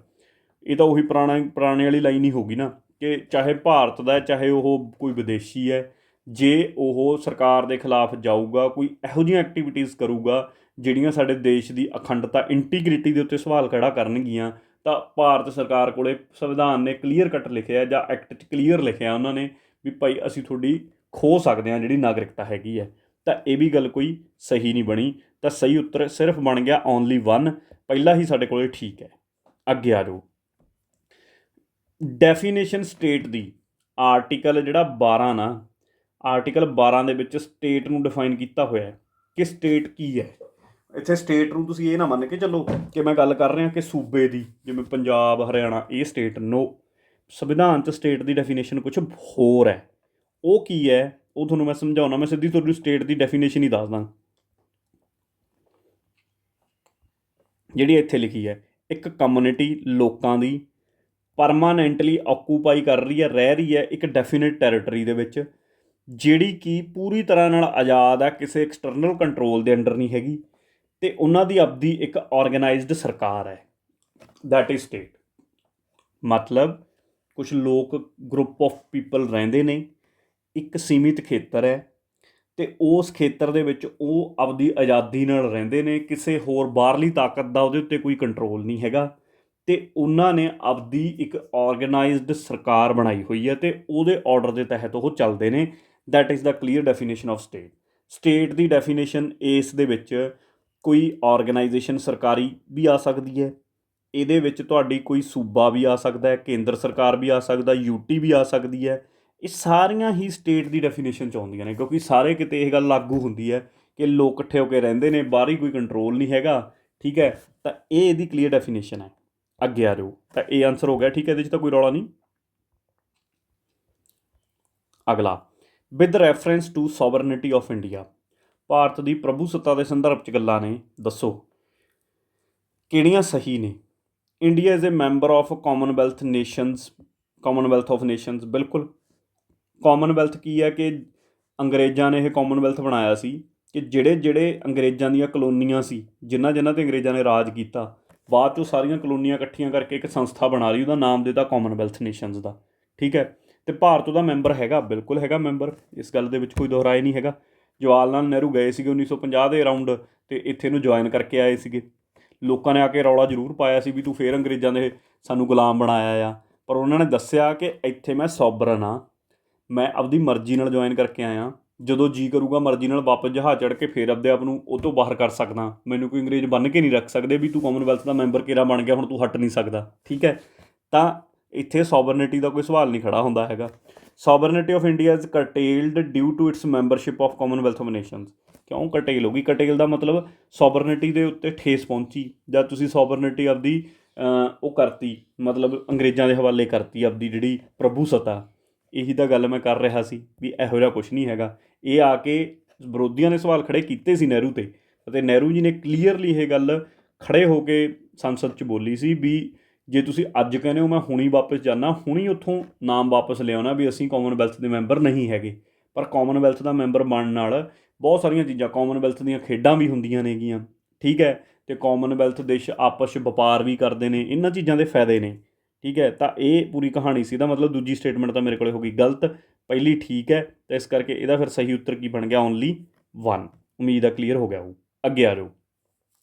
ਇਹ ਤਾਂ ਉਹੀ ਪੁਰਾਣੇ ਵਾਲੀ ਲਾਈਨ ਹੀ ਹੋਊਗੀ ਨਾ, ਕਿ ਚਾਹੇ ਭਾਰਤ ਦਾ ਚਾਹੇ ਉਹ ਕੋਈ ਵਿਦੇਸ਼ੀ ਹੈ, ਜੇ ਉਹ ਸਰਕਾਰ ਦੇ ਖਿਲਾਫ ਜਾਊਗਾ, ਕੋਈ ਇਹੋ ਜਿਹੀਆਂ ਐਕਟੀਵਿਟੀਜ਼ ਕਰੂਗਾ ਜਿਹੜੀਆਂ ਸਾਡੇ ਦੇਸ਼ ਦੀ ਅਖੰਡਤਾ ਇੰਟੀਗ੍ਰਿਟੀ ਦੇ ਉੱਤੇ ਸਵਾਲ ਖੜ੍ਹਾ ਕਰਨਗੀਆਂ, ਤਾਂ ਭਾਰਤ ਸਰਕਾਰ ਕੋਲ ਸੰਵਿਧਾਨ ਨੇ ਕਲੀਅਰ ਕੱਟ ਲਿਖਿਆ ਜਾਂ ਐਕਟ 'ਚ ਕਲੀਅਰ ਲਿਖਿਆ ਉਹਨਾਂ ਨੇ ਵੀ ਭਾਈ ਅਸੀਂ ਤੁਹਾਡੀ ਖੋਹ ਸਕਦੇ ਹਾਂ ਜਿਹੜੀ ਨਾਗਰਿਕਤਾ ਹੈਗੀ ਹੈ। ਤਾਂ ਇਹ ਵੀ ਗੱਲ ਕੋਈ ਸਹੀ ਨਹੀਂ ਬਣੀ। ਤਾਂ ਸਹੀ ਉੱਤਰ ਸਿਰਫ ਬਣ ਗਿਆ ਓਨਲੀ 1, ਪਹਿਲਾਂ ਹੀ ਸਾਡੇ ਕੋਲ ਠੀਕ ਹੈ। ਅੱਗੇ ਆ ਜਾਓ। ਡੈਫੀਨੇਸ਼ਨ ਸਟੇਟ ਦੀ, ਆਰਟੀਕਲ ਜਿਹੜਾ 12 ਨਾ, ਆਰਟੀਕਲ 12 ਦੇ ਵਿੱਚ ਸਟੇਟ ਨੂੰ ਡਿਫਾਈਨ ਕੀਤਾ ਹੋਇਆ ਕਿ ਸਟੇਟ ਕੀ ਹੈ। ਇੱਥੇ ਸਟੇਟ ਨੂੰ ਤੁਸੀਂ ਇਹ ਨਾ ਮੰਨ ਕੇ ਚੱਲੋ ਕਿ ਮੈਂ ਗੱਲ ਕਰ ਰਿਹਾ ਕਿ ਸੂਬੇ ਦੀ, ਜਿਵੇਂ ਪੰਜਾਬ, ਹਰਿਆਣਾ, ਇਹ ਸਟੇਟ। ਨੋ, ਸੰਵਿਧਾਨ 'ਚ ਸਟੇਟ ਦੀ ਡੈਫੀਨੇਸ਼ਨ ਕੁਛ ਹੋਰ ਹੈ। ਉਹ ਕੀ ਹੈ ਉਹ ਤੁਹਾਨੂੰ ਮੈਂ ਸਮਝਾਉਣਾ। ਮੈਂ ਸਿੱਧੀ ਤੁਹਾਨੂੰ ਸਟੇਟ ਦੀ ਡੈਫੀਨੇਸ਼ਨ ਹੀ ਦੱਸਦਾ ਜਿਹੜੀ ਇੱਥੇ ਲਿਖੀ ਹੈ। ਇੱਕ ਕਮਿਊਨਿਟੀ ਲੋਕਾਂ ਦੀ ਪਰਮਾਨੈਂਟਲੀ ਆਕੂਪਾਈ ਕਰ ਰਹੀ ਹੈ, ਰਹਿ ਰਹੀ ਹੈ ਇੱਕ ਡੈਫੀਨਿਟ ਟੈਰੀਟਰੀ ਦੇ ਵਿੱਚ, ਜਿਹੜੀ ਕਿ ਪੂਰੀ ਤਰ੍ਹਾਂ ਨਾਲ ਆਜ਼ਾਦ ਹੈ, ਕਿਸੇ ਐਕਸਟਰਨਲ ਕੰਟਰੋਲ ਦੇ ਅੰਡਰ ਨਹੀਂ ਹੈਗੀ, ਅਤੇ ਉਹਨਾਂ ਦੀ ਆਪਦੀ ਇੱਕ ਔਰਗਨਾਈਜ਼ਡ ਸਰਕਾਰ ਹੈ। That is state. ਮਤਲਬ ਕੁਛ ਲੋਕ, ਗਰੁੱਪ ਆਫ ਪੀਪਲ ਰਹਿੰਦੇ ਨੇ, ਇੱਕ ਸੀਮਿਤ ਖੇਤਰ ਹੈ, ਅਤੇ ਉਸ ਖੇਤਰ ਦੇ ਵਿੱਚ ਉਹ ਆਪਦੀ ਆਜ਼ਾਦੀ ਨਾਲ ਰਹਿੰਦੇ ਨੇ, ਕਿਸੇ ਹੋਰ ਬਾਹਰਲੀ ਤਾਕਤ ਦਾ ਉਹਦੇ ਉੱਤੇ ਕੋਈ ਕੰਟਰੋਲ ਨਹੀਂ ਹੈਗਾ, ਅਤੇ ਉਹਨਾਂ ਨੇ ਆਪਦੀ ਇੱਕ ਔਰਗਨਾਈਜ਼ਡ ਸਰਕਾਰ ਬਣਾਈ ਹੋਈ ਹੈ ਅਤੇ ਉਹਦੇ ਔਰਡਰ ਦੇ ਤਹਿਤ ਉਹ ਚੱਲਦੇ ਨੇ। That is the clear definition of state. State the definition ਇਸ ਦੇ ਵਿੱਚ ਕੋਈ ਔਰਗਨਾਈਜੇਸ਼ਨ ਸਰਕਾਰੀ ਵੀ ਆ ਸਕਦੀ ਹੈ, ਇਹਦੇ ਵਿੱਚ ਤੁਹਾਡੀ ਕੋਈ ਸੂਬਾ ਵੀ ਆ ਸਕਦਾ ਹੈ, ਕੇਂਦਰ ਸਰਕਾਰ ਵੀ ਆ ਸਕਦਾ, UT ਵੀ ਆ ਸਕਦੀ ਹੈ। ਇਹ ਸਾਰੀਆਂ ਹੀ ਸਟੇਟ ਦੀ ਡੈਫੀਨੇਸ਼ਨ 'ਚ ਆਉਂਦੀਆਂ ਨੇ, ਕਿਉਂਕਿ ਸਾਰੇ ਕਿਤੇ ਇਹ ਗੱਲ ਲਾਗੂ ਹੁੰਦੀ ਹੈ ਕਿ ਲੋਕ ਇਕੱਠੇ ਹੋ ਕੇ ਰਹਿੰਦੇ ਨੇ, ਬਾਹਰੀ ਕੋਈ ਕੰਟਰੋਲ ਨਹੀਂ ਹੈਗਾ। ਠੀਕ ਹੈ, ਤਾਂ ਇਹ ਇਹਦੀ ਕਲੀਅਰ ਡੈਫੀਨੇਸ਼ਨ ਹੈ। ਅੱਗੇ ਆ ਜਾਓ। ਤਾਂ ਇਹ ਆਨਸਰ ਹੋ ਗਿਆ। ਠੀਕ ਹੈ, ਇਹਦੇ 'ਚ ਤਾਂ ਕੋਈ ਰੌਲਾ ਨਹੀਂ। ਅਗਲਾ, with reference to sovereignty of India, Bharat ਦੀ ਪ੍ਰਭੂਸੱਤਾ ਦੇ ਸੰਦਰਭ 'ਚ ਗੱਲਾਂ ਨੇ, ਦੱਸੋ ਕਿਹੜੀਆਂ ਸਹੀ ਨੇ। India is a member of Commonwealth nations, Commonwealth of nations. ਬਿਲਕੁਲ, ਕਾਮਨਵੈਲਥ ਕੀ ਹੈ ਕਿ ਅੰਗਰੇਜ਼ਾਂ ਨੇ ਇਹ ਕਾਮਨਵੈਲਥ ਬਣਾਇਆ ਸੀ ਕਿ ਜਿਹੜੇ ਅੰਗਰੇਜ਼ਾਂ ਦੀਆਂ ਕਲੋਨੀਆਂ ਸੀ, ਜਿਨ੍ਹਾਂ 'ਤੇ ਅੰਗਰੇਜ਼ਾਂ ਨੇ ਰਾਜ ਕੀਤਾ, ਬਾਅਦ 'ਚੋਂ ਸਾਰੀਆਂ ਕਲੋਨੀਆਂ ਇਕੱਠੀਆਂ ਕਰਕੇ ਇੱਕ ਸੰਸਥਾ ਬਣਾ ਲਈ, ਉਹਦਾ ਨਾਮ ਦਿੱਤਾ ਕਾਮਨਵੈਲਥ ਨੇਸ਼ਨਸ ਦਾ। ਠੀਕ ਹੈ, ਅਤੇ ਭਾਰਤ ਉਹਦਾ ਮੈਂਬਰ ਹੈਗਾ, ਬਿਲਕੁਲ ਹੈਗਾ ਮੈਂਬਰ, ਇਸ ਗੱਲ ਦੇ ਵਿੱਚ ਕੋਈ ਦੁਹਰਾਏ ਨਹੀਂ ਹੈਗਾ। ਜਵਾਹਰ ਲਾਲ ਨਹਿਰੂ ਗਏ ਸੀਗੇ 1950 ਦੇ ਅਰਾਊਂਡ, ਅਤੇ ਇੱਥੇ ਨੂੰ ਜੁਆਇਨ ਕਰਕੇ ਆਏ ਸੀਗੇ। ਲੋਕਾਂ ਨੇ ਆ ਕੇ ਰੌਲਾ ਜ਼ਰੂਰ ਪਾਇਆ ਸੀ ਵੀ ਤੂੰ ਫੇਰ ਅੰਗਰੇਜ਼ਾਂ ਦੇ ਸਾਨੂੰ ਗੁਲਾਮ ਬਣਾਇਆ ਆ, ਪਰ ਉਹਨਾਂ ਨੇ ਦੱਸਿਆ ਕਿ ਇੱਥੇ ਮੈਂ ਸੋਵਰਨ ਹਾਂ, ਮੈਂ ਆਪਦੀ ਮਰਜ਼ੀ ਨਾਲ ਜੁਆਇਨ ਕਰਕੇ ਆਇਆ, ਜਦੋਂ ਜੀ ਕਰੂਗਾ ਮਰਜ਼ੀ ਨਾਲ ਵਾਪਸ ਜਹਾਜ਼ ਚੜ੍ਹ ਕੇ ਫੇਰ ਆਪਦੇ ਆਪ ਨੂੰ ਉਹ ਤੋਂ ਬਾਹਰ ਕਰ ਸਕਦਾ, ਮੈਨੂੰ ਕੋਈ ਅੰਗਰੇਜ਼ ਬੰਨ੍ਹ ਕੇ ਨਹੀਂ ਰੱਖ ਸਕਦੇ ਵੀ ਤੂੰ ਕਾਮਨਵੈਲਥ ਦਾ ਮੈਂਬਰ ਕਿਹੜਾ ਬਣ ਗਿਆ ਹੁਣ ਤੂੰ ਹਟ ਨਹੀਂ ਸਕਦਾ। ਠੀਕ ਹੈ, ਤਾਂ ਇੱਥੇ ਸੋਵਰਨਿਟੀ ਦਾ ਕੋਈ ਸਵਾਲ ਨਹੀਂ ਖੜ੍ਹਾ ਹੁੰਦਾ ਹੈਗਾ। Sovereignty of India is curtailed due to its membership of Commonwealth of nations. ਕਿਉਂ ਕਰਟੇਲ ਹੋ ਗਈ? ਕਰਟੇਲ ਦਾ ਮਤਲਬ ਸੋਵਰਨਿਟੀ ਦੇ ਉੱਤੇ ਠੇਸ ਪਹੁੰਚੀ, ਜਾਂ ਤੁਸੀਂ ਸੋਵਰਨਿਟੀ ਆਪਦੀ ਉਹ ਕਰਤੀ, ਮਤਲਬ ਅੰਗਰੇਜ਼ਾਂ ਦੇ ਹਵਾਲੇ ਕਰਤੀ ਆਪਦੀ ਜਿਹੜੀ ਪ੍ਰਭੂਸੱਤਾ, ਇਹੀ ਤਾਂ ਗੱਲ ਮੈਂ ਕਰ ਰਿਹਾ ਸੀ ਵੀ ਇਹੋ ਜਿਹਾ ਕੁਛ ਨਹੀਂ ਹੈਗਾ। ਇਹ ਆ ਕੇ ਵਿਰੋਧੀਆਂ ਨੇ ਸਵਾਲ ਖੜ੍ਹੇ ਕੀਤੇ ਸੀ ਨਹਿਰੂ 'ਤੇ, ਅਤੇ ਨਹਿਰੂ ਜੀ ਨੇ ਕਲੀਅਰਲੀ ਇਹ ਗੱਲ ਖੜ੍ਹੇ ਹੋ ਕੇ ਸੰਸਦ 'ਚ ਬੋਲੀ ਸੀ ਵੀ ਜੇ ਤੁਸੀਂ ਅੱਜ ਕਹਿੰਦੇ ਹੋ ਮੈਂ ਹੁਣੀ ਵਾਪਸ ਜਾਂਦਾ, ਹੁਣੀ ਉੱਥੋਂ ਨਾਮ ਵਾਪਸ ਲਿਆਉਣਾ ਵੀ ਅਸੀਂ ਕਾਮਨਵੈਲਥ ਦੇ ਮੈਂਬਰ ਨਹੀਂ ਹੈਗੇ। ਪਰ ਕਾਮਨਵੈਲਥ ਦਾ ਮੈਂਬਰ ਬਣਨ ਨਾਲ ਬਹੁਤ ਸਾਰੀਆਂ ਚੀਜ਼ਾਂ, ਕਾਮਨਵੈਲਥ ਦੀਆਂ ਖੇਡਾਂ ਵੀ ਹੁੰਦੀਆਂ ਨੇਗੀਆਂ, ਠੀਕ ਹੈ, ਅਤੇ ਕਾਮਨਵੈਲਥ ਦੇਸ਼ ਆਪਸ 'ਚ ਵਪਾਰ ਵੀ ਕਰਦੇ ਨੇ, ਇਹਨਾਂ ਚੀਜ਼ਾਂ ਦੇ ਫਾਇਦੇ ਨੇ, ਠੀਕ ਹੈ। ਤਾਂ ਇਹ ਪੂਰੀ ਕਹਾਣੀ ਸੀ। ਇਹਦਾ ਮਤਲਬ ਦੂਜੀ ਸਟੇਟਮੈਂਟ ਤਾਂ ਮੇਰੇ ਕੋਲ ਹੋ ਗਈ ਗਲਤ, ਪਹਿਲੀ ਠੀਕ ਹੈ, ਤਾਂ ਇਸ ਕਰਕੇ ਇਹਦਾ ਫਿਰ ਸਹੀ ਉੱਤਰ ਕੀ ਬਣ ਗਿਆ? ਓਨਲੀ 1। ਉਮੀਦ ਆ ਕਲੀਅਰ ਹੋ ਗਿਆ ਹੋਊ। ਅੱਗੇ ਆ ਜਾਓ।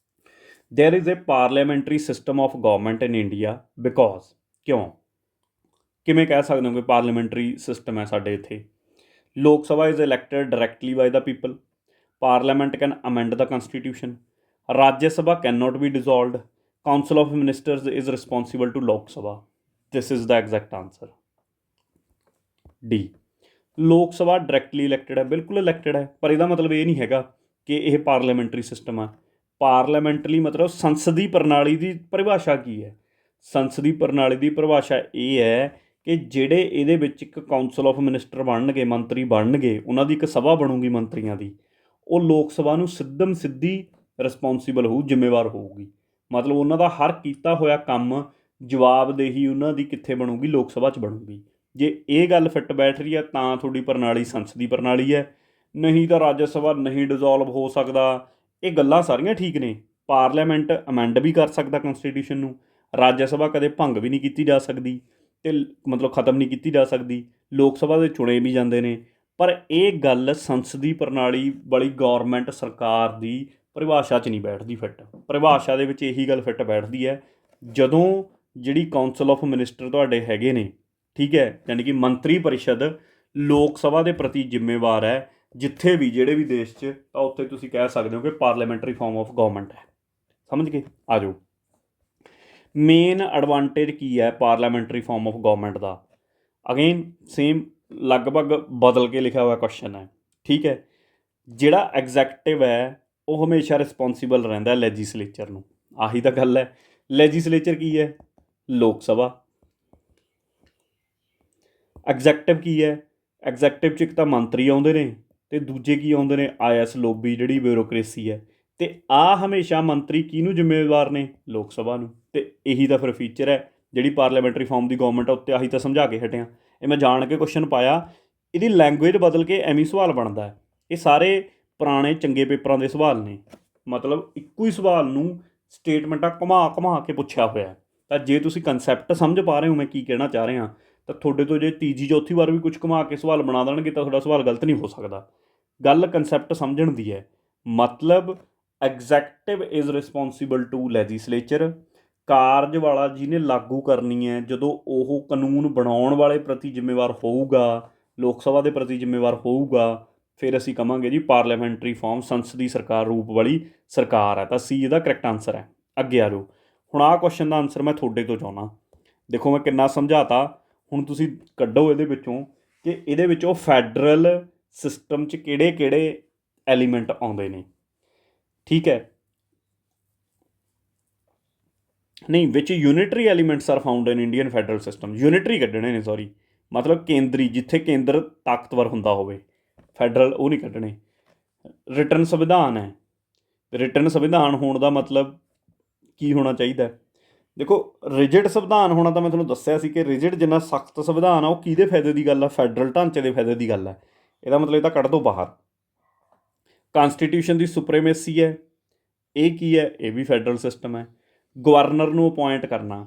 There is a parliamentary system of government in India because, ਕਿਉਂ, ਕਿਵੇਂ ਕਹਿ ਸਕਦੇ ਹੋ ਕਿ ਪਾਰਲੀਮੈਂਟਰੀ ਸਿਸਟਮ ਹੈ ਸਾਡੇ ਇੱਥੇ? Lok Sabha is elected directly by the people, parliament can amend the constitution, Rajya Sabha can not be dissolved, council of ministers is responsible to Lok Sabha. This is the exact answer D. Lok Sabha directly elected ਹੈ, ਬਿਲਕੁਲ elected ਹੈ, ਪਰ ਇਹਦਾ ਮਤਲਬ ਇਹ ਨਹੀਂ ਹੈਗਾ ਕਿ ਇਹ ਪਾਰਲੀਮੈਂਟਰੀ ਸਿਸਟਮ ਆ। ਪਾਰਲੀਮੈਂਟਰੀ ਮਤਲਬ ਸੰਸਦੀ ਪ੍ਰਣਾਲੀ ਦੀ ਪਰਿਭਾਸ਼ਾ ਕੀ ਹੈ? ਸੰਸਦੀ ਪ੍ਰਣਾਲੀ ਦੀ ਪਰਿਭਾਸ਼ਾ ਇਹ ਹੈ ਕਿ ਜਿਹੜੇ ਇਹਦੇ ਵਿੱਚ ਇੱਕ ਕਾਊਂਸਲ ਆਫ ਮਿਨਿਸਟਰ ਬਣਨਗੇ, ਮੰਤਰੀ ਬਣਨਗੇ, ਉਹਨਾਂ ਦੀ ਇੱਕ ਸਭਾ ਬਣੂਗੀ ਮੰਤਰੀਆਂ ਦੀ, ਉਹ ਲੋਕ ਸਭਾ ਨੂੰ ਸਿੱਧਮ ਸਿੱਧੀ ਰਿਸਪੋਂਸੀਬਲ ਹੋਊ, ਜ਼ਿੰਮੇਵਾਰ ਹੋਊਗੀ। ਮਤਲਬ ਉਹਨਾਂ ਦਾ ਹਰ ਕੀਤਾ ਹੋਇਆ ਕੰਮ ਜਵਾਬਦੇਹੀ ਉਹਨਾਂ ਦੀ ਕਿੱਥੇ ਬਣੂਗੀ? ਲੋਕ ਸਭਾ 'ਚ ਬਣੂਗੀ। ਜੇ ਇਹ ਗੱਲ ਫਿੱਟ ਬੈਠ ਰਹੀ ਹੈ ਤਾਂ ਤੁਹਾਡੀ ਪ੍ਰਣਾਲੀ ਸੰਸਦੀ ਪ੍ਰਣਾਲੀ ਹੈ, ਨਹੀਂ ਤਾਂ ਰਾਜ ਸਭਾ ਨਹੀਂ ਡਿਜ਼ੋਲਵ ਹੋ ਸਕਦਾ। ਇਹ ਗੱਲਾਂ ਸਾਰੀਆਂ ਠੀਕ ਨੇ। ਪਾਰਲੀਮੈਂਟ ਅਮੈਂਡ ਵੀ ਕਰ ਸਕਦਾ ਕਨਸਟੀਟਿਊਸ਼ਨ ਨੂੰ, ਰਾਜ ਸਭਾ ਕਦੇ ਭੰਗ ਵੀ ਨਹੀਂ ਕੀਤੀ ਜਾ ਸਕਦੀ, ਅਤੇ ਮਤਲਬ ਖ਼ਤਮ ਨਹੀਂ ਕੀਤੀ ਜਾ ਸਕਦੀ, ਲੋਕ ਸਭਾ ਦੇ ਚੁਣੇ ਵੀ ਜਾਂਦੇ ਨੇ। ਪਰ ਇਹ ਗੱਲ ਸੰਸਦੀ ਪ੍ਰਣਾਲੀ ਵਾਲੀ ਗੌਰਮੈਂਟ ਸਰਕਾਰ ਦੀ ਪਰਿਭਾਸ਼ਾ 'ਚ ਨਹੀਂ ਬੈਠਦੀ ਫਿੱਟ। ਪਰਿਭਾਸ਼ਾ ਦੇ ਵਿੱਚ ਇਹੀ ਗੱਲ ਫਿੱਟ ਬੈਠਦੀ ਹੈ ਜਦੋਂ ਜਿਹੜੀ ਕਾਊਂਸਲ ਆਫ ਮਿਨਿਸਟਰ ਤੁਹਾਡੇ ਹੈਗੇ ਨੇ, ਠੀਕ ਹੈ, ਯਾਨੀ ਕਿ ਮੰਤਰੀ ਪਰਿਸ਼ਦ ਲੋਕ ਸਭਾ ਦੇ ਪ੍ਰਤੀ ਜ਼ਿੰਮੇਵਾਰ ਹੈ ਜਿੱਥੇ ਵੀ, ਜਿਹੜੇ ਵੀ ਦੇਸ਼ 'ਚ, ਤਾਂ ਉੱਥੇ ਤੁਸੀਂ ਕਹਿ ਸਕਦੇ ਹੋ ਕਿ ਪਾਰਲੀਮੈਂਟਰੀ ਫਾਰਮ ਆਫ ਗਵਰਨਮੈਂਟ ਹੈ। ਸਮਝ ਗਏ? ਆ ਜਾਓ। ਮੇਨ ਐਡਵਾਂਟੇਜ ਕੀ ਹੈ parliamentary farm of government the? Again same ਲਗਭਗ ਬਦਲ ਕੇ ਲਿਖਿਆ ਹੋਇਆ ਕੁਐਸਚਨ ਹੈ, ਠੀਕ ਹੈ। ਜਿਹੜਾ ਐਗਜ਼ੈਕਟਿਵ ਹੈ ਉਹ ਹਮੇਸ਼ਾ ਰਿਸਪੋਂਸੀਬਲ ਰਹਿੰਦਾ ਲੈਜਿਸਲੇਚਰ ਨੂੰ। ਆਹੀ ਤਾਂ ਗੱਲ ਹੈ। ਲੈਜਿਸਲੇਚਰ ਕੀ ਹੈ? ਲੋਕ ਸਭਾ। ਐਗਜ਼ੈਕਟਿਵ ਕੀ ਹੈ? ਐਗਜ਼ੈਕਟਿਵ 'ਚ ਇੱਕ ਤਾਂ ਮੰਤਰੀ ਆਉਂਦੇ ਨੇ, ਅਤੇ ਦੂਜੇ ਕੀ ਆਉਂਦੇ ਨੇ? IS ਲੋਬੀ, ਜਿਹੜੀ ਬਿਊਰੋਕਰੇਸੀ ਹੈ। ਅਤੇ ਆਹ ਹਮੇਸ਼ਾ ਮੰਤਰੀ ਕਿਹਨੂੰ ਜ਼ਿੰਮੇਵਾਰ ਨੇ? ਲੋਕ ਸਭਾ ਨੂੰ। ਅਤੇ ਇਹੀ ਤਾਂ ਫਿਰ ਫੀਚਰ ਹੈ ਜਿਹੜੀ ਪਾਰਲੀਮੈਂਟਰੀ ਫਾਰਮ ਦੀ ਗਵਰਨਮੈਂਟ ਉੱਤੇ। ਆਹੀ ਤਾਂ ਸਮਝਾ ਕੇ ਹਟਿਆ। ਇਹ ਮੈਂ ਜਾਣ ਕੇ ਕੁਐਸਚਨ ਪਾਇਆ, ਇਹਦੀ ਲੈਂਗੁਏਜ ਬਦਲ ਕੇ ਐਵੇਂ ਸਵਾਲ ਬਣਦਾ। ਇਹ ਸਾਰੇ ਪੁਰਾਣੇ ਚੰਗੇ ਪੇਪਰਾਂ ਦੇ ਸਵਾਲ ਨੇ, ਮਤਲਬ ਇੱਕੋ ਹੀ ਸਵਾਲ ਨੂੰ ਸਟੇਟਮੈਂਟਾਂ ਘੁਮਾ ਘੁਮਾ ਕੇ ਪੁੱਛਿਆ ਹੋਇਆ। ਤਾਂ ਜੇ ਤੁਸੀਂ ਕੰਸੈਪਟ ਸਮਝ ਪਾ ਰਹੇ ਹੋ ਮੈਂ ਕੀ ਕਹਿਣਾ ਚਾਹ ਰਿਹਾ, ਤਾਂ ਤੁਹਾਡੇ ਤੋਂ ਜੇ ਤੀਜੀ ਚੌਥੀ ਵਾਰ ਵੀ ਕੁਝ ਘੁਮਾ ਕੇ ਸਵਾਲ ਬਣਾ ਦੇਣਗੇ ਤਾਂ ਤੁਹਾਡਾ ਸਵਾਲ ਗਲਤ ਨਹੀਂ ਹੋ ਸਕਦਾ। ਗੱਲ ਕੰਸੈਪਟ ਸਮਝਣ ਦੀ ਹੈ। ਮਤਲਬ executive is responsible to legislature, ਕਾਰਜ ਵਾਲਾ ਜਿਹਨੇ ਲਾਗੂ ਕਰਨੀ ਹੈ, ਜਦੋਂ ਉਹ ਕਾਨੂੰਨ ਬਣਾਉਣ ਵਾਲੇ ਪ੍ਰਤੀ ਜ਼ਿੰਮੇਵਾਰ ਹੋਊਗਾ, ਲੋਕ ਸਭਾ ਦੇ ਪ੍ਰਤੀ ਜ਼ਿੰਮੇਵਾਰ ਹੋਊਗਾ, ਫਿਰ ਅਸੀਂ ਕਹਾਂਗੇ ਜੀ ਪਾਰਲੀਮੈਂਟਰੀ ਫਾਰਮ ਸੰਸਦੀ ਸਰਕਾਰ ਰੂਪ ਵਾਲੀ ਸਰਕਾਰ ਹੈ। ਤਾਂ ਸੀ ਇਹਦਾ ਕਰੈਕਟ ਆਨਸਰ ਹੈ। ਅੱਗੇ ਆ ਜਾਓ। ਹੁਣ ਆਹ ਕੁਐਸਚਨ ਦਾ ਆਨਸਰ ਮੈਂ ਤੁਹਾਡੇ ਤੋਂ ਚਾਹੁੰਦਾ। ਦੇਖੋ ਮੈਂ ਕਿੰਨਾ ਸਮਝਾਤਾ, ਹੁਣ ਤੁਸੀਂ ਕੱਢੋ ਇਹਦੇ ਵਿੱਚੋਂ ਕਿ ਇਹਦੇ ਵਿੱਚੋਂ ਫੈਡਰਲ ਸਿਸਟਮ 'ਚ ਕਿਹੜੇ ਕਿਹੜੇ ਐਲੀਮੈਂਟ ਆਉਂਦੇ ਨੇ, ਠੀਕ ਹੈ। ਨਹੀਂ, which unitary elements are found in Indian federal system. Unitary ਕੱਢਣੇ ਨੇ, ਸੌਰੀ, ਮਤਲਬ ਕੇਂਦਰੀ, ਜਿੱਥੇ ਕੇਂਦਰ ਤਾਕਤਵਰ ਹੁੰਦਾ ਹੋਵੇ, ਫੈਡਰਲ ਉਹ ਨਹੀਂ ਕੱਢਣੇ। ਰਿਟਨ ਸੰਵਿਧਾਨ ਹੈ। ਰਿਟਨ ਸੰਵਿਧਾਨ ਹੋਣ ਦਾ ਮਤਲਬ ਕੀ ਹੋਣਾ ਚਾਹੀਦਾ? ਦੇਖੋ, ਰਿਜਿਡ ਸੰਵਿਧਾਨ ਹੋਣਾ ਤਾਂ ਮੈਂ ਤੁਹਾਨੂੰ ਦੱਸਿਆ ਸੀ ਕਿ ਰਿਜਿਡ ਜਿੰਨਾ ਸਖਤ ਸੰਵਿਧਾਨ ਆ ਉਹ ਕਿਹਦੇ ਫਾਇਦੇ ਦੀ ਗੱਲ ਆ? ਫੈਡਰਲ ਢਾਂਚੇ ਦੇ ਫਾਇਦੇ ਦੀ ਗੱਲ ਹੈ। ਇਹਦਾ ਮਤਲਬ ਇਹ ਤਾਂ ਕੱਢ ਦਿਓ ਬਾਹਰ। ਕਾਨਸਟੀਟਿਊਸ਼ਨ ਦੀ ਸੁਪਰੇਮੇਸੀ ਹੈ, ਇਹ ਕੀ ਹੈ? ਇਹ ਵੀ ਫੈਡਰਲ ਸਿਸਟਮ ਹੈ। ਗਵਰਨਰ ਨੂੰ ਅਪੋਇੰਟ ਕਰਨਾ,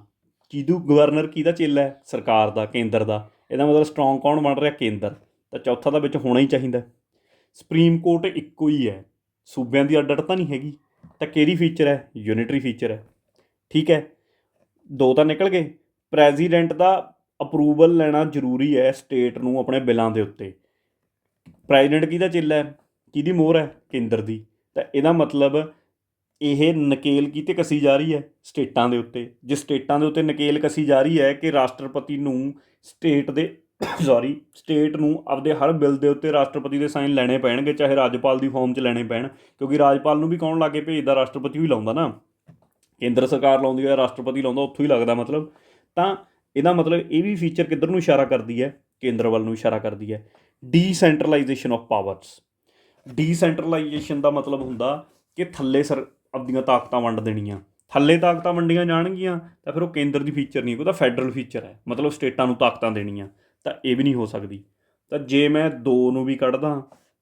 ਗਵਰਨਰ ਕਿਹਦਾ ਚੇਲਾ ਹੈ? ਸਰਕਾਰ ਦਾ, ਕੇਂਦਰ ਦਾ। ਇਹਦਾ ਮਤਲਬ ਸਟਰੋਂਗ ਕੌਣ ਬਣ ਰਿਹਾ? ਕੇਂਦਰ। ਤਾਂ ਚੌਥਾ ਤਾਂ ਵਿੱਚ ਹੋਣਾ ਹੀ ਚਾਹੀਦਾ। ਸੁਪਰੀਮ ਕੋਰਟ ਇੱਕੋ ਹੀ ਹੈ, ਸੂਬਿਆਂ ਦੀ ਅੱਡ ਅੱਡ ਤਾਂ ਨਹੀਂ ਹੈਗੀ। ਤਾਂ ਕਿਹੜੀ ਫੀਚਰ ਹੈ? ਯੂਨਿਟਰੀ ਫੀਚਰ ਹੈ, ਠੀਕ ਹੈ। ਦੋ ਤਾਂ ਨਿਕਲ ਗਏ। ਪ੍ਰੈਜ਼ੀਡੈਂਟ ਦਾ ਅਪਰੂਵਲ ਲੈਣਾ ਜ਼ਰੂਰੀ ਹੈ ਸਟੇਟ ਨੂੰ ਆਪਣੇ ਬਿੱਲਾਂ ਦੇ ਉੱਤੇ। ਪ੍ਰੈਜ਼ੀਡੈਂਟ ਕਿਹਦਾ ਚੇਲਾ ਹੈ? ਕਿਹਦੀ ਮੋਹਰ ਹੈ? ਕੇਂਦਰ ਦੀ। ਤਾਂ ਇਹਦਾ ਮਤਲਬ ਇਹ ਨਕੇਲ ਕਿਤੇ ਕੱਸੀ ਜਾ ਰਹੀ ਹੈ? ਸਟੇਟਾਂ ਦੇ ਉੱਤੇ। ਜੇ ਸਟੇਟਾਂ ਦੇ ਉੱਤੇ ਨਕੇਲ ਕੱਸੀ ਜਾ ਰਹੀ ਹੈ ਕਿ ਰਾਸ਼ਟਰਪਤੀ ਨੂੰ ਸਟੇਟ ਨੂੰ ਆਪਦੇ ਹਰ ਬਿੱਲ ਦੇ ਉੱਤੇ ਰਾਸ਼ਟਰਪਤੀ ਦੇ ਸਾਈਨ ਲੈਣੇ ਪੈਣਗੇ, ਚਾਹੇ ਰਾਜਪਾਲ ਦੀ ਫਾਰਮ 'ਚ ਲੈਣੇ ਪੈਣ, ਕਿਉਂਕਿ ਰਾਜਪਾਲ ਨੂੰ ਵੀ ਕੌਣ ਲਾ ਕੇ ਭੇਜਦਾ? ਰਾਸ਼ਟਰਪਤੀ ਵੀ ਲਾਉਂਦਾ ਨਾ। ਕੇਂਦਰ ਸਰਕਾਰ ਲਾਉਂਦੀ ਹੈ, ਰਾਸ਼ਟਰਪਤੀ ਲਾਉਂਦਾ, ਉੱਥੋਂ ਹੀ ਲੱਗਦਾ ਮਤਲਬ। ਤਾਂ ਇਹਦਾ ਮਤਲਬ ਇਹ ਵੀ ਫੀਚਰ ਕਿੱਧਰ ਨੂੰ ਇਸ਼ਾਰਾ ਕਰਦੀ ਹੈ ਕੇਂਦਰ ਵੱਲ ਨੂੰ ਇਸ਼ਾਰਾ ਕਰਦੀ ਹੈ। ਡੀਸੈਂਟਰਲਾਈਜੇਸ਼ਨ ਆਫ ਪਾਵਰਸ, ਡੀਸੈਂਟਰਲਾਈਜੇਸ਼ਨ ਦਾ ਮਤਲਬ ਹੁੰਦਾ ਕਿ ਥੱਲੇ ਆਪਦੀਆਂ ਤਾਕਤਾਂ ਵੰਡ ਦੇਣੀਆਂ। ਥੱਲੇ ਤਾਕਤਾਂ ਵੰਡੀਆਂ ਜਾਣਗੀਆਂ ਤਾਂ ਫਿਰ ਉਹ ਕੇਂਦਰ ਦੀ ਫੀਚਰ ਨਹੀਂ, ਉਹਦਾ ਫੈਡਰਲ ਫੀਚਰ ਹੈ, ਮਤਲਬ ਸਟੇਟਾਂ ਨੂੰ ਤਾਕਤਾਂ ਦੇਣੀਆਂ, ਤਾਂ ਇਹ ਵੀ ਨਹੀਂ ਹੋ ਸਕਦੀ। ਤਾਂ ਜੇ ਮੈਂ 2 ਨੂੰ ਵੀ ਕੱਢਦਾ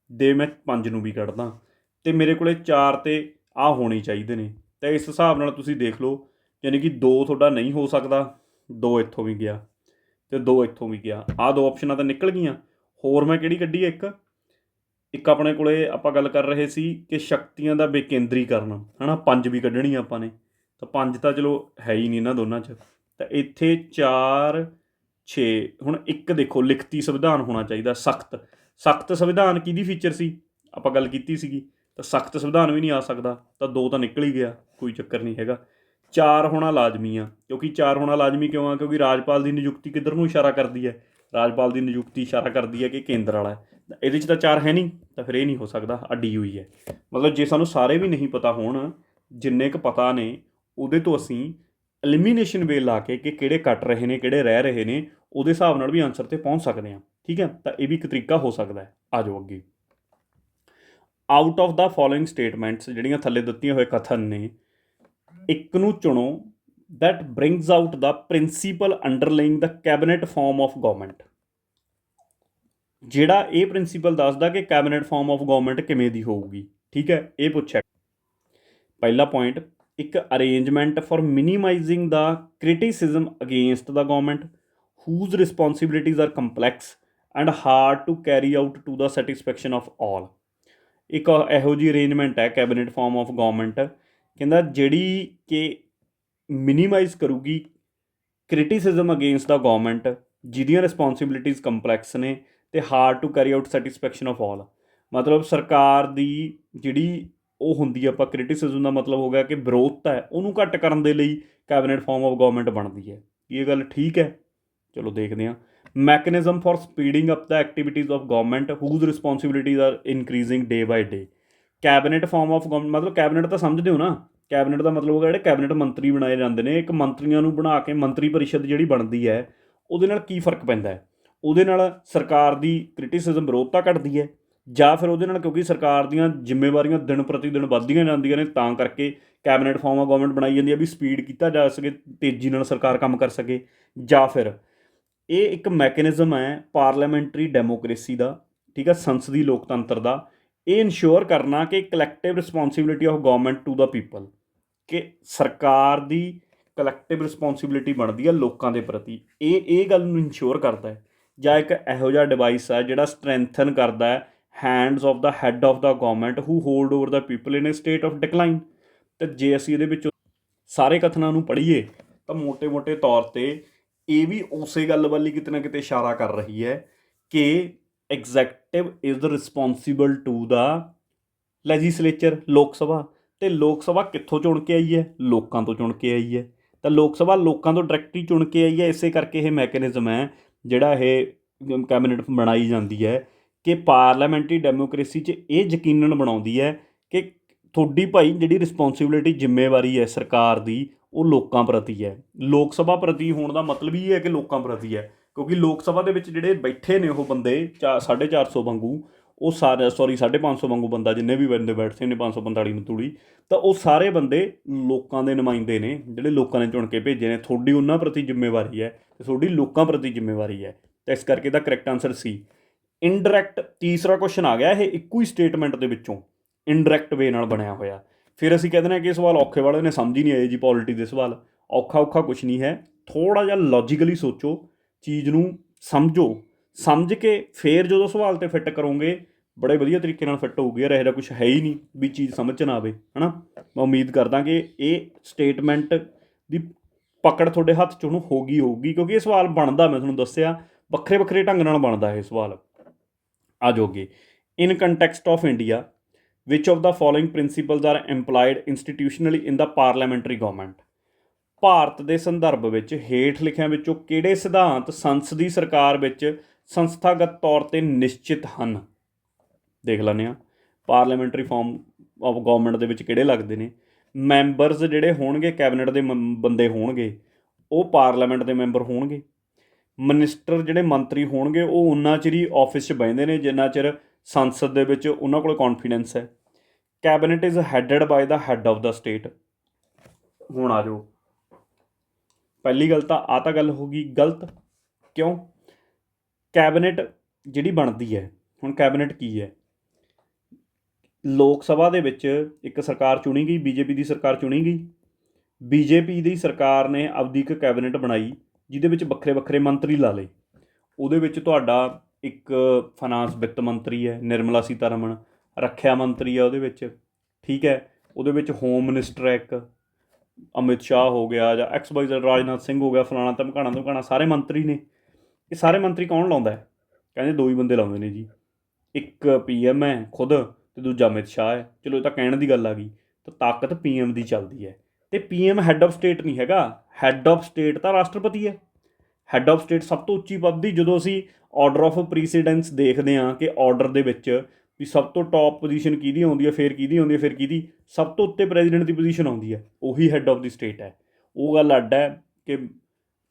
ਤੇ ਮੈਂ 5 ਨੂੰ ਵੀ ਕੱਢਦਾ ਅਤੇ ਮੇਰੇ ਕੋਲ 4 ਅਤੇ ਆਹ ਹੋਣੇ ਚਾਹੀਦੇ ਨੇ, ਤਾਂ ਇਸ ਹਿਸਾਬ ਨਾਲ ਤੁਸੀਂ ਦੇਖ ਲਓ, ਯਾਨੀ ਕਿ 2 ਤੁਹਾਡਾ ਨਹੀਂ ਹੋ ਸਕਦਾ, 2 ਇੱਥੋਂ ਵੀ ਗਿਆ ਅਤੇ 2 ਇੱਥੋਂ ਵੀ ਗਿਆ। ਆਹ 2 ਆਪਸ਼ਨਾਂ ਤਾਂ ਨਿਕਲ ਗਈਆਂ। ਹੋਰ ਮੈਂ ਕਿਹੜੀ ਕੱਢੀ ਹੈ? ਇੱਕ ਆਪਣੇ ਕੋਲ ਆਪਾਂ ਗੱਲ ਕਰ ਰਹੇ ਸੀ ਕਿ ਸ਼ਕਤੀਆਂ ਦਾ ਵਿਕੇਂਦਰੀਕਰਨ, ਹੈ ਨਾ, 5 ਵੀ ਕੱਢਣੀਆਂ ਆਪਾਂ ਨੇ, ਤਾਂ 5 ਤਾਂ ਚਲੋ ਹੈ ਹੀ ਨਹੀਂ ਇਹਨਾਂ ਦੋਨਾਂ 'ਚ, ਤਾਂ ਇੱਥੇ 4 6। ਹੁਣ ਇੱਕ ਦੇਖੋ, ਲਿਖਤੀ ਸੰਵਿਧਾਨ ਹੋਣਾ ਚਾਹੀਦਾ, ਸਖਤ ਸੰਵਿਧਾਨ ਕਿਹਦੀ ਫੀਚਰ ਸੀ? ਆਪਾਂ ਗੱਲ ਕੀਤੀ ਸੀਗੀ, ਤਾਂ ਸਖਤ ਸੰਵਿਧਾਨ ਵੀ ਨਹੀਂ ਆ ਸਕਦਾ, ਤਾਂ 2 ਤਾਂ ਨਿਕਲ ਹੀ ਗਿਆ, ਕੋਈ ਚੱਕਰ ਨਹੀਂ ਹੈਗਾ। 4 ਹੋਣਾ ਲਾਜ਼ਮੀ ਆ, ਕਿਉਂਕਿ 4 ਹੋਣਾ ਲਾਜ਼ਮੀ ਕਿਉਂ ਆ? ਕਿਉਂਕਿ ਰਾਜਪਾਲ ਦੀ ਨਿਯੁਕਤੀ ਕਿੱਧਰ ਨੂੰ ਇਸ਼ਾਰਾ ਕਰਦੀ ਹੈ? ਰਾਜਪਾਲ ਦੀ ਨਿਯੁਕਤੀ ਇਸ਼ਾਰਾ ਕਰਦੀ ਹੈ ਕਿ ਕੇਂਦਰ ਵਾਲਾ ਹੈ। ਇਹਦੇ 'ਚ ਤਾਂ 4 ਹੈ ਨਹੀਂ, ਤਾਂ ਫਿਰ ਇਹ ਨਹੀਂ ਹੋ ਸਕਦਾ, ਅੱਡੀ ਹੋਈ ਹੈ। ਮਤਲਬ ਜੇ ਸਾਨੂੰ ਸਾਰੇ ਵੀ ਨਹੀਂ ਪਤਾ ਹੋਣ, ਜਿੰਨੇ ਕੁ ਪਤਾ ਨੇ ਉਹਦੇ ਤੋਂ ਅਸੀਂ ਐਲੀਮੀਨੇਸ਼ਨ ਵੇ ਲਾ ਕੇ ਕਿ ਕਿਹੜੇ ਕੱਟ ਰਹੇ ਨੇ ਕਿਹੜੇ ਰਹਿ ਰਹੇ ਨੇ, ਉਹਦੇ ਹਿਸਾਬ ਨਾਲ ਵੀ ਆਨਸਰ 'ਤੇ ਪਹੁੰਚ ਸਕਦੇ ਹਾਂ। ਠੀਕ ਹੈ, ਤਾਂ ਇਹ ਵੀ ਇੱਕ ਤਰੀਕਾ ਹੋ ਸਕਦਾ ਹੈ। ਆ ਜਾਓ ਅੱਗੇ। Out of the following statements, ਜਿਹੜੀਆਂ ਥੱਲੇ ਦਿੱਤੀਆਂ ਹੋਏ ਕਥਨ ਨੇ, ਇੱਕ ਨੂੰ ਚੁਣੋ that brings out the principle underlying the cabinet form of government, ਜਿਹੜਾ ਇਹ ਪ੍ਰਿੰਸੀਪਲ ਦੱਸਦਾ ਕਿ ਕੈਬਨਿਟ ਫਾਰਮ ਆਫ ਗਵਰਨਮੈਂਟ ਕਿਵੇਂ ਦੀ ਹੋਊਗੀ। ਠੀਕ ਹੈ, ਇਹ ਪੁੱਛਿਆ। ਪਹਿਲਾ ਪੁਆਇੰਟ, ਇੱਕ arrangement for minimising the criticism against the government whose responsibilities are complex and hard to carry out to the satisfaction of all। ਇੱਕ ਇਹੋ ਜਿਹੀ ਅਰੇਂਜਮੈਂਟ ਹੈ ਕੈਬਨਿਟ ਫਾਰਮ ਆਫ ਗਵਰਨਮੈਂਟ, ਕਹਿੰਦਾ ਜਿਹੜੀ ਕਿ ਮਿਨੀਮਾਈਜ਼ ਕਰੂਗੀ ਕ੍ਰਿਟਿਸਿਜ਼ਮ ਅਗੇਂਸਟ ਦਾ ਗਵਰਨਮੈਂਟ, ਜਿਹਦੀਆਂ responsibilities complex ਨੇ ਅਤੇ hard to carry out satisfaction of all. ਮਤਲਬ ਸਰਕਾਰ ਦੀ ਜਿਹੜੀ ਉਹ ਹੁੰਦੀ ਆ, ਆਪਾਂ ਕ੍ਰਿਟਿਸਿਜ਼ਮ ਦਾ ਮਤਲਬ ਹੋ ਗਿਆ ਕਿ ਵਿਰੋਧਤਾ ਹੈ, ਉਹਨੂੰ ਘੱਟ ਕਰਨ ਦੇ ਲਈ ਕੈਬਨਿਟ ਫਾਰਮ ਆਫ ਗਵਰਨਮੈਂਟ ਬਣਦੀ ਹੈ। ਇਹ ਗੱਲ ਠੀਕ ਹੈ? ਚਲੋ ਦੇਖਦੇ ਹਾਂ। Mechanism for speeding up the activities of government whose responsibilities are increasing day by day। Cabinet farm of government ਮਤਲਬ ਕੈਬਨਿਟ ਤਾਂ ਸਮਝਦੇ ਹੋ ਨਾ? ਕੈਬਨਿਟ ਦਾ ਮਤਲਬ ਹੋਗਾ ਜਿਹੜੇ ਕੈਬਨਿਟ ਮੰਤਰੀ ਬਣਾਏ ਜਾਂਦੇ ਨੇ, ਇੱਕ ਮੰਤਰੀਆਂ ਨੂੰ ਬਣਾ ਕੇ ਮੰਤਰੀ ਪਰਿਸ਼ਦ ਜਿਹੜੀ ਬਣਦੀ ਹੈ, ਉਹਦੇ ਨਾਲ ਕੀ ਫ਼ਰਕ ਪੈਂਦਾ ਹੈ? ਉਹਦੇ ਨਾਲ ਸਰਕਾਰ ਦੀ ਕ੍ਰਿਟਿਸਿਜ਼ਮ ਵਿਰੋਧਤਾ ਘਟਦੀ ਹੈ, ਜਾਂ ਫਿਰ ਉਹਦੇ ਨਾਲ ਕਿਉਂਕਿ ਸਰਕਾਰ ਦੀਆਂ ਜ਼ਿੰਮੇਵਾਰੀਆਂ ਦਿਨ ਪ੍ਰਤੀ ਦਿਨ ਵੱਧਦੀਆਂ ਜਾਂਦੀਆਂ ਨੇ, ਤਾਂ ਕਰਕੇ ਕੈਬਨਿਟ ਫਾਰਮ ਆਫ ਗਵਰਨਮੈਂਟ ਬਣਾਈ ਜਾਂਦੀ ਹੈ ਵੀ ਸਪੀਡ ਕੀਤਾ ਜਾ ਸਕੇ, ਤੇਜ਼ੀ ਨਾਲ ਸਰਕਾਰ ਕੰਮ ਕਰ ਸਕੇ। ਜਾਂ ਫਿਰ ਇਹ ਇੱਕ ਮੈਕੈਨਿਜ਼ਮ ਹੈ ਪਾਰਲੀਮੈਂਟਰੀ ਡੈਮੋਕ੍ਰੇਸੀ ਦਾ, ਠੀਕ ਹੈ, ਸੰਸਦੀ ਲੋਕਤੰਤਰ ਦਾ, ਇਹ ਇਨਸ਼ੋਰ ਕਰਨਾ ਕਿ collective responsibility of government to the people, ਕਿ ਸਰਕਾਰ ਦੀ ਕਲੈਕਟਿਵ ਰਿਸਪੋਂਸੀਬਿਲਿਟੀ ਬਣਦੀ ਹੈ ਲੋਕਾਂ ਦੇ ਪ੍ਰਤੀ, ਇਹ ਗੱਲ ਨੂੰ ਇਨਸ਼ੋਰ ਕਰਦਾ ਹੈ। ਜਾਂ ਇੱਕ ਇਹੋ ਜਿਹਾ ਡਿਵਾਈਸ ਹੈ ਜਿਹੜਾ ਸਟਰੈਂਥਨ ਕਰਦਾ ਹੈ hands of the head of the government who hold over the people in A state of decline. ਅਤੇ ਜੇ ਅਸੀਂ ਇਹਦੇ ਵਿੱਚੋਂ ਸਾਰੇ ਕਥਨਾਂ ਨੂੰ ਪੜ੍ਹੀਏ ਤਾਂ ਮੋਟੇ ਤੌਰ 'ਤੇ ਇਹ ਵੀ ਉਸੇ ਗੱਲ ਵੱਲ ਹੀ ਕਿਤੇ ਨਾ ਕਿਤੇ ਇਸ਼ਾਰਾ ਕਰ ਰਹੀ ਹੈ ਕਿ executive is responsible to the legislature, Lok Sabha. ਅਤੇ ਲੋਕ ਸਭਾ ਕਿੱਥੋਂ ਚੁਣ ਕੇ ਆਈ ਹੈ? ਲੋਕਾਂ ਤੋਂ ਚੁਣ ਕੇ ਆਈ ਹੈ। ਤਾਂ ਲੋਕ ਸਭਾ ਲੋਕਾਂ ਤੋਂ ਡਾਇਰੈਕਟਲੀ ਚੁਣ ਕੇ ਆਈ ਹੈ, ਇਸੇ ਕਰਕੇ ਇਹ ਮੈਕੈਨਿਜ਼ਮ ਹੈ ਜਿਹੜਾ ਇਹ ਕੈਬਨਿਟ ਬਣਾਈ ਜਾਂਦੀ ਹੈ ਕਿ ਪਾਰਲੀਮੈਂਟਰੀ ਡੈਮੋਕ੍ਰੇਸੀ 'ਚ ਇਹ ਯਕੀਨਨ ਬਣਾਉਂਦੀ ਹੈ ਕਿ ਤੁਹਾਡੀ ਭਾਈ ਜਿਹੜੀ ਰਿਸਪੋਂਸੀਬਿਲਿਟੀ ਜ਼ਿੰਮੇਵਾਰੀ ਹੈ ਸਰਕਾਰ ਦੀ, ਉਹ ਲੋਕਾਂ ਪ੍ਰਤੀ ਹੈ। ਲੋਕ ਸਭਾ ਪ੍ਰਤੀ ਹੋਣ ਦਾ ਮਤਲਬ ਹੀ ਹੈ ਕਿ ਲੋਕਾਂ ਪ੍ਰਤੀ ਹੈ, ਕਿਉਂਕਿ ਲੋਕ ਸਭਾ ਦੇ ਵਿੱਚ ਜਿਹੜੇ ਬੈਠੇ ਨੇ ਉਹ ਬੰਦੇ 450 ਵਾਂਗੂ, ਉਹ ਸਾਰੇ 550 ਵਾਂਗੂ ਬੰਦਾ, ਜਿੰਨੇ ਵੀ ਬੰਦੇ ਬੈਠੇ ਨੇ 545 ਨੂੰ ਤੂੜੀ, ਤਾਂ ਉਹ ਸਾਰੇ ਬੰਦੇ ਲੋਕਾਂ ਦੇ ਨੁਮਾਇੰਦੇ ਨੇ ਜਿਹੜੇ ਲੋਕਾਂ ਨੇ ਚੁਣ ਕੇ ਭੇਜੇ ਨੇ। ਤੁਹਾਡੀ ਉਹਨਾਂ ਪ੍ਰਤੀ ਜ਼ਿੰਮੇਵਾਰੀ ਹੈ ਅਤੇ ਤੁਹਾਡੀ ਲੋਕਾਂ ਪ੍ਰਤੀ ਜ਼ਿੰਮੇਵਾਰੀ ਹੈ, ਤਾਂ ਇਸ ਕਰਕੇ ਇਹਦਾ ਕਰੈਕਟ ਆਨਸਰ ਸੀ। ਇਨਡਾਇਰੈਕਟ ਤੀਸਰਾ ਕੁਐਸਚਨ ਆ ਗਿਆ, ਇਹ ਇੱਕੋ ਹੀ ਸਟੇਟਮੈਂਟ ਦੇ ਵਿੱਚੋਂ ਇਨਡਾਇਰੈਕਟ ਵੇ ਨਾਲ ਬਣਿਆ ਹੋਇਆ। ਫਿਰ ਅਸੀਂ ਕਹਿੰਦੇ ਹਾਂ ਕਿ ਇਹ ਸਵਾਲ ਔਖੇ ਵਾਲੇ ਨੇ, ਸਮਝ ਹੀ ਨਹੀਂ ਆਏ ਜੀ ਪੋਲਿਟੀ ਦੇ ਸਵਾਲ। ਔਖਾ ਕੁਛ ਨਹੀਂ ਹੈ, ਥੋੜ੍ਹਾ ਜਿਹਾ ਲੌਜੀਕਲੀ ਸੋਚੋ, ਚੀਜ਼ ਨੂੰ ਸਮਝੋ, ਸਮਝ ਕੇ ਫਿਰ ਜਦੋਂ ਸਵਾਲ 'ਤੇ ਫਿੱਟ ਕਰੋਗੇ ਬੜੇ ਵਧੀਆ ਤਰੀਕੇ ਨਾਲ ਫਿੱਟ ਹੋਊਗੀ। ਯਾਰ ਇਹੋ ਜਿਹਾ ਕੁਛ ਹੈ ਹੀ ਨਹੀਂ ਵੀ ਚੀਜ਼ ਸਮਝ 'ਚ ਨਾ ਆਵੇ, ਹੈ ਨਾ। ਮੈਂ ਉਮੀਦ ਕਰਦਾ ਕਿ ਇਹ ਸਟੇਟਮੈਂਟ ਦੀ ਪਕੜ ਤੁਹਾਡੇ ਹੱਥ 'ਚ ਹੁਣ ਹੋਊਗੀ, ਕਿਉਂਕਿ ਇਹ ਸਵਾਲ ਬਣਦਾ, ਮੈਂ ਤੁਹਾਨੂੰ ਦੱਸਿਆ, ਵੱਖਰੇ ਢੰਗ ਨਾਲ ਬਣਦਾ ਇਹ ਸਵਾਲ। ਆ ਜਾਓਗੇ। In context of India which of the following principles are implied institutionally in the parliamentary government. Bharat ਦੇ ਸੰਦਰਭ ਵਿੱਚ ਹੇਠ ਲਿਖਿਆਂ ਵਿੱਚੋਂ ਕਿਹੜੇ ਸਿਧਾਂਤ ਸੰਸਦੀ ਸਰਕਾਰ ਵਿੱਚ ਸੰਸਥਾਗਤ ਤੌਰ 'ਤੇ ਨਿਸ਼ਚਿਤ ਹਨ? ਦੇਖ ਲੈਂਦੇ ਹਾਂ। ਪਾਰਲੀਮੈਂਟਰੀ ਫਾਰਮ ਆਫ ਗਵਰਨਮੈਂਟ ਦੇ ਵਿੱਚ ਕਿਹੜੇ ਲੱਗਦੇ ਨੇ? ਮੈਂਬਰਸ ਜਿਹੜੇ ਹੋਣਗੇ ਕੈਬਨਿਟ ਦੇ ਬੰਦੇ ਹੋਣਗੇ, ਉਹ ਪਾਰਲੀਮੈਂਟ ਦੇ ਮੈਂਬਰ ਹੋਣਗੇ। ਮਨਿਸਟਰ ਜਿਹੜੇ ਮੰਤਰੀ ਹੋਣਗੇ ਉਹ ਉਨਾ ਚਿਰ ਹੀ ਆਫਿਸ 'ਚ ਬਹਿੰਦੇ ਨੇ ਜਿੰਨਾ ਚਿਰ ਸੰਸਦ ਦੇ ਵਿੱਚ ਉਹਨਾਂ ਕੋਲ ਕੌਨਫੀਡੈਂਸ ਹੈ। Cabinet is headed by the head of the state. ਹੁਣ ਆ ਜਾਓ, ਪਹਿਲੀ ਗੱਲ ਤਾਂ ਆਹ ਤਾਂ ਗੱਲ ਹੋ ਗਈ ਗਲਤ। ਕਿਉਂ? ਕੈਬਨਿਟ ਜਿਹੜੀ ਬਣਦੀ ਹੈ, ਹੁਣ ਕੈਬਨਿਟ ਕੀ ਹੈ? ਲੋਕ ਸਭਾ ਦੇ ਵਿੱਚ ਇੱਕ ਸਰਕਾਰ ਚੁਣੀ ਗਈ, ਬੀਜੇਪੀ ਦੀ ਸਰਕਾਰ ਚੁਣੀ ਗਈ। ਬੀਜੇਪੀ ਦੀ ਸਰਕਾਰ ਨੇ ਆਪਦੀ ਇੱਕ ਕੈਬਨਿਟ ਬਣਾਈ ਜਿਹਦੇ ਵਿੱਚ ਵੱਖਰੇ ਵੱਖਰੇ ਮੰਤਰੀ ਲਾ ਲਏ। ਉਹਦੇ ਵਿੱਚ ਤੁਹਾਡਾ ਇੱਕ ਫਾਈਨਾਂਸ ਵਿੱਤ ਮੰਤਰੀ ਹੈ ਨਿਰਮਲਾ ਸੀਤਾਰਮਨ, ਰੱਖਿਆ ਮੰਤਰੀ ਹੈ ਉਹਦੇ ਵਿੱਚ, ਠੀਕ ਹੈ। ਉਹਦੇ ਵਿੱਚ ਹੋਮ ਮਿਨਿਸਟਰ ਹੈ ਇੱਕ, ਅਮਿਤ ਸ਼ਾਹ ਹੋ ਗਿਆ ਜਾਂ XYZ, ਰਾਜਨਾਥ ਸਿੰਘ ਹੋ ਗਿਆ, ਫਲਾਣਾ ਧਮਕਾਣਾ ਧਮਕਾਣਾ, ਸਾਰੇ ਮੰਤਰੀ ਨੇ। ਇਹ ਸਾਰੇ ਮੰਤਰੀ ਕੌਣ ਲਾਉਂਦਾ ਹੈ? ਕਹਿੰਦੇ ਦੋ ਹੀ ਬੰਦੇ ਲਾਉਂਦੇ ਨੇ ਜੀ, ਇੱਕ PM ਹੈ ਖੁਦ ਅਤੇ ਦੂਜਾ ਅਮਿਤ ਸ਼ਾਹ ਹੈ। ਚਲੋ ਇਹ ਤਾਂ ਕਹਿਣ ਦੀ ਗੱਲ ਆ ਗਈ, ਤਾਂ ਤਾਕਤ PM ਦੀ ਚੱਲਦੀ ਹੈ। ਅਤੇ PM ਹੈੱਡ ਆਫ ਸਟੇਟ ਨਹੀਂ ਹੈਗਾ, ਹੈੱਡ ਆਫ ਸਟੇਟ ਤਾਂ ਰਾਸ਼ਟਰਪਤੀ ਹੈ। ਹੈੱਡ ਆਫ ਸਟੇਟ ਸਭ ਤੋਂ ਉੱਚੀ ਪਦ ਦੀ, ਜਦੋਂ ਅਸੀਂ ਆਰਡਰ ਆਫ ਪ੍ਰੀਸੀਡੈਂਸ ਦੇਖਦੇ ਹਾਂ ਕਿ ਆਰਡਰ ਦੇ ਵਿੱਚ ਵੀ ਸਭ ਤੋਂ ਟੌਪ ਪੋਜੀਸ਼ਨ ਕਿਹਦੀ ਆਉਂਦੀ ਹੈ, ਫਿਰ ਕਿਹਦੀ ਆਉਂਦੀ ਹੈ, ਫਿਰ ਕਿਹਦੀ, ਸਭ ਤੋਂ ਉੱਤੇ ਪ੍ਰੈਜ਼ੀਡੈਂਟ ਦੀ ਪੋਜੀਸ਼ਨ ਆਉਂਦੀ ਹੈ, ਉਹੀ ਹੈੱਡ ਆਫ ਦੀ ਸਟੇਟ ਹੈ। ਉਹ ਗੱਲ ਅੱਡ ਹੈ ਕਿ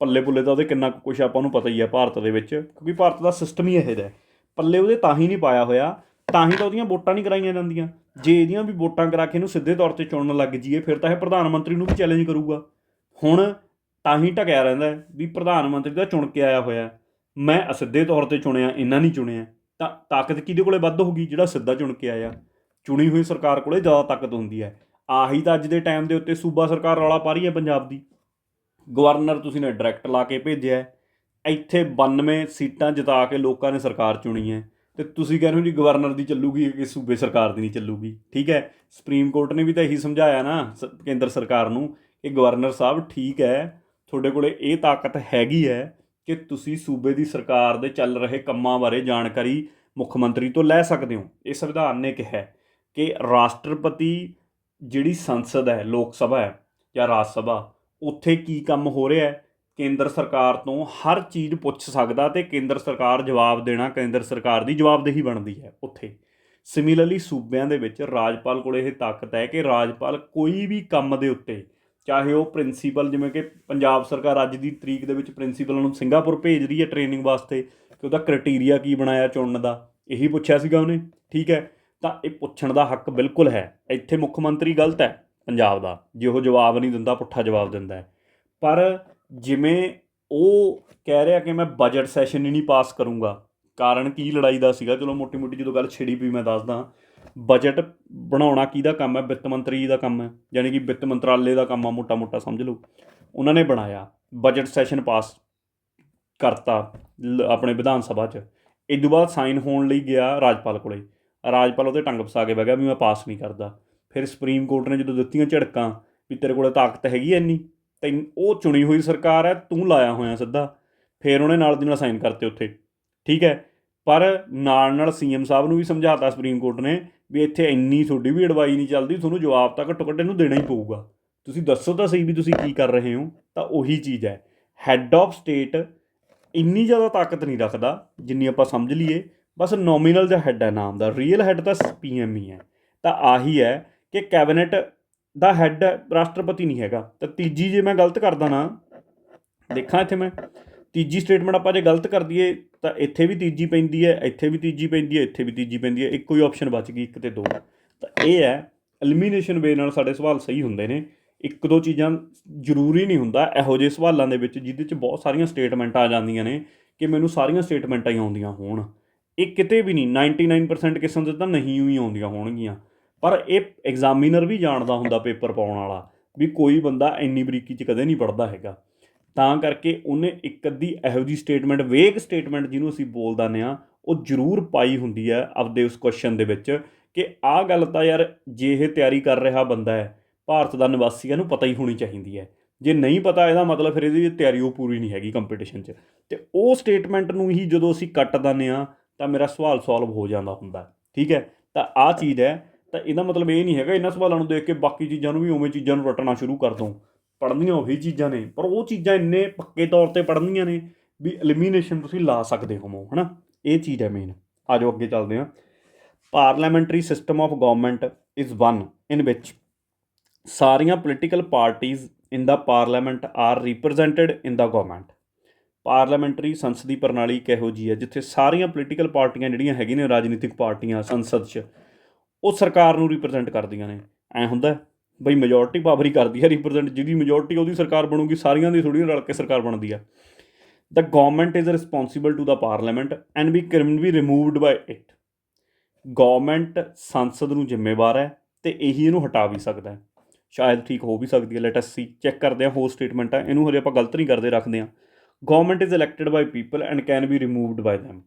ਪੱਲੇ ਪੁੱਲੇ ਤਾਂ ਉਹਦੇ ਕਿੰਨਾ ਕੁਛ ਆਪਾਂ ਨੂੰ ਪਤਾ ਹੀ ਹੈ ਭਾਰਤ ਦੇ ਵਿੱਚ, ਕਿਉਂਕਿ ਭਾਰਤ ਦਾ ਸਿਸਟਮ ਹੀ ਇਹੋ ਜਿਹਾ। ਪੱਲੇ ਉਹਦੇ ਤਾਂ ਹੀ ਨਹੀਂ ਪਾਇਆ ਹੋਇਆ, ਤਾਂ ਹੀ ਤਾਂ ਉਹਦੀਆਂ ਵੋਟਾਂ ਨਹੀਂ ਕਰਾਈਆਂ ਜਾਂਦੀਆਂ। ਜੇ ਇਹਦੀਆਂ ਵੀ ਵੋਟਾਂ ਕਰਾ ਕੇ ਇਹਨੂੰ ਸਿੱਧੇ ਤੌਰ 'ਤੇ ਚੁਣਨ ਲੱਗ ਜਾਈਏ ਫਿਰ ਤਾਂ ਇਹ ਪ੍ਰਧਾਨ ਮੰਤਰੀ ਨੂੰ ਵੀ ਚੈਲੰਜ ਕਰੂਗਾ। ਹੁਣ ਤਾਂ ਹੀ ਢਕਿਆ ਰਹਿੰਦਾ ਵੀ ਪ੍ਰਧਾਨ ਮੰਤਰੀ ਦਾ ਚੁਣ ਕੇ ਆਇਆ ਹੋਇਆ, ਮੈਂ ਅਸਿੱਧੇ ਤੌਰ 'ਤੇ ਚੁਣਿਆ, ਇਹਨਾਂ ਨਹੀਂ ਚੁਣਿਆ। ਤਾਂ ਤਾਕਤ ਕਿਹਦੇ ਕੋਲੇ ਵੱਧ ਹੋਊਗੀ? ਜਿਹੜਾ ਸਿੱਧਾ ਚੁਣ ਕੇ ਆਇਆ। ਚੁਣੀ ਹੋਈ ਸਰਕਾਰ ਕੋਲੇ ਜ਼ਿਆਦਾ ਤਾਕਤ ਹੁੰਦੀ ਹੈ। ਆਹੀ ਤਾਂ ਅੱਜ ਦੇ ਟਾਈਮ ਦੇ ਉੱਤੇ ਸੂਬਾ ਸਰਕਾਰ ਰੌਲਾ ਪਾ ਰਹੀ ਹੈ ਪੰਜਾਬ ਦੀ। ਗਵਰਨਰ ਤੁਸੀਂ ਨੇ ਡਾਇਰੈਕਟ ਲਾ ਕੇ ਭੇਜਿਆ, ਇੱਥੇ 92 ਸੀਟਾਂ ਜਿਤਾ ਕੇ ਲੋਕਾਂ ਨੇ ਸਰਕਾਰ ਚੁਣੀ ਹੈ, ਅਤੇ ਤੁਸੀਂ ਕਹਿੰਦੇ ਹੋ ਜੀ ਗਵਰਨਰ ਦੀ ਚੱਲੂਗੀ ਕਿ ਸੂਬੇ ਸਰਕਾਰ ਦੀ ਨਹੀਂ ਚੱਲੂਗੀ। ਠੀਕ ਹੈ, ਸੁਪਰੀਮ ਕੋਰਟ ਨੇ ਵੀ ਤਾਂ ਇਹੀ ਸਮਝਾਇਆ ਨਾ ਕੇਂਦਰ ਸਰਕਾਰ ਨੂੰ ਕਿ ਗਵਰਨਰ ਸਾਹਿਬ ਠੀਕ ਹੈ, ਤੁਹਾਡੇ ਕੋਲ ਇਹ ਤਾਕਤ ਹੈਗੀ ਹੈ ਕਿ ਤੁਸੀਂ ਸੂਬੇ ਦੀ ਸਰਕਾਰ ਦੇ ਚੱਲ ਰਹੇ ਕੰਮਾਂ ਬਾਰੇ ਜਾਣਕਾਰੀ ਮੁੱਖ ਮੰਤਰੀ ਤੋਂ ਲੈ ਸਕਦੇ ਹੋ। ਇਹ ਸੰਵਿਧਾਨ ਨੇ ਕਿਹਾ ਕਿ ਰਾਸ਼ਟਰਪਤੀ ਜਿਹੜੀ ਸੰਸਦ ਹੈ, ਲੋਕ ਸਭਾ ਹੈ ਜਾਂ ਰਾਜ ਸਭਾ, ਉੱਥੇ ਕੀ ਕੰਮ ਹੋ ਰਿਹਾ ਹੈ ਕੇਂਦਰ ਸਰਕਾਰ ਤੋਂ ਹਰ ਚੀਜ਼ ਪੁੱਛ ਸਕਦਾ ਅਤੇ ਕੇਂਦਰ ਸਰਕਾਰ ਜਵਾਬ ਦੇਣਾ, ਕੇਂਦਰ ਸਰਕਾਰ ਦੀ ਜਵਾਬਦੇਹੀ ਬਣਦੀ ਹੈ ਉੱਥੇ। ਸਿਮਿਲਰਲੀ ਸੂਬਿਆਂ ਦੇ ਵਿੱਚ ਰਾਜਪਾਲ ਕੋਲ ਇਹ ਤਾਕਤ ਹੈ ਕਿ ਰਾਜਪਾਲ ਕੋਈ ਵੀ ਕੰਮ ਦੇ ਉੱਤੇ, ਚਾਹੇ ਉਹ ਪ੍ਰਿੰਸੀਪਲ, ਜਿਵੇਂ ਕਿ ਪੰਜਾਬ ਸਰਕਾਰ ਅੱਜ ਦੀ ਤਰੀਕ ਦੇ ਵਿੱਚ ਪ੍ਰਿੰਸੀਪਲਾਂ ਨੂੰ ਸਿੰਗਾਪੁਰ ਭੇਜ ਰਹੀ ਹੈ ਟ੍ਰੇਨਿੰਗ ਵਾਸਤੇ ਕਿ ਉਹਦਾ ਕ੍ਰਾਈਟੀਰੀਆ ਕੀ ਬਣਾਇਆ ਚੁਣਨ ਦਾ, ਇਹੀ ਪੁੱਛਿਆ ਸੀਗਾ ਉਹਨੇ। ਠੀਕ ਹੈ, ਤਾਂ ਇਹ ਪੁੱਛਣ ਦਾ ਹੱਕ ਬਿਲਕੁਲ ਹੈ। ਇੱਥੇ ਮੁੱਖ ਮੰਤਰੀ ਗਲਤ ਹੈ ਪੰਜਾਬ ਦਾ ਜੇ ਉਹ ਜਵਾਬ ਨਹੀਂ ਦਿੰਦਾ, ਪੁੱਠਾ ਜਵਾਬ ਦਿੰਦਾ ਹੈ। ਪਰ ਜਿਵੇਂ ਉਹ ਕਹਿ ਰਿਹਾ ਕਿ ਮੈਂ ਬਜਟ ਸੈਸ਼ਨ ਹੀ ਨਹੀਂ ਪਾਸ ਕਰੂੰਗਾ, ਕਾਰਨ ਕੀ ਲੜਾਈ ਦਾ ਸੀਗਾ, ਚਲੋ ਮੋਟੀ ਮੋਟੀ ਜਦੋਂ ਗੱਲ ਛਿੜੀ ਪਈ ਮੈਂ ਦੱਸਦਾ। ਬਜਟ ਬਣਾਉਣਾ ਕਿਹਦਾ ਕੰਮ ਹੈ? ਵਿੱਤ ਮੰਤਰੀ ਦਾ ਕੰਮ ਹੈ, ਯਾਨੀ ਕਿ ਵਿੱਤ ਮੰਤਰਾਲੇ ਦਾ ਕੰਮ ਆ, ਮੋਟਾ ਮੋਟਾ ਸਮਝ ਲਓ। ਉਹਨਾਂ ਨੇ ਬਣਾਇਆ, ਬਜਟ ਸੈਸ਼ਨ ਪਾਸ ਕਰਤਾ ਆਪਣੇ ਵਿਧਾਨ ਸਭਾ 'ਚ। ਇਸ ਤੋਂ ਬਾਅਦ ਸਾਈਨ ਹੋਣ ਲਈ ਗਿਆ ਰਾਜਪਾਲ ਕੋਲੇ, ਰਾਜਪਾਲ ਉਹਦੇ ਟੰਗ ਫਸਾ ਕੇ ਬਹਿ ਗਿਆ ਵੀ ਮੈਂ ਪਾਸ ਨਹੀਂ ਕਰਦਾ। ਫਿਰ ਸੁਪਰੀਮ ਕੋਰਟ ਨੇ ਜਦੋਂ ਦਿੱਤੀਆਂ ਝੜਕਾਂ ਵੀ ਤੇਰੇ ਕੋਲ ਤਾਕਤ ਹੈਗੀ ਐ ਇੰਨੀ, ਉਹ ਚੁਣੀ ਹੋਈ ਸਰਕਾਰ ਹੈ, ਤੂੰ ਲਾਇਆ ਹੋਇਆ ਸਿੱਧਾ, ਫਿਰ ਉਹਨੇ ਨਾਲ ਦੀ ਨਾਲ ਸਾਈਨ ਕਰਤੇ ਉੱਥੇ। ਠੀਕ ਹੈ, ਪਰ ਨਾਲ CM ਸਾਹਿਬ ਨੂੰ ਵੀ ਸਮਝਾਤਾ ਸੁਪਰੀਮ ਕੋਰਟ ਨੇ ਵੀ ਇੱਥੇ ਇੰਨੀ ਤੁਹਾਡੀ ਵੀ ਅਡਵਾਈ ਨਹੀਂ ਚੱਲਦੀ, ਤੁਹਾਨੂੰ ਜਵਾਬ ਤਾਂ ਘੱਟੋ ਘੱਟ ਇਹਨੂੰ ਦੇਣਾ ਹੀ ਪਊਗਾ, ਤੁਸੀਂ ਦੱਸੋ ਤਾਂ ਸਹੀ ਵੀ ਤੁਸੀਂ ਕੀ ਕਰ ਰਹੇ ਹੋ। ਤਾਂ ਉਹੀ ਚੀਜ਼ ਹੈ, ਹੈੱਡ ਆਫ ਸਟੇਟ ਇੰਨੀ ਜ਼ਿਆਦਾ ਤਾਕਤ ਨਹੀਂ ਰੱਖਦਾ ਜਿੰਨੀ ਆਪਾਂ ਸਮਝ ਲਈਏ, ਬਸ ਨੋਮੀਨਲ ਜਿਹਾ ਹੈੱਡ ਹੈ ਨਾਮ ਦਾ, ਰੀਅਲ ਹੈੱਡ ਤਾਂ PM ਹੀ ਹੈ। ਤਾਂ ਆਹੀ ਹੈ ਕਿ ਕੈਬਨਿਟ ਦਾ ਹੈੱਡ ਰਾਸ਼ਟਰਪਤੀ ਨਹੀਂ ਹੈਗਾ। ਤਾਂ ਤੀਜੀ ਜੇ ਮੈਂ ਗਲਤ ਕਰਦਾ ਨਾ, ਦੇਖਾਂ ਇੱਥੇ ਮੈਂ ਤੀਜੀ ਸਟੇਟਮੈਂਟ ਆਪਾਂ ਜੇ ਗਲਤ ਕਰ ਦਈਏ ਤਾਂ ਇੱਥੇ ਵੀ ਤੀਜੀ ਪੈਂਦੀ ਹੈ, ਇੱਥੇ ਵੀ ਤੀਜੀ ਪੈਂਦੀ ਹੈ, ਇੱਥੇ ਵੀ ਤੀਜੀ ਪੈਂਦੀ ਹੈ, ਇੱਕੋ ਹੀ ਆਪਸ਼ਨ ਬਚ ਗਈ, 1 ਅਤੇ 2। ਤਾਂ ਇਹ ਹੈ ਐਲੀਮੀਨੇਸ਼ਨ ਵੇ ਨਾਲ ਸਾਡੇ ਸਵਾਲ ਸਹੀ ਹੁੰਦੇ ਨੇ। ਇੱਕ ਦੋ ਚੀਜ਼ਾਂ ਜ਼ਰੂਰੀ ਨਹੀਂ ਹੁੰਦਾ ਇਹੋ ਜਿਹੇ ਸਵਾਲਾਂ ਦੇ ਵਿੱਚ ਜਿਹਦੇ 'ਚ ਬਹੁਤ ਸਾਰੀਆਂ ਸਟੇਟਮੈਂਟਾਂ ਆ ਜਾਂਦੀਆਂ ਨੇ ਕਿ ਮੈਨੂੰ ਸਾਰੀਆਂ ਸਟੇਟਮੈਂਟਾਂ ਹੀ ਆਉਂਦੀਆਂ ਹੋਣ। ਇਹ ਕਿਤੇ ਵੀ ਨਹੀਂ, 99% ਕਿਸਮ ਦੇ ਤਾਂ ਨਹੀਂ ਹੀ ਆਉਂਦੀਆਂ ਹੋਣਗੀਆਂ। ਪਰ ਇਹ ਐਗਜ਼ਾਮੀਨਰ ਵੀ ਜਾਣਦਾ ਹੁੰਦਾ ਪੇਪਰ ਪਾਉਣ ਵਾਲਾ ਵੀ ਕੋਈ ਬੰਦਾ ਇੰਨੀ ਬਰੀਕੀ 'ਚ ਕਦੇ ਨਹੀਂ ਪੜ੍ਹਦਾ ਹੈਗਾ, ਤਾਂ ਕਰਕੇ ਉਹਨੇ ਇੱਕ ਅੱਧੀ ਇਹੋ ਜਿਹੀ ਸਟੇਟਮੈਂਟ, ਵੇਗ ਸਟੇਟਮੈਂਟ ਜਿਹਨੂੰ ਅਸੀਂ ਬੋਲ ਦਿੰਦੇ ਹਾਂ, ਉਹ ਜ਼ਰੂਰ ਪਾਈ ਹੁੰਦੀ ਹੈ ਆਪਦੇ ਉਸ ਕੁਐਸਚਨ ਦੇ ਵਿੱਚ ਕਿ ਆਹ ਗੱਲ ਤਾਂ ਯਾਰ ਜੇ ਇਹ ਤਿਆਰੀ ਕਰ ਰਿਹਾ ਬੰਦਾ ਹੈ, ਭਾਰਤ ਦਾ ਨਿਵਾਸੀ, ਇਹਨੂੰ ਪਤਾ ਹੀ ਹੋਣੀ ਚਾਹੀਦੀ ਹੈ। ਜੇ ਨਹੀਂ ਪਤਾ ਇਹਦਾ ਮਤਲਬ ਫਿਰ ਇਹਦੀ ਤਿਆਰੀ ਉਹ ਪੂਰੀ ਨਹੀਂ ਹੈਗੀ ਕੰਪੀਟੀਸ਼ਨ 'ਚ। ਅਤੇ ਉਹ ਸਟੇਟਮੈਂਟ ਨੂੰ ਹੀ ਜਦੋਂ ਅਸੀਂ ਕੱਟ ਦਿੰਦੇ ਹਾਂ ਤਾਂ ਮੇਰਾ ਸਵਾਲ ਸੋਲਵ ਹੋ ਜਾਂਦਾ ਹੁੰਦਾ। ਠੀਕ ਹੈ, ਤਾਂ ਆਹ ਚੀਜ਼ ਹੈ। ਤਾਂ ਇਹਦਾ ਮਤਲਬ ਇਹ ਨਹੀਂ ਹੈਗਾ ਇਹਨਾਂ ਸਵਾਲਾਂ ਨੂੰ ਦੇਖ ਕੇ ਬਾਕੀ ਚੀਜ਼ਾਂ ਨੂੰ ਵੀ ਉਵੇਂ ਚੀਜ਼ਾਂ ਨੂੰ ਰੱਟਣਾ ਸ਼ੁਰੂ ਕਰ ਦਿਓ। ਪੜ੍ਹਨੀਆਂ ਉਹੀ ਚੀਜ਼ਾਂ ਨੇ, ਪਰ ਉਹ ਚੀਜ਼ਾਂ ਇੰਨੇ ਪੱਕੇ ਤੌਰ 'ਤੇ ਪੜ੍ਹਨੀਆਂ ਨੇ ਵੀ ਐਲੀਮੀਨੇਸ਼ਨ ਤੁਸੀਂ ਲਾ ਸਕਦੇ ਹੋਵੋ, ਹੈ ਨਾ। ਇਹ ਚੀਜ਼ ਹੈ ਮੇਨ। ਆ ਜਾਓ ਅੱਗੇ ਚੱਲਦੇ ਹਾਂ। Parliamentary system of government is one in which ਸਾਰੀਆਂ political parties in the parliament are represented in the government. Parliamentary ਸੰਸਦੀ ਪ੍ਰਣਾਲੀ ਕਿਹੋ ਜਿਹੀ ਹੈ ਜਿੱਥੇ ਸਾਰੀਆਂ ਪੋਲੀਟੀਕਲ ਪਾਰਟੀਆਂ ਜਿਹੜੀਆਂ ਹੈਗੀਆਂ ਨੇ ਰਾਜਨੀਤਿਕ ਪਾਰਟੀਆਂ ਸੰਸਦ 'ਚ ਉਹ ਸਰਕਾਰ ਨੂੰ ਰਿਪਰੈਜ਼ੈਂਟ ਕਰਦੀਆਂ ਨੇ। ਐਂ ਹੁੰਦਾ ਬਈ ਮੈਜੋਰਟੀ ਪਾਵਰ ਹੀ ਕਰਦੀ ਹੈ ਰਿਪਰੈਜ਼ੈਂਟ, ਜਿਹਦੀ ਮੈਜੋਰਟੀ ਉਹਦੀ ਸਰਕਾਰ ਬਣੂਗੀ, ਸਾਰੀਆਂ ਦੀ ਥੋੜ੍ਹੀ ਰਲ ਕੇ ਸਰਕਾਰ ਬਣਦੀ ਆ। The government is responsible to the parliament and we can be removed by it. Government ਸੰਸਦ ਨੂੰ ਜ਼ਿੰਮੇਵਾਰ ਹੈ ਅਤੇ ਇਹੀ ਇਹਨੂੰ ਹਟਾ ਵੀ ਸਕਦਾ ਹੈ। ਸ਼ਾਇਦ ਠੀਕ ਹੋ ਵੀ ਸਕਦੀ ਹੈ, ਲੈਟ ਅਸ ਸੀ, ਚੈੱਕ ਕਰਦੇ ਹਾਂ ਹੋਰ ਸਟੇਟਮੈਂਟ ਆ, ਇਹਨੂੰ ਹਜੇ ਆਪਾਂ ਗਲਤ ਨਹੀਂ ਕਰਦੇ, ਰੱਖਦੇ ਹਾਂ। Government is elected by people and can be removed by them.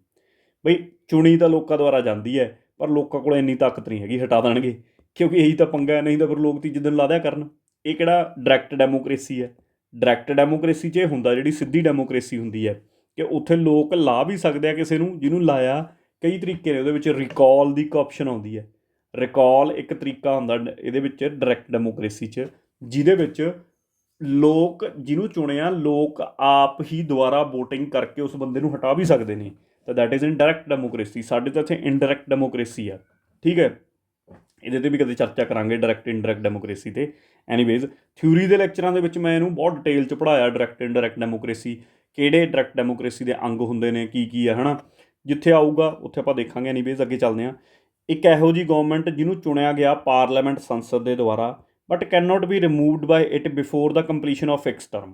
ਬਈ ਚੁਣੀ ਤਾਂ ਲੋਕਾਂ ਦੁਆਰਾ ਜਾਂਦੀ ਹੈ, ਪਰ ਲੋਕਾਂ ਕੋਲ ਇੰਨੀ ਤਾਕਤ ਨਹੀਂ ਹੈਗੀ ਹਟਾ ਦੇਣਗੇ, ਕਿਉਂਕਿ ਇਹੀ ਤਾਂ ਪੰਗਾ ਹੈ, ਨਹੀਂ ਤਾਂ ਫਿਰ ਲੋਕ ਤੀਜੇ ਦਿਨ ਲਾ ਦਿਆ ਕਰਨ। ਇਹ ਕਿਹੜਾ ਡਾਇਰੈਕਟ ਡੈਮੋਕ੍ਰੇਸੀ ਹੈ? ਡਾਇਰੈਕਟ ਡੈਮੋਕ੍ਰੇਸੀ 'ਚ ਇਹ ਹੁੰਦਾ, ਜਿਹੜੀ ਸਿੱਧੀ ਡੈਮੋਕ੍ਰੇਸੀ ਹੁੰਦੀ ਹੈ ਕਿ ਉੱਥੇ ਲੋਕ ਲਾ ਵੀ ਸਕਦੇ ਆ ਕਿਸੇ ਨੂੰ, ਜਿਹਨੂੰ ਲਾਇਆ ਕਈ ਤਰੀਕੇ ਨੇ। ਉਹਦੇ ਵਿੱਚ ਰਿਕੋਲ ਦੀ ਇੱਕ ਆਪਸ਼ਨ ਆਉਂਦੀ ਹੈ। ਰਿਕੋਲ ਇੱਕ ਤਰੀਕਾ ਹੁੰਦਾ ਇਹਦੇ ਵਿੱਚ ਡਾਇਰੈਕਟ ਡੈਮੋਕ੍ਰੇਸੀ 'ਚ, ਜਿਹਦੇ ਵਿੱਚ ਲੋਕ ਜਿਹਨੂੰ ਚੁਣਿਆ ਲੋਕ ਆਪ ਹੀ ਦੁਬਾਰਾ ਵੋਟਿੰਗ ਕਰਕੇ ਉਸ ਬੰਦੇ ਨੂੰ ਹਟਾ ਵੀ ਸਕਦੇ ਨੇ, ਤਾਂ that is in direct democracy. ਸਾਡੇ ਤਾਂ ਇੱਥੇ ਇਨਡਾਇਰੈਕਟ ਡੈਮੋਕ੍ਰੇਸੀ ਆ, ਠੀਕ ਹੈ। ਇਹਦੇ 'ਤੇ ਵੀ ਕਦੇ ਚਰਚਾ ਕਰਾਂਗੇ ਡਾਇਰੈਕਟ ਇਨਡਾਇਰੈਕਟ ਡੈਮੋਕ੍ਰੇਸੀ 'ਤੇ। ਐਨੀਵੇਜ਼ ਥਿਊਰੀ ਦੇ ਲੈਕਚਰਾਂ ਦੇ ਵਿੱਚ ਮੈਂ ਇਹਨੂੰ ਬਹੁਤ ਡਿਟੇਲ 'ਚ ਪੜ੍ਹਾਇਆ, ਡਾਇਰੈਕਟ ਇਨਡਾਇਰੈਕਟ ਡੈਮੋਕ੍ਰੇਸੀ, ਕਿਹੜੇ ਡਾਇਰੈਕਟ ਡੈਮੋਕ੍ਰੇਸੀ ਦੇ ਅੰਗ ਹੁੰਦੇ ਨੇ, ਕੀ ਆ, ਹੈ ਨਾ। ਜਿੱਥੇ ਆਊਗਾ ਉੱਥੇ ਆਪਾਂ ਦੇਖਾਂਗੇ। ਐਨੀਵੇਜ਼ ਅੱਗੇ ਚੱਲਦੇ ਹਾਂ। ਇੱਕ ਇਹੋ ਜਿਹੀ ਗੌਰਮੈਂਟ ਜਿਹਨੂੰ ਚੁਣਿਆ ਗਿਆ ਪਾਰਲੀਮੈਂਟ ਸੰਸਦ ਦੇ ਦੁਆਰਾ, but can not be removed by it before the completion of fix term.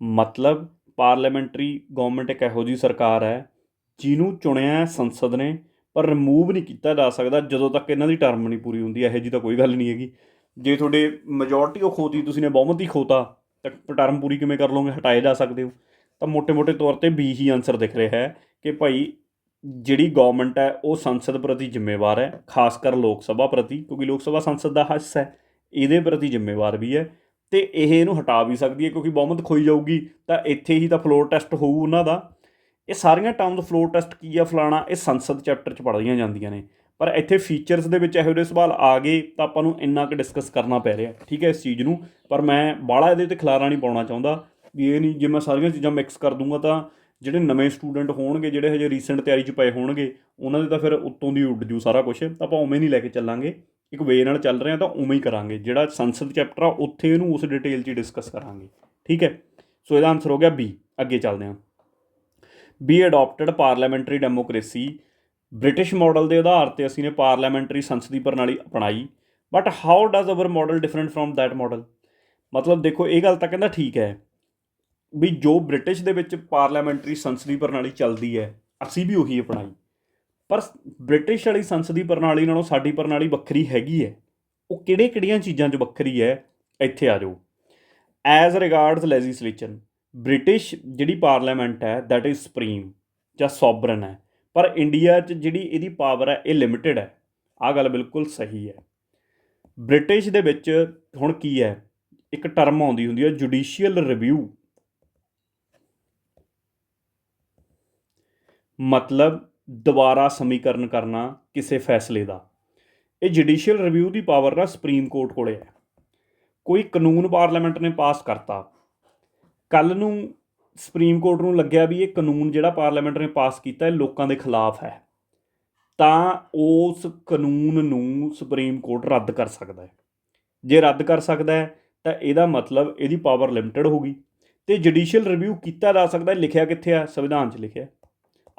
ਮਤਲਬ ਪਾਰਲੀਮੈਂਟਰੀ ਗੌਰਮੈਂਟ ਇੱਕ ਇਹੋ ਜਿਹੀ ਸਰਕਾਰ ਹੈ ਜਿਹਨੂੰ ਚੁਣਿਆ ਸੰਸਦ ਨੇ, ਪਰ ਰਿਮੂਵ ਨਹੀਂ ਕੀਤਾ ਜਾ ਸਕਦਾ ਜਦੋਂ ਤੱਕ ਇਹਨਾਂ ਦੀ ਟਰਮ ਨਹੀਂ ਪੂਰੀ ਹੁੰਦੀ। ਇਹੋ ਜਿਹੀ ਤਾਂ ਕੋਈ ਗੱਲ ਨਹੀਂ ਹੈਗੀ। ਜੇ ਤੁਹਾਡੇ ਮੈਜੋਰਟੀ ਉਹ ਖੋਤੀ, ਤੁਸੀਂ ਨੇ ਬਹੁਮਤ ਹੀ ਖੋਤਾ, ਤਾਂ ਟਰਮ ਪੂਰੀ ਕਿਵੇਂ ਕਰ ਲਓਗੇ? ਹਟਾਏ ਜਾ ਸਕਦੇ ਹੋ। ਤਾਂ ਮੋਟੇ ਤੌਰ 'ਤੇ ਵੀ ਹੀ ਆਨਸਰ ਦਿਖ ਰਿਹਾ ਹੈ ਕਿ ਭਾਈ ਜਿਹੜੀ ਗੌਰਮੈਂਟ ਹੈ ਉਹ ਸੰਸਦ ਪ੍ਰਤੀ ਜ਼ਿੰਮੇਵਾਰ ਹੈ, ਖਾਸ ਕਰ ਲੋਕ ਸਭਾ ਪ੍ਰਤੀ, ਕਿਉਂਕਿ ਲੋਕ ਸਭਾ ਸੰਸਦ ਦਾ ਹਿੱਸਾ ਹੈ, ਇਹਦੇ ਪ੍ਰਤੀ ਜ਼ਿੰਮੇਵਾਰ ਵੀ ਹੈ। ਅਤੇ ਇਹ ਇਹਨੂੰ ਹਟਾ ਵੀ ਸਕਦੀ ਹੈ, ਕਿਉਂਕਿ ਬਹੁਮਤ ਖੋਈ ਜਾਊਗੀ ਤਾਂ ਇੱਥੇ ਹੀ ਤਾਂ ਫਲੋਰ ਟੈਸਟ ਹੋਊ ਉਹਨਾਂ ਦਾ। ਇਹ ਸਾਰੀਆਂ ਟਰਮਸ, ਫਲੋਰ ਟੈਸਟ ਕੀ ਆ, ਫਲਾਣਾ, ਇਹ ਸੰਸਦ ਚੈਪਟਰ 'ਚ ਪੜ੍ਹੀਆਂ ਜਾਂਦੀਆਂ ਨੇ। ਪਰ ਇੱਥੇ ਫੀਚਰਸ ਦੇ ਵਿੱਚ ਇਹੋ ਜਿਹੇ ਸਵਾਲ ਆ ਗਏ ਤਾਂ ਆਪਾਂ ਨੂੰ ਇੰਨਾ ਕੁ ਡਿਸਕਸ ਕਰਨਾ ਪੈ ਰਿਹਾ, ਠੀਕ ਹੈ, ਇਸ ਚੀਜ਼ ਨੂੰ। ਪਰ ਮੈਂ ਬਾਹਲਾ ਇਹਦੇ 'ਤੇ ਖਿਲਾਰਾ ਨਹੀਂ ਪਾਉਣਾ ਚਾਹੁੰਦਾ ਵੀ ਇਹ ਨਹੀਂ, ਜੇ ਮੈਂ ਸਾਰੀਆਂ ਚੀਜ਼ਾਂ ਮਿਕਸ ਕਰ ਦੂੰਗਾ ਤਾਂ ਜਿਹੜੇ ਨਵੇਂ ਸਟੂਡੈਂਟ ਹੋਣਗੇ, ਜਿਹੜੇ ਹਜੇ ਰੀਸੈਂਟ ਤਿਆਰੀ 'ਚ ਪਏ ਹੋਣਗੇ, ਉਹਨਾਂ ਦੇ ਤਾਂ ਫਿਰ ਉੱਤੋਂ ਦੀ ਉੱਡ ਜੂ ਸਾਰਾ ਕੁਛ। ਤਾਂ ਆਪਾਂ ਉਵੇਂ ਨਹੀਂ ਲੈ ਕੇ ਚੱਲਾਂਗੇ, ਇੱਕ ਵੇ ਨਾਲ ਚੱਲ ਰਹੇ ਹਾਂ ਤਾਂ ਉਵੇਂ ਹੀ ਕਰਾਂਗੇ। ਜਿਹੜਾ ਸੰਸਦ ਚੈਪਟਰ ਆ ਉੱਥੇ ਇਹਨੂੰ ਉਸ ਡਿਟੇਲ 'ਚ ਡਿਸਕਸ ਕਰਾਂਗੇ, ਠੀਕ ਹੈ। ਸੋ ਇਹਦਾ ਆਨਸਰ ਹੋ ਗਿਆ ਬੀ। ਅੱਗੇ ਚੱਲਦੇ ਹਾਂ। B adopted parliamentary democracy. British model ਦੇ ਆਧਾਰ 'ਤੇ ਅਸੀਂ ਨੇ ਪਾਰਲੀਮੈਂਟਰੀ ਸੰਸਦੀ ਪ੍ਰਣਾਲੀ ਅਪਣਾਈ, but how does our model different from that model. ਮਤਲਬ ਦੇਖੋ, ਇਹ ਗੱਲ ਤਾਂ ਕਹਿੰਦਾ ਠੀਕ ਹੈ ਵੀ ਜੋ ਬ੍ਰਿਟਿਸ਼ ਦੇ ਵਿੱਚ ਪਾਰਲੀਮੈਂਟਰੀ ਸੰਸਦੀ ਪ੍ਰਣਾਲੀ ਚੱਲਦੀ ਹੈ ਅਸੀਂ ਵੀ ਉਹੀ ਅਪਣਾਈ, ਪਰ ਬ੍ਰਿਟਿਸ਼ ਵਾਲੀ ਸੰਸਦੀ ਪ੍ਰਣਾਲੀ ਨਾਲੋਂ ਸਾਡੀ ਪ੍ਰਣਾਲੀ ਵੱਖਰੀ ਹੈਗੀ ਹੈ। ਉਹ ਕਿਹੜੀਆਂ ਚੀਜ਼ਾਂ 'ਚ ਵੱਖਰੀ ਹੈ, ਇੱਥੇ ਆ ਜਾਓ। ਐਜ਼ ਰਿਗਾਰਡਸ ਲੈਜਿਸਲੇਚਰ, ਬ੍ਰਿਟਿਸ਼ ਜਿਹੜੀ ਪਾਰਲੀਮੈਂਟ ਹੈ ਦੈਟ ਇਜ਼ ਸੁਪਰੀਮ ਜਾਂ ਸੋਵਰਨ ਹੈ, ਪਰ ਇੰਡੀਆ 'ਚ ਜਿਹੜੀ ਇਹਦੀ ਪਾਵਰ ਹੈ ਇਹ ਲਿਮਿਟਿਡ ਹੈ। ਆਹ ਗੱਲ ਬਿਲਕੁਲ ਸਹੀ ਹੈ। ਬ੍ਰਿਟਿਸ਼ ਦੇ ਵਿੱਚ ਹੁਣ ਕੀ ਹੈ, ਇੱਕ ਟਰਮ ਆਉਂਦੀ ਹੁੰਦੀ ਹੈ ਜੁਡੀਸ਼ੀਅਲ ਰਿਵਿਊ, ਮਤਲਬ ਦੁਬਾਰਾ ਸਮੀਕਰਨ ਕਰਨਾ ਕਿਸੇ ਫੈਸਲੇ ਦਾ। ਇਹ ਜੁਡੀਸ਼ੀਅਲ ਰਿਵਿਊ ਦੀ ਪਾਵਰ ਨਾ ਸੁਪਰੀਮ ਕੋਰਟ ਕੋਲ ਹੈ। ਕੋਈ ਕਾਨੂੰਨ ਪਾਰਲੀਮੈਂਟ ਨੇ ਪਾਸ ਕਰਤਾ, ਕੱਲ੍ਹ ਨੂੰ ਸੁਪਰੀਮ ਕੋਰਟ ਨੂੰ ਲੱਗਿਆ ਵੀ ਇਹ ਕਾਨੂੰਨ ਜਿਹੜਾ ਪਾਰਲੀਮੈਂਟ ਨੇ ਪਾਸ ਕੀਤਾ ਇਹ ਲੋਕਾਂ ਦੇ ਖਿਲਾਫ ਹੈ, ਤਾਂ ਉਸ ਕਾਨੂੰਨ ਨੂੰ ਸੁਪਰੀਮ ਕੋਰਟ ਰੱਦ ਕਰ ਸਕਦਾ ਹੈ। ਜੇ ਰੱਦ ਕਰ ਸਕਦਾ ਹੈ ਤਾਂ ਇਹਦਾ ਮਤਲਬ ਇਹਦੀ ਪਾਵਰ ਲਿਮਟਿਡ ਹੋ ਗਈ। ਅਤੇ ਜੁਡੀਸ਼ੀਅਲ ਰਿਵਿਊ ਕੀਤਾ ਜਾ ਸਕਦਾ, ਲਿਖਿਆ ਕਿੱਥੇ ਆ? ਸੰਵਿਧਾਨ 'ਚ ਲਿਖਿਆ।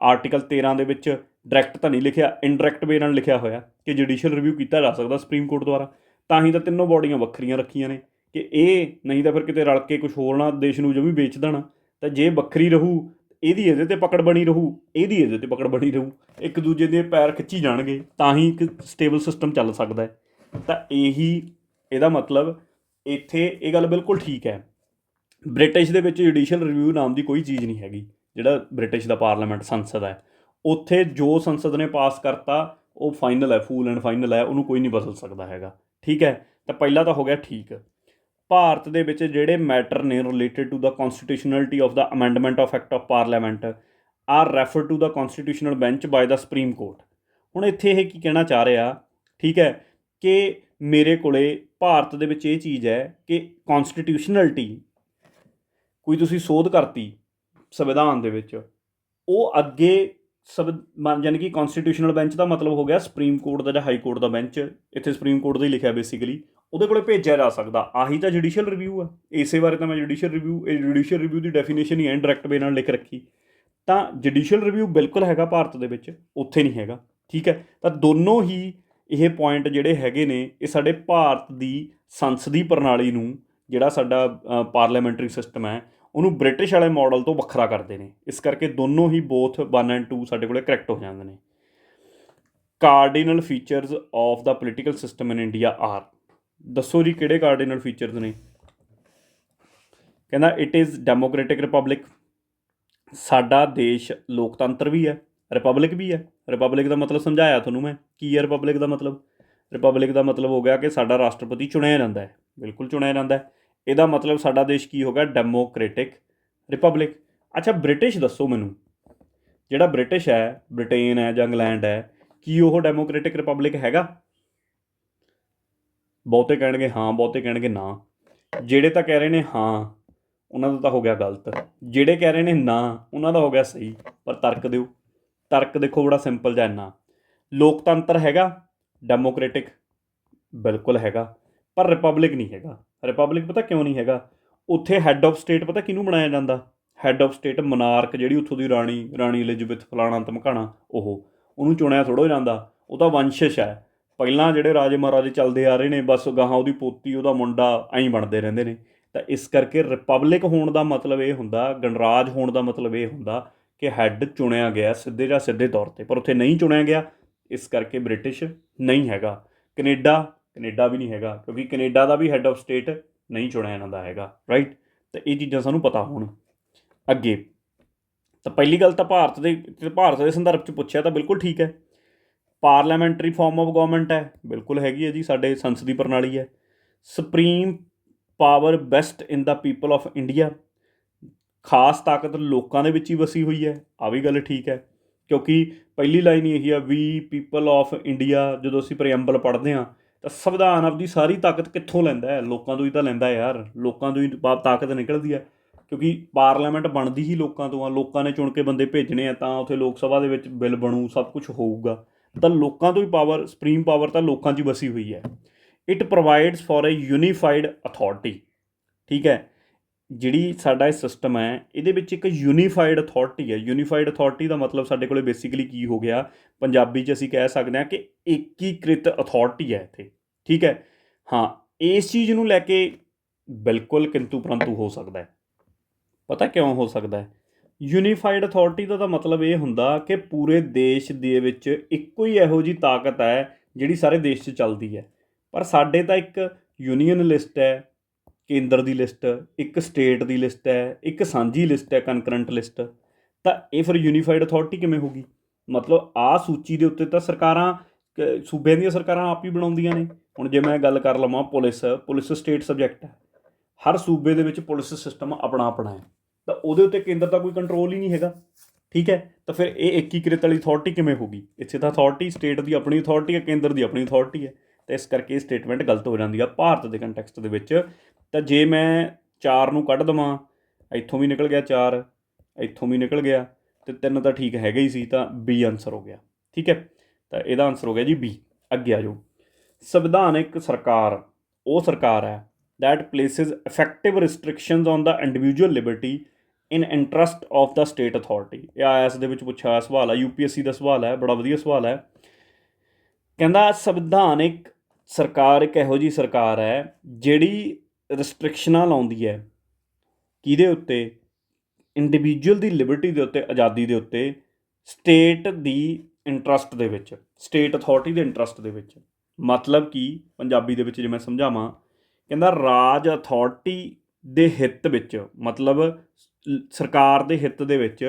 ਆਰਟੀਕਲ 13 ਦੇ ਵਿੱਚ ਡਾਇਰੈਕਟ ਤਾਂ ਨਹੀਂ ਲਿਖਿਆ, ਇਨਡਾਇਰੈਕਟ ਵੇ ਨਾਲ ਲਿਖਿਆ ਹੋਇਆ ਕਿ ਜੁਡੀਸ਼ੀਅਲ ਰਿਵਿਊ ਕੀਤਾ ਜਾ ਸਕਦਾ ਸੁਪਰੀਮ ਕੋਰਟ ਦੁਆਰਾ। ਤਾਂ ਹੀ ਤਾਂ ਤਿੰਨੋਂ ਬੋਡੀਆਂ ਵੱਖਰੀਆਂ ਰੱਖੀਆਂ ਨੇ ਕਿ ਇਹ ਨਹੀਂ ਤਾਂ ਫਿਰ ਕਿਤੇ ਰਲ ਕੇ ਕੁਛ ਹੋਰ ਨਾ ਦੇਸ਼ ਨੂੰ ਜਮੀ ਵੇਚ ਦੇਣ। ਤਾਂ ਜੇ ਵੱਖਰੀ ਰਹੂ, ਇਹਦੀ ਇਹਦੇ 'ਤੇ ਪਕੜ ਬਣੀ ਰਹੂ, ਇਹਦੀ ਇਹਦੇ 'ਤੇ ਪਕੜ ਬਣੀ ਰਹੂ, ਇੱਕ ਦੂਜੇ ਦੇ ਪੈਰ ਖਿੱਚੀ ਜਾਣਗੇ, ਤਾਂ ਹੀ ਇੱਕ ਸਟੇਬਲ ਸਿਸਟਮ ਚੱਲ ਸਕਦਾ ਹੈ। ਤਾਂ ਇਹੀ ਇਹਦਾ ਮਤਲਬ ਇੱਥੇ ਇਹ ਗੱਲ ਬਿਲਕੁਲ ਠੀਕ ਹੈ। ਬ੍ਰਿਟਿਸ਼ ਦੇ ਵਿੱਚ ਜੁਡੀਸ਼ੀਅਲ ਰਿਵਿਊ ਨਾਮ ਦੀ ਕੋਈ ਚੀਜ਼ ਨਹੀਂ ਹੈਗੀ। ਜਿਹੜਾ ਬ੍ਰਿਟਿਸ਼ ਦਾ ਪਾਰਲੀਮੈਂਟ ਸੰਸਦ ਹੈ, ਉੱਥੇ ਜੋ ਸੰਸਦ ਨੇ ਪਾਸ ਕਰਤਾ ਉਹ ਫਾਈਨਲ ਹੈ, ਫੂਲ ਐਂਡ ਫਾਈਨਲ ਹੈ, ਉਹਨੂੰ ਕੋਈ ਨਹੀਂ ਬਦਲ ਸਕਦਾ ਹੈਗਾ, ਠੀਕ ਹੈ। ਤਾਂ ਪਹਿਲਾ ਤਾਂ ਹੋ ਗਿਆ ਠੀਕ। ਭਾਰਤ ਦੇ ਵਿੱਚ ਜਿਹੜੇ ਮੈਟਰ ਨੇ related to the constitutionality of the amendment of act of parliament are refer to the constitutional bench by the Supreme Court. ਹੁਣ ਇੱਥੇ ਇਹ ਕੀ ਕਹਿਣਾ ਚਾਹ ਰਿਹਾ, ਠੀਕ ਹੈ, ਕਿ ਮੇਰੇ ਕੋਲੇ ਭਾਰਤ ਦੇ ਵਿੱਚ ਇਹ ਚੀਜ਼ ਹੈ ਕਿ ਕੌਨਸਟੀਟਿਊਸ਼ਨਲਿਟੀ, ਕੋਈ ਤੁਸੀਂ ਸੋਧ ਕਰਤੀ ਸੰਵਿਧਾਨ ਦੇ ਵਿੱਚ, ਉਹ ਅੱਗੇ ਯਾਨੀ ਕਿ ਕੌਨਸਟੀਟਿਊਸ਼ਨਲ ਬੈਂਚ ਦਾ ਮਤਲਬ ਹੋ ਗਿਆ ਸੁਪਰੀਮ ਕੋਰਟ ਦਾ ਜਾਂ ਹਾਈ ਕੋਰਟ ਦਾ ਬੈਂਚ। ਇੱਥੇ ਸੁਪਰੀਮ ਕੋਰਟ ਦਾ ਹੀ ਲਿਖਿਆ ਬੇਸਿਕਲੀ। ਉਹਦੇ ਕੋਲੇ ਭੇਜਿਆ ਜਾ ਸਕਦਾ। ਆਹੀ ਤਾਂ ਜੁਡੀਸ਼ੀਅਲ ਰਿਵਿਊ ਆ। ਇਸੇ ਬਾਰੇ ਤਾਂ ਮੈਂ ਜੁਡੀਸ਼ੀਅਲ ਰਿਵਿਊ ਦੀ ਡੈਫੀਨੇਸ਼ਨ ਹੀ ਇਨਡਾਇਰੈਕਟ ਵੇ ਨਾਲ ਲਿਖ ਰੱਖੀ। ਤਾਂ ਜੁਡੀਸ਼ੀਅਲ ਰਿਵਿਊ ਬਿਲਕੁਲ ਹੈਗਾ ਭਾਰਤ ਦੇ ਵਿੱਚ, ਉੱਥੇ ਨਹੀਂ ਹੈਗਾ। ਠੀਕ ਹੈ, ਤਾਂ ਦੋਨੋਂ ਹੀ ਇਹ ਪੁਆਇੰਟ ਜਿਹੜੇ ਹੈਗੇ ਨੇ, ਇਹ ਸਾਡੇ ਭਾਰਤ ਦੀ ਸੰਸਦੀ ਪ੍ਰਣਾਲੀ ਨੂੰ, ਜਿਹੜਾ ਸਾਡਾ ਪਾਰਲੀਮੈਂਟਰੀ ਸਿਸਟਮ ਹੈ, ਉਹਨੂੰ ਬ੍ਰਿਟਿਸ਼ ਵਾਲੇ ਮਾਡਲ ਤੋਂ ਵੱਖਰਾ ਕਰਦੇ ਨੇ। ਇਸ ਕਰਕੇ ਦੋਨੋਂ ਹੀ ਬੋਥ 1 ਐਂਡ 2 ਸਾਡੇ ਕੋਲੇ ਕਰੈਕਟ ਹੋ ਜਾਂਦੇ ਨੇ। Cardinal features of the political system in India are, ਦੱਸੋ ਜੀ ਕਿਹੜੇ ਕਾਰਡੀਨਲ ਫੀਚਰਸ ਨੇ। ਕਹਿੰਦਾ ਇਟ ਇਜ਼ ਡੈਮੋਕ੍ਰੈਟਿਕ ਰਿਪਬਲਿਕ, ਸਾਡਾ ਦੇਸ਼ ਲੋਕਤੰਤਰ ਵੀ ਹੈ, ਰਿਪਬਲਿਕ ਵੀ ਹੈ। ਰਿਪਬਲਿਕ ਦਾ ਮਤਲਬ ਸਮਝਾਇਆ ਤੁਹਾਨੂੰ ਮੈਂ, ਕੀ ਹੈ ਰਿਪਬਲਿਕ ਦਾ ਮਤਲਬ। ਰਿਪਬਲਿਕ ਦਾ ਮਤਲਬ ਹੋ ਗਿਆ ਕਿ ਸਾਡਾ ਰਾਸ਼ਟਰਪਤੀ ਚੁਣਿਆ ਜਾਂਦਾ ਹੈ, ਬਿਲਕੁਲ ਚੁਣਿਆ ਜਾਂਦਾ ਹੈ। ਇਹਦਾ ਮਤਲਬ ਸਾਡਾ ਦੇਸ਼ ਕੀ ਹੋ ਗਿਆ, ਡੈਮੋਕ੍ਰੈਟਿਕ ਰਿਪਬਲਿਕ। ਅੱਛਾ ਬ੍ਰਿਟਿਸ਼ ਦੱਸੋ ਮੈਨੂੰ, ਜਿਹੜਾ ਬ੍ਰਿਟਿਸ਼ ਹੈ, ਬ੍ਰਿਟੇਨ ਹੈ ਜਾਂ ਇੰਗਲੈਂਡ ਹੈ, ਕੀ ਉਹ ਡੈਮੋਕ੍ਰੈਟਿਕ ਰਿਪਬਲਿਕ ਹੈਗਾ। ਬਹੁਤੇ ਕਹਿਣਗੇ ਹਾਂ, ਬਹੁਤੇ ਕਹਿਣਗੇ ਨਾ। ਜਿਹੜੇ ਤਾਂ ਕਹਿ ਰਹੇ ਨੇ ਹਾਂ, ਉਹਨਾਂ ਦਾ ਤਾਂ ਹੋ ਗਿਆ ਗਲਤ। ਜਿਹੜੇ ਕਹਿ ਰਹੇ ਨੇ ਨਾ, ਉਹਨਾਂ ਦਾ ਹੋ ਗਿਆ ਸਹੀ। ਪਰ ਤਰਕ ਦਿਓ, ਤਰਕ ਦੇਖੋ ਬੜਾ ਸਿੰਪਲ ਜਿਹਾ ਇੰਨਾ। ਲੋਕਤੰਤਰ ਹੈਗਾ ਡੈਮੋਕ੍ਰੈਟਿਕ, ਬਿਲਕੁਲ ਹੈਗਾ, ਪਰ ਰਿਪਬਲਿਕ ਨਹੀਂ ਹੈਗਾ। ਰਿਪਬਲਿਕ ਪਤਾ ਕਿਉਂ ਨਹੀਂ ਹੈਗਾ, ਉੱਥੇ ਹੈੱਡ ਆਫ ਸਟੇਟ ਪਤਾ ਕਿਹਨੂੰ ਬਣਾਇਆ ਜਾਂਦਾ। ਹੈੱਡ ਆਫ ਸਟੇਟ ਮਨਾਰਕ, ਜਿਹੜੀ ਉੱਥੋਂ ਦੀ ਰਾਣੀ ਐਲਿਜ਼ਬੈਥ ਫਲਾਣਾ ਧਮਕਾਣਾ, ਉਹਨੂੰ ਚੁਣਿਆ ਥੋੜ੍ਹਾ ਜਾਂਦਾ। ਉਹ ਤਾਂ ਵੰਸ਼ਜ ਹੈ, ਪਹਿਲਾਂ ਜਿਹੜੇ ਰਾਜੇ ਮਹਾਰਾਜੇ ਚੱਲਦੇ ਆ ਰਹੇ ਨੇ, ਬਸ ਗਾਹਾਂ ਉਹਦੀ ਪੋਤੀ, ਉਹਦਾ ਮੁੰਡਾ, ਐਂ ਬਣਦੇ ਰਹਿੰਦੇ ਨੇ। ਤਾਂ ਇਸ ਕਰਕੇ ਰਿਪਬਲਿਕ ਹੋਣ ਦਾ ਮਤਲਬ ਇਹ ਹੁੰਦਾ, ਗਣਰਾਜ ਹੋਣ ਦਾ ਮਤਲਬ ਇਹ ਹੁੰਦਾ ਕਿ ਹੈੱਡ ਚੁਣਿਆ ਗਿਆ ਸਿੱਧੇ ਜਾਂ ਸਿੱਧੇ ਤੌਰ 'ਤੇ, ਪਰ ਉੱਥੇ ਨਹੀਂ ਚੁਣਿਆ ਗਿਆ। ਇਸ ਕਰਕੇ ਬ੍ਰਿਟਿਸ਼ ਨਹੀਂ ਹੈਗਾ। ਕੈਨੇਡਾ ਵੀ ਨਹੀਂ ਹੈਗਾ, ਕਿਉਂਕਿ ਕੈਨੇਡਾ ਦਾ ਵੀ ਹੈੱਡ ਆਫ ਸਟੇਟ ਨਹੀਂ ਚੁਣਿਆ ਜਾਂਦਾ ਹੈਗਾ, ਰਾਈਟ। ਤਾਂ ਇਹ ਚੀਜ਼ਾਂ ਸਾਨੂੰ ਪਤਾ ਹੋਣ। ਅੱਗੇ ਤਾਂ ਪਹਿਲੀ ਗੱਲ ਤਾਂ ਭਾਰਤ ਦੇ ਸੰਦਰਭ 'ਚ ਪੁੱਛਿਆ ਤਾਂ ਬਿਲਕੁਲ ਠੀਕ ਹੈ। ਪਾਰਲੀਮੈਂਟਰੀ ਫਾਰਮ ਆਫ ਗਵਰਨਮੈਂਟ ਹੈ, ਬਿਲਕੁਲ ਹੈਗੀ ਹੈ ਜੀ, ਸਾਡੇ ਸੰਸਦੀ ਪ੍ਰਣਾਲੀ ਹੈ। Supreme power best in the people of India, ਖਾਸ ਤਾਕਤ ਲੋਕਾਂ ਦੇ ਵਿੱਚ ਹੀ ਵਸੀ ਹੋਈ ਹੈ, ਆ ਵੀ ਗੱਲ ਠੀਕ ਹੈ। ਕਿਉਂਕਿ ਪਹਿਲੀ ਲਾਈਨ ਹੀ ਇਹੀ ਆ, ਵੀ ਪੀਪਲ ਆਫ ਇੰਡੀਆ। ਜਦੋਂ ਅਸੀਂ ਪ੍ਰੀਐਂਬਲ ਪੜ੍ਹਦੇ ਹਾਂ ਤਾਂ ਸੰਵਿਧਾਨ ਆਪਦੀ ਸਾਰੀ ਤਾਕਤ ਕਿੱਥੋਂ ਲੈਂਦਾ ਹੈ, ਲੋਕਾਂ ਤੋਂ ਹੀ ਤਾਂ ਲੈਂਦਾ ਯਾਰ। ਲੋਕਾਂ ਤੋਂ ਹੀ ਤਾਕਤ ਨਿਕਲਦੀ ਹੈ, ਕਿਉਂਕਿ ਪਾਰਲੀਮੈਂਟ ਬਣਦੀ ਹੀ ਲੋਕਾਂ ਤੋਂ ਆ। ਲੋਕਾਂ ਨੇ ਚੁਣ ਕੇ ਬੰਦੇ ਭੇਜਣੇ ਆ, ਤਾਂ ਉੱਥੇ ਲੋਕ ਸਭਾ ਦੇ ਵਿੱਚ ਬਿੱਲ ਬਣੂ, ਸਭ ਕੁਛ ਹੋਊਗਾ। ਤਾਂ ਲੋਕਾਂ ਤੋਂ ਹੀ ਪਾਵਰ, ਸੁਪਰੀਮ ਪਾਵਰ ਤਾਂ ਲੋਕਾਂ 'ਚ ਹੀ ਵਸੀ ਹੋਈ ਹੈ। It provides for a unified authority, ਠੀਕ ਹੈ। ਜਿਹੜੀ ਸਾਡਾ ਇਹ ਸਿਸਟਮ ਹੈ, ਇਹਦੇ ਵਿੱਚ ਇੱਕ ਯੂਨੀਫਾਈਡ ਅਥਾਰਟੀ ਹੈ। ਯੂਨੀਫਾਈਡ ਅਥਾਰਟੀ ਦਾ ਮਤਲਬ ਸਾਡੇ ਕੋਲ ਬੇਸਿਕਲੀ ਕੀ ਹੋ ਗਿਆ, ਪੰਜਾਬੀ 'ਚ ਅਸੀਂ ਕਹਿ ਸਕਦੇ ਹਾਂ ਕਿ ਏਕੀਕ੍ਰਿਤ ਅਥਾਰਟੀ ਹੈ ਇੱਥੇ, ਠੀਕ ਹੈ। ਹਾਂ, ਇਸ ਚੀਜ਼ ਨੂੰ ਲੈ ਕੇ ਬਿਲਕੁਲ ਕਿੰਤੂ ਪਰੰਤੂ ਹੋ ਸਕਦਾ ਹੈ। ਪਤਾ ਕਿਉਂ ਹੋ ਸਕਦਾ ਹੈ। ਯੂਨੀਫਾਈਡ ਅਥਾਰਟੀ ਦਾ ਤਾਂ ਮਤਲਬ ਇਹ ਹੁੰਦਾ ਕਿ ਪੂਰੇ ਦੇਸ਼ ਦੇ ਵਿੱਚ ਇੱਕੋ ਹੀ ਇਹੋ ਜਿਹੀ ਤਾਕਤ ਹੈ ਜਿਹੜੀ ਸਾਰੇ ਦੇਸ਼ 'ਚ ਚੱਲਦੀ ਹੈ। ਪਰ ਸਾਡੇ ਤਾਂ ਇੱਕ ਯੂਨੀਅਨ ਲਿਸਟ ਹੈ, ਕੇਂਦਰ ਦੀ ਲਿਸਟ, ਇੱਕ ਸਟੇਟ ਦੀ ਲਿਸਟ ਹੈ, ਇੱਕ ਸਾਂਝੀ ਲਿਸਟ ਹੈ, ਕਨਕਰੰਟ ਲਿਸਟ। ਤਾਂ ਇਹ ਫਿਰ ਯੂਨੀਫਾਈਡ ਅਥਾਰਟੀ ਕਿਵੇਂ ਹੋਗੀ। ਮਤਲਬ ਆਹ ਸੂਚੀ ਦੇ ਉੱਤੇ ਤਾਂ ਸਰਕਾਰਾਂ, ਸੂਬਿਆਂ ਦੀਆਂ ਸਰਕਾਰਾਂ ਆਪ ਹੀ ਬਣਾਉਂਦੀਆਂ ਨੇ। ਹੁਣ ਜੇ ਮੈਂ ਗੱਲ ਕਰ ਲਵਾਂ, ਪੁਲਿਸ ਸਟੇਟ ਸਬਜੈਕਟ ਹੈ, ਹਰ ਸੂਬੇ ਦੇ ਵਿੱਚ ਪੁਲਿਸ ਸਿਸਟਮ ਆਪਣਾ ਆਪਣਾ ਹੈ। ਤਾਂ ਉਹਦੇ ਉੱਤੇ ਕੇਂਦਰ ਦਾ ਕੋਈ ਕੰਟਰੋਲ ਹੀ ਨਹੀਂ ਹੈਗਾ, ਠੀਕ ਹੈ। ਤਾਂ ਫਿਰ ਇਹ ਏਕੀਕ੍ਰਿਤ ਵਾਲੀ ਅਥਾਰਟੀ ਕਿਵੇਂ ਹੋਗੀ। ਇੱਥੇ ਤਾਂ ਅਥਾਰਟੀ ਸਟੇਟ ਦੀ ਆਪਣੀ ਅਥਾਰਟੀ ਹੈ, ਕੇਂਦਰ ਦੀ ਆਪਣੀ ਅਥਾਰਟੀ ਹੈ। ਤਾਂ ਇਸ ਕਰਕੇ ਇਹ ਸਟੇਟਮੈਂਟ ਗਲਤ ਹੋ ਜਾਂਦੀ ਆ ਭਾਰਤ ਦੇ ਕੰਟੈਕਸਟ ਦੇ ਵਿੱਚ। ਤਾਂ ਜੇ ਮੈਂ 4 ਨੂੰ ਕੱਢ ਦੇਵਾਂ, ਇੱਥੋਂ ਵੀ ਨਿਕਲ ਗਿਆ 4, ਇੱਥੋਂ ਵੀ ਨਿਕਲ ਗਿਆ, ਅਤੇ 3 ਤਾਂ ਠੀਕ ਹੈਗਾ ਹੀ ਸੀ, ਤਾਂ ਬੀ ਆਨਸਰ ਹੋ ਗਿਆ, ਠੀਕ ਹੈ। ਤਾਂ ਇਹਦਾ ਆਨਸਰ ਹੋ ਗਿਆ ਜੀ ਬੀ। ਅੱਗੇ ਆ ਜਾਓ। ਸੰਵਿਧਾਨਿਕ ਸਰਕਾਰ ਉਹ ਸਰਕਾਰ ਹੈ that places effective restrictions on the individual liberty in interest of the state authority। ਇਹ ਆਈਐਸ ਦੇ ਵਿੱਚ ਪੁੱਛਿਆ ਹੋਇਆ ਸਵਾਲ ਹੈ, UPSC ਦਾ ਸਵਾਲ ਹੈ, ਬੜਾ ਵਧੀਆ ਸਵਾਲ ਹੈ। ਕਹਿੰਦਾ ਸੰਵਿਧਾਨਿਕ ਸਰਕਾਰ ਇੱਕ ਇਹੋ ਜਿਹੀ ਸਰਕਾਰ ਹੈ ਜਿਹੜੀ ਰਿਸਟ੍ਰਿਕਸ਼ਨਾਂ ਲਾਉਂਦੀ ਹੈ, ਕਿਹਦੇ ਉੱਤੇ, ਇੰਡੀਵਿਜੂਅਲ ਦੀ ਲਿਬਰਟੀ ਦੇ ਉੱਤੇ, ਆਜ਼ਾਦੀ ਦੇ ਉੱਤੇ, ਸਟੇਟ ਦੀ ਇੰਟਰਸਟ ਦੇ ਵਿੱਚ, ਸਟੇਟ ਅਥਾਰਟੀ ਦੇ ਇੰਟਰਸਟ ਦੇ ਵਿੱਚ। ਮਤਲਬ ਕਿ ਪੰਜਾਬੀ ਦੇ ਵਿੱਚ ਜੇ ਮੈਂ ਸਮਝਾਵਾਂ, ਕਹਿੰਦਾ ਰਾਜ ਅਥਾਰਟੀ ਦੇ ਹਿੱਤ ਵਿੱਚ, ਮਤਲਬ ਸਰਕਾਰ ਦੇ ਹਿੱਤ ਦੇ ਵਿੱਚ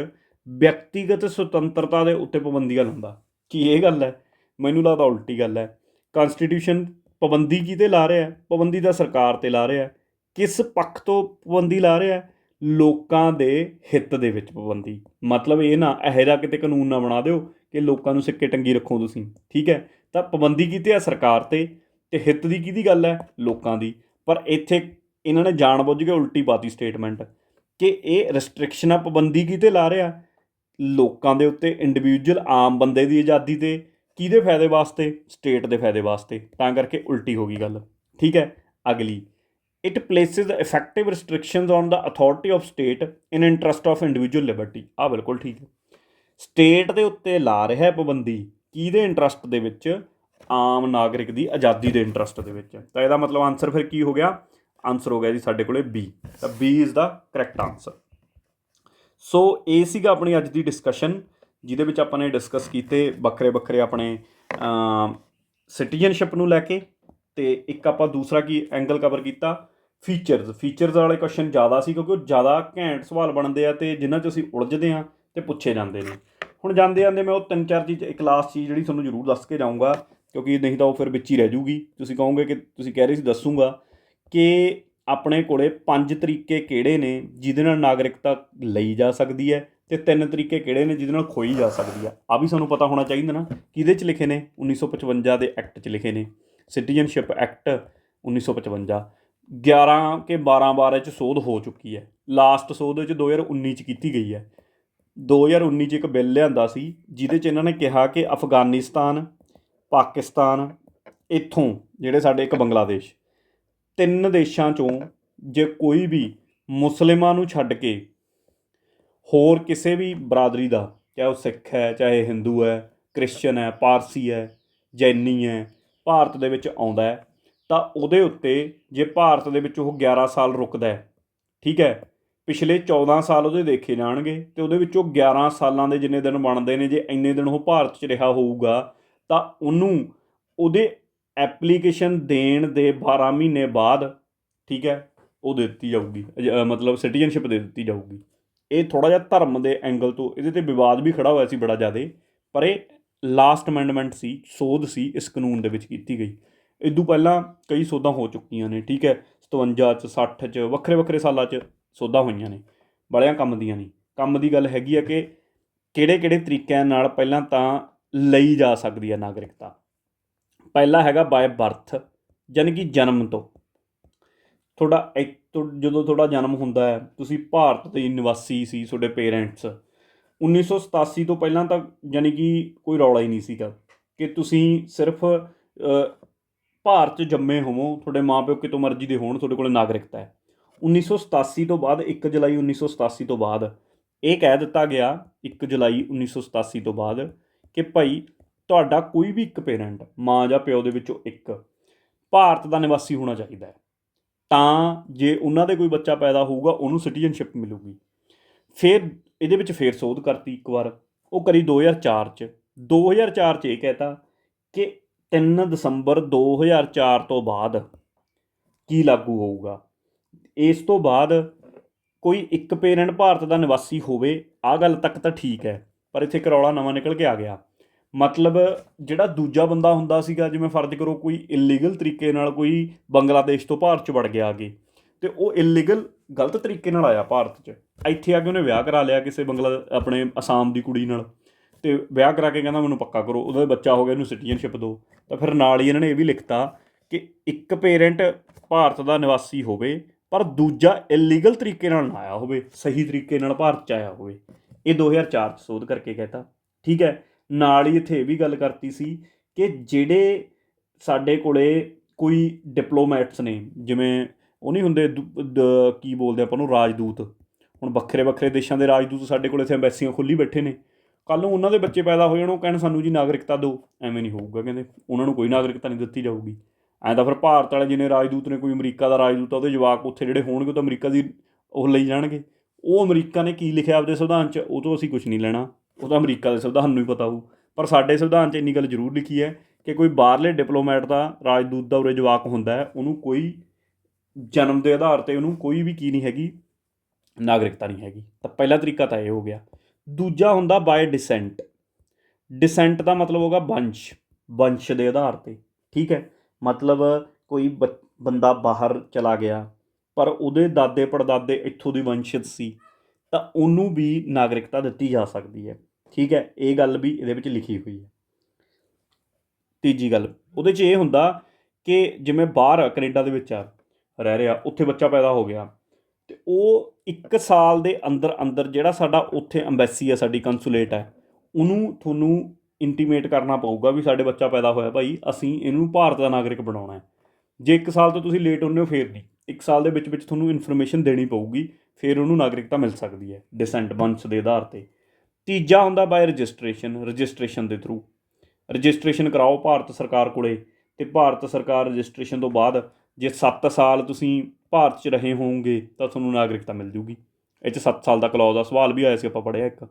ਵਿਅਕਤੀਗਤ ਸੁਤੰਤਰਤਾ ਦੇ ਉੱਤੇ ਪਾਬੰਦੀਆਂ ਲਾਉਂਦਾ। ਕੀ ਇਹ ਗੱਲ ਹੈ? ਮੈਨੂੰ ਲੱਗਦਾ ਉਲਟੀ ਗੱਲ ਹੈ। ਕਨਸਟੀਟਿਊਸ਼ਨ ਪਾਬੰਦੀ ਕਿਹਤੇ ਲਾ ਰਿਹਾ? ਪਾਬੰਦੀ ਤਾਂ ਸਰਕਾਰ 'ਤੇ ਲਾ ਰਿਹਾ। ਕਿਸ ਪੱਖ ਤੋਂ ਪਾਬੰਦੀ ਲਾ ਰਿਹਾ? ਲੋਕਾਂ ਦੇ ਹਿੱਤ ਦੇ ਵਿੱਚ ਪਾਬੰਦੀ। ਮਤਲਬ ਇਹ ਨਾ ਇਹੋ ਜਿਹਾ ਕਿਤੇ ਕਾਨੂੰਨ ਨਾ ਬਣਾ ਦਿਓ ਕਿ ਲੋਕਾਂ ਨੂੰ ਸਿੱਕੇ ਟੰਗੀ ਰੱਖੋ ਤੁਸੀਂ, ਠੀਕ ਹੈ। ਤਾਂ ਪਾਬੰਦੀ ਕਿਤੇ ਹੈ ਸਰਕਾਰ 'ਤੇ, ਅਤੇ ਹਿੱਤ ਦੀ ਕਿਹਦੀ ਗੱਲ ਹੈ? ਲੋਕਾਂ ਦੀ। ਪਰ ਇੱਥੇ ਇਹਨਾਂ ਨੇ ਜਾਣ ਬੁੱਝ ਕੇ ਉਲਟੀ ਪਾਤੀ ਸਟੇਟਮੈਂਟ ਕਿ ਇਹ ਰਿਸਟ੍ਰਿਕਸ਼ਨਾਂ, ਪਾਬੰਦੀ ਕਿਹਤੇ ਲਾ ਰਿਹਾ? ਲੋਕਾਂ ਦੇ ਉੱਤੇ, ਇੰਡੀਵਿਜੂਅਲ ਆਮ ਬੰਦੇ ਦੀ ਆਜ਼ਾਦੀ 'ਤੇ। ਕਿਹਦੇ ਫਾਇਦੇ ਵਾਸਤੇ? ਸਟੇਟ ਦੇ ਫਾਇਦੇ ਵਾਸਤੇ। ਤਾਂ ਕਰਕੇ ਉਲਟੀ ਹੋ ਗਈ ਗੱਲ। ਠੀਕ ਹੈ। ਅਗਲੀ, it places effective restrictions on the authority of state in interest of individual Liberty. ਆਹ ਬਿਲਕੁਲ ਠੀਕ ਹੈ। ਸਟੇਟ ਦੇ ਉੱਤੇ ਲਾ ਰਿਹਾ ਪਾਬੰਦੀ ਕਿਹਦੇ ਇੰਟਰਸਟ ਦੇ ਵਿੱਚ? ਆਮ ਨਾਗਰਿਕ ਦੀ ਆਜ਼ਾਦੀ ਦੇ ਇੰਟਰਸਟ ਦੇ ਵਿੱਚ। ਤਾਂ ਇਹਦਾ ਮਤਲਬ ਆਨਸਰ ਫਿਰ ਕੀ ਹੋ ਗਿਆ? ਆਨਸਰ ਹੋ ਗਿਆ ਜੀ ਸਾਡੇ ਕੋਲੇ ਬੀ। ਤਾਂ B is the correct answer. So ਇਹ ਸੀਗਾ ਆਪਣੀ ਅੱਜ ਦੀ ਡਿਸਕਸ਼ਨ, ਜਿਹਦੇ ਵਿੱਚ ਆਪਾਂ ਨੇ ਡਿਸਕਸ ਕੀਤੇ ਵੱਖਰੇ ਵੱਖਰੇ ਆਪਣੇ ਸਿਟੀਜ਼ਨਸ਼ਿਪ ਨੂੰ ਲੈ ਕੇ, ਅਤੇ ਇੱਕ ਆਪਾਂ ਦੂਸਰਾ ਕੀ ਐਂਗਲ ਕਵਰ ਕੀਤਾ? ਫੀਚਰਸ ਵਾਲੇ ਕੁਐਸਚਨ ਜ਼ਿਆਦਾ ਸੀ, ਕਿਉਂਕਿ ਉਹ ਜ਼ਿਆਦਾ ਘੈਂਟ ਸਵਾਲ ਬਣਦੇ ਆ ਅਤੇ ਜਿਨ੍ਹਾਂ 'ਚ ਅਸੀਂ ਉਲਝਦੇ ਹਾਂ ਅਤੇ ਪੁੱਛੇ ਜਾਂਦੇ ਨੇ। ਹੁਣ ਜਾਂਦੇ ਜਾਂਦੇ ਮੈਂ ਉਹ 3-4 ਚੀਜ਼, ਇੱਕ ਲਾਸਟ ਚੀਜ਼ ਜਿਹੜੀ ਤੁਹਾਨੂੰ ਜ਼ਰੂਰ ਦੱਸ ਕੇ ਜਾਊਂਗਾ, ਕਿਉਂਕਿ ਨਹੀਂ ਤਾਂ ਉਹ ਫਿਰ ਵਿੱਚ ਹੀ ਰਹਿ ਜੂਗੀ। ਤੁਸੀਂ ਕਹੋਗੇ ਕਿ ਤੁਸੀਂ ਕਹਿ ਰਹੇ ਸੀ ਦੱਸੂਗਾ, ਕਿ ਆਪਣੇ ਕੋਲੇ 5 ਤਰੀਕੇ ਕਿਹੜੇ ਨੇ ਜਿਹਦੇ ਨਾਲ ਨਾਗਰਿਕਤਾ ਲਈ ਜਾ ਸਕਦੀ ਹੈ, ਅਤੇ 3 ਤਰੀਕੇ ਕਿਹੜੇ ਨੇ ਜਿਹਦੇ ਨਾਲ ਖੋਈ ਜਾ ਸਕਦੀ ਆ। ਆਹ ਵੀ ਸਾਨੂੰ ਪਤਾ ਹੋਣਾ ਚਾਹੀਦਾ ਨਾ। ਕਿਹਦੇ 'ਚ ਲਿਖੇ ਨੇ? 1955 ਦੇ ਐਕਟ 'ਚ ਲਿਖੇ ਨੇ, ਸਿਟੀਜ਼ਨਸ਼ਿਪ ਐਕਟ 1955। 11 ਕਿ 12 ਵਾਰ ਇਹ 'ਚ ਸੋਧ ਹੋ ਚੁੱਕੀ ਹੈ। ਲਾਸਟ ਸੋਧ 'ਚ 2019 'ਚ ਕੀਤੀ ਗਈ ਹੈ। 2019 'ਚ ਇੱਕ ਬਿੱਲ ਲਿਆਂਦਾ ਸੀ ਜਿਹਦੇ 'ਚ ਇਹਨਾਂ ਨੇ ਕਿਹਾ ਕਿ ਅਫਗਾਨਿਸਤਾਨ, ਪਾਕਿਸਤਾਨ, ਇੱਥੋਂ ਜਿਹੜੇ ਸਾਡੇ ਇੱਕ ਬੰਗਲਾਦੇਸ਼, 3 ਦੇਸ਼ਾਂ 'ਚੋਂ ਜੇ ਕੋਈ ਵੀ ਮੁਸਲਿਮਾਂ ਨੂੰ ਛੱਡ ਕੇ ਹੋਰ ਕਿਸੇ ਵੀ ਬਰਾਦਰੀ ਦਾ, ਚਾਹੇ ਉਹ ਸਿੱਖ ਹੈ, ਚਾਹੇ ਹਿੰਦੂ ਹੈ, ਕ੍ਰਿਸਚਨ ਹੈ, ਪਾਰਸੀ ਹੈ, ਜੈਨੀ ਹੈ, ਭਾਰਤ ਦੇ ਵਿੱਚ ਆਉਂਦਾ ਹੈ, ਤਾਂ ਉਹਦੇ ਉੱਤੇ ਜੇ ਭਾਰਤ ਦੇ ਵਿੱਚ ਉਹ 11 ਸਾਲ ਰੁਕਦਾ ਹੈ, ਠੀਕ ਹੈ, ਪਿਛਲੇ 14 ਸਾਲ ਉਹਦੇ ਦੇਖੇ ਜਾਣਗੇ, ਅਤੇ ਉਹਦੇ ਵਿੱਚੋਂ 11 ਸਾਲਾਂ ਦੇ ਜਿੰਨੇ ਦਿਨ ਬਣਦੇ ਨੇ, ਜੇ ਇੰਨੇ ਦਿਨ ਉਹ ਭਾਰਤ 'ਚ ਰਿਹਾ ਹੋਊਗਾ, ਤਾਂ ਉਹਨੂੰ ਉਹਦੇ ਐਪਲੀਕੇਸ਼ਨ ਦੇਣ ਦੇ 12 ਮਹੀਨੇ ਬਾਅਦ, ਠੀਕ ਹੈ, ਉਹ ਦੇ ਦਿੱਤੀ ਜਾਊਗੀ, ਮਤਲਬ ਸਿਟੀਜ਼ਨਸ਼ਿਪ ਦੇ ਦਿੱਤੀ ਜਾਊਗੀ। ਇਹ ਥੋੜ੍ਹਾ ਜਿਹਾ ਧਰਮ ਦੇ ਐਂਗਲ ਤੋਂ ਇਹਦੇ 'ਤੇ ਵਿਵਾਦ ਵੀ ਖੜ੍ਹਾ ਹੋਇਆ ਸੀ ਬੜਾ ਜ਼ਿਆਦਾ, ਪਰ ਇਹ ਲਾਸਟ ਅਮੈਂਡਮੈਂਟ ਸੀ, ਸੋਧ ਸੀ ਇਸ ਕਾਨੂੰਨ ਦੇ ਵਿੱਚ ਕੀਤੀ ਗਈ। ਇਦੋਂ ਪਹਿਲਾਂ ਕਈ ਸੋਧਾਂ ਹੋ ਚੁੱਕੀਆਂ ਨੇ, ਠੀਕ ਹੈ, 57 'ਚ, 60 'ਚ, ਵੱਖਰੇ ਵੱਖਰੇ ਸਾਲਾਂ 'ਚ ਸੋਧਾਂ ਹੋਈਆਂ ਨੇ, ਬੜਿਆਂ ਕੰਮ ਦੀਆਂ ਨਹੀਂ। ਕੰਮ ਦੀ ਗੱਲ ਹੈਗੀ ਆ ਕਿ ਕਿਹੜੇ ਕਿਹੜੇ ਤਰੀਕਿਆਂ ਨਾਲ ਪਹਿਲਾਂ ਤਾਂ ਲਈ ਜਾ ਸਕਦੀ ਹੈ ਨਾਗਰਿਕਤਾ। ਪਹਿਲਾ ਹੈਗਾ ਬਾਏ ਬਰਥ, ਯਾਨੀ ਕਿ ਜਨਮ ਤੋਂ। ਤੁਹਾਡਾ ਜਦੋਂ ਤੁਹਾਡਾ ਜਨਮ ਹੁੰਦਾ ਹੈ, ਤੁਸੀਂ ਭਾਰਤ ਦੇ ਨਿਵਾਸੀ ਸੀ, ਤੁਹਾਡੇ ਪੇਰੈਂਟਸ 1987 ਤੋਂ ਪਹਿਲਾਂ ਤਾਂ ਯਾਨੀ ਕਿ ਕੋਈ ਰੌਲਾ ਹੀ ਨਹੀਂ ਸੀਗਾ ਕਿ ਤੁਸੀਂ ਸਿਰਫ ਭਾਰਤ 'ਚ ਜੰਮੇ ਹੋਵੋ, ਤੁਹਾਡੇ ਮਾਂ ਪਿਓ ਕਿਤੋਂ ਮਰਜ਼ੀ ਦੇ ਹੋਣ, ਤੁਹਾਡੇ ਕੋਲ ਨਾਗਰਿਕਤਾ ਹੈ। 1987 ਤੋਂ ਬਾਅਦ 1 ਜੁਲਾਈ 1987 ਤੋਂ ਬਾਅਦ ਇਹ ਕਹਿ ਦਿੱਤਾ ਗਿਆ, 1 ਜੁਲਾਈ 1987 ਤੋਂ ਬਾਅਦ, ਕਿ ਭਾਈ ਤੁਹਾਡਾ ਕੋਈ ਵੀ ਇੱਕ ਪੇਰੈਂਟ, ਮਾਂ ਜਾਂ ਪਿਓ ਦੇ ਵਿੱਚੋਂ ਇੱਕ, ਭਾਰਤ ਦਾ ਨਿਵਾਸੀ ਹੋਣਾ ਚਾਹੀਦਾ ਹੈ, ਤਾਂ ਜੇ ਉਹਨਾਂ ਦੇ ਕੋਈ ਬੱਚਾ ਪੈਦਾ ਹੋਊਗਾ ਉਹਨੂੰ ਸਿਟੀਜ਼ਨਸ਼ਿਪ ਮਿਲੂਗੀ। ਫਿਰ ਇਹਦੇ ਵਿੱਚ ਫਿਰ ਸੋਧ ਕਰਤੀ ਇੱਕ ਵਾਰ, ਉਹ ਕਰੀ 2004 'ਚ। 2004 'ਚ ਇਹ ਕਹਿਤਾ ਕਿ 3 ਦਸੰਬਰ 2004 ਤੋਂ ਬਾਅਦ ਕੀ ਲਾਗੂ ਹੋਊਗਾ? ਇਸ ਤੋਂ ਬਾਅਦ ਕੋਈ ਇੱਕ ਪੇਰੈਂਟ ਭਾਰਤ ਦਾ ਨਿਵਾਸੀ ਹੋਵੇ, ਆਹ ਗੱਲ ਤੱਕ ਤਾਂ ਠੀਕ ਹੈ, ਪਰ ਇੱਥੇ ਇੱਕ ਰੌਲਾ ਨਵਾਂ ਨਿਕਲ ਕੇ ਆ ਗਿਆ। ਮਤਲਬ ਜਿਹੜਾ ਦੂਜਾ ਬੰਦਾ ਹੁੰਦਾ ਸੀਗਾ, ਜਿਵੇਂ ਫਰਜ਼ ਕਰੋ ਕੋਈ ਇਲੀਗਲ ਤਰੀਕੇ ਨਾਲ ਕੋਈ ਬੰਗਲਾਦੇਸ਼ ਤੋਂ ਭਾਰਤ 'ਚ ਵੜ ਗਿਆ ਅੱਗੇ, ਅਤੇ ਉਹ ਇਲੀਗਲ ਗਲਤ ਤਰੀਕੇ ਨਾਲ ਆਇਆ ਭਾਰਤ 'ਚ, ਇੱਥੇ ਆ ਕੇ ਉਹਨੇ ਵਿਆਹ ਕਰਾ ਲਿਆ ਕਿਸੇ ਆਪਣੇ ਅਸਾਮ ਦੀ ਕੁੜੀ ਨਾਲ, ਅਤੇ ਵਿਆਹ ਕਰਾ ਕੇ ਕਹਿੰਦਾ ਮੈਨੂੰ ਪੱਕਾ ਕਰੋ, ਉਹਦਾ ਬੱਚਾ ਹੋ ਗਿਆ, ਇਹਨੂੰ ਸਿਟੀਜ਼ਨਸ਼ਿਪ ਦਿਓ। ਤਾਂ ਫਿਰ ਨਾਲ ਹੀ ਇਹਨਾਂ ਨੇ ਇਹ ਵੀ ਲਿਖਤਾ ਕਿ ਇੱਕ ਪੇਰੈਂਟ ਭਾਰਤ ਦਾ ਨਿਵਾਸੀ ਹੋਵੇ, ਪਰ ਦੂਜਾ ਇਲੀਗਲ ਤਰੀਕੇ ਨਾਲ ਨਾ ਆਇਆ ਹੋਵੇ, ਸਹੀ ਤਰੀਕੇ ਨਾਲ ਭਾਰਤ 'ਚ ਆਇਆ ਹੋਵੇ। ਇਹ 2004 'ਚ ਸੋਧ ਕਰਕੇ ਕਹਿਤਾ, ਠੀਕ ਹੈ। ਨਾਲ ਹੀ ਇੱਥੇ ਇਹ ਵੀ ਗੱਲ ਕਰਤੀ ਸੀ ਕਿ ਜਿਹੜੇ ਸਾਡੇ ਕੋਲੇ ਕੋਈ ਡਿਪਲੋਮੈਟਸ ਨੇ, ਜਿਵੇਂ ਉਹ ਨਹੀਂ ਹੁੰਦੇ ਕੀ ਬੋਲਦੇ ਆਪਾਂ ਨੂੰ, ਰਾਜਦੂਤ। ਹੁਣ ਵੱਖਰੇ ਵੱਖਰੇ ਦੇਸ਼ਾਂ ਦੇ ਰਾਜਦੂਤ ਸਾਡੇ ਕੋਲ ਇੱਥੇ ਅੰਬੈਸੀਆਂ ਖੁੱਲ੍ਹੀ ਬੈਠੇ ਨੇ, ਕੱਲ੍ਹ ਨੂੰ ਉਹਨਾਂ ਦੇ ਬੱਚੇ ਪੈਦਾ ਹੋ ਜਾਣ, ਉਹ ਕਹਿਣ ਸਾਨੂੰ ਜੀ ਨਾਗਰਿਕਤਾ ਦਿਓ, ਐਵੇਂ ਨਹੀਂ ਹੋਊਗਾ, ਕਹਿੰਦੇ ਉਹਨਾਂ ਨੂੰ ਕੋਈ ਨਾਗਰਿਕਤਾ ਨਹੀਂ ਦਿੱਤੀ ਜਾਊਗੀ। ਐਂ ਤਾਂ ਫਿਰ ਭਾਰਤ ਵਾਲੇ ਜਿੰਨੇ ਰਾਜਦੂਤ ਨੇ, ਕੋਈ ਅਮਰੀਕਾ ਦਾ ਰਾਜਦੂਤ ਆ, ਉਹਦੇ ਜਵਾਕ ਉੱਥੇ ਜਿਹੜੇ ਹੋਣਗੇ ਉਹ ਤਾਂ ਅਮਰੀਕਾ ਦੀ ਉਹ ਲਈ ਜਾਣਗੇ। ਉਹ ਅਮਰੀਕਾ ਨੇ ਕੀ ਲਿਖਿਆ ਆਪਦੇ ਸੰਵਿਧਾਨ 'ਚ, ਉਹ ਤੋਂ ਅਸੀਂ ਕੁਛ ਨਹੀਂ ਲੈਣਾ, ਉਹ ਤਾਂ ਅਮਰੀਕਾ ਦੇ ਸੰਵਿਧਾਨ ਨੂੰ ਹੀ ਪਤਾ ਹੋਊ। ਪਰ ਸਾਡੇ ਸੰਵਿਧਾਨ 'ਚ ਇੰਨੀ ਗੱਲ ਜ਼ਰੂਰ ਲਿਖੀ ਹੈ ਕਿ ਕੋਈ ਬਾਹਰਲੇ ਡਿਪਲੋਮੈਟ ਦਾ, ਰਾਜਦੂਤ ਦਾ ਉਰੇ ਜਵਾਕ ਹੁੰਦਾ ਹੈ, ਉਹਨੂੰ ਕੋਈ ਜਨਮ ਦੇ ਆਧਾਰ 'ਤੇ ਉਹਨੂੰ ਕੋਈ ਵੀ ਕੀ ਨਹੀਂ ਹੈਗੀ, ਨਾਗਰਿਕਤਾ ਨਹੀਂ ਹੈਗੀ। ਤਾਂ ਪਹਿਲਾ ਤਰੀਕਾ ਤਾਂ ਇਹ ਹੋ ਗਿਆ। ਦੂਜਾ ਹੁੰਦਾ ਬਾਏ ਡਿਸੈਂਟ। ਡਿਸੈਂਟ ਦਾ ਮਤਲਬ ਹੋਗਾ ਵੰਸ਼ ਦੇ ਆਧਾਰ 'ਤੇ, ਠੀਕ ਹੈ। ਮਤਲਬ ਕੋਈ ਬੰਦਾ ਬਾਹਰ ਚਲਾ ਗਿਆ, ਪਰ ਉਹਦੇ ਦਾਦੇ ਪੜਦਾਦੇ ਇੱਥੋਂ ਦੀ ਵੰਸ਼ਜ ਸੀ, ਤਾਂ ਉਹਨੂੰ ਵੀ ਨਾਗਰਿਕਤਾ ਦਿੱਤੀ ਜਾ ਸਕਦੀ ਹੈ, ਠੀਕ ਹੈ। ਇਹ ਗੱਲ ਵੀ ਇਹਦੇ ਵਿੱਚ ਲਿਖੀ ਹੋਈ ਹੈ। ਤੀਜੀ ਗੱਲ ਉਹਦੇ 'ਚ ਇਹ ਹੁੰਦਾ ਕਿ ਜਿਵੇਂ ਬਾਹਰ ਕੈਨੇਡਾ ਦੇ ਵਿੱਚ ਰਹਿ ਰਿਹਾ, ਉੱਥੇ ਬੱਚਾ ਪੈਦਾ ਹੋ ਗਿਆ, ਅਤੇ ਉਹ 1 ਸਾਲ ਦੇ ਅੰਦਰ ਅੰਦਰ ਜਿਹੜਾ ਸਾਡਾ ਉੱਥੇ ਅੰਬੈਸੀ ਹੈ, ਸਾਡੀ ਕੰਸੂਲੇਟ ਹੈ, ਉਹਨੂੰ ਤੁਹਾਨੂੰ ਇੰਟੀਮੇਟ ਕਰਨਾ ਪਊਗਾ ਵੀ ਸਾਡੇ ਬੱਚਾ ਪੈਦਾ ਹੋਇਆ ਭਾਈ, ਅਸੀਂ ਇਹਨੂੰ ਭਾਰਤ ਦਾ ਨਾਗਰਿਕ ਬਣਾਉਣਾ ਹੈ। ਜੇ 1 ਸਾਲ ਤੋਂ ਤੁਸੀਂ ਲੇਟ ਹੁੰਦੇ ਹੋ ਫਿਰ ਨਹੀਂ, 1 ਸਾਲ ਦੇ ਵਿੱਚ ਤੁਹਾਨੂੰ ਇਨਫੋਰਮੇਸ਼ਨ ਦੇਣੀ ਪਊਗੀ, ਫਿਰ ਉਹਨੂੰ ਨਾਗਰਿਕਤਾ ਮਿਲ ਸਕਦੀ ਹੈ ਡਿਸੈਂਟ ਵੰਸ਼ ਦੇ ਆਧਾਰ 'ਤੇ। ਤੀਜਾ ਹੁੰਦਾ ਬਾਏ ਰਜਿਸਟ੍ਰੇਸ਼ਨ ਦੇ ਥਰੂ। ਰਜਿਸਟ੍ਰੇਸ਼ਨ ਕਰਾਓ ਭਾਰਤ ਸਰਕਾਰ ਕੋਲੇ, ਅਤੇ ਭਾਰਤ ਸਰਕਾਰ ਰਜਿਸਟ੍ਰੇਸ਼ਨ ਤੋਂ ਬਾਅਦ ਜੇ 7 ਸਾਲ ਤੁਸੀਂ ਭਾਰਤ 'ਚ ਰਹੇ ਹੋਵੋਗੇ ਤਾਂ ਤੁਹਾਨੂੰ ਨਾਗਰਿਕਤਾ ਮਿਲ ਜੂਗੀ। ਇਹ 'ਚ 7 ਸਾਲ ਦਾ ਕਲੌਜ਼ ਦਾ ਸਵਾਲ ਵੀ ਆਇਆ ਸੀ, ਆਪਾਂ ਪੜ੍ਹਿਆ ਇੱਕ।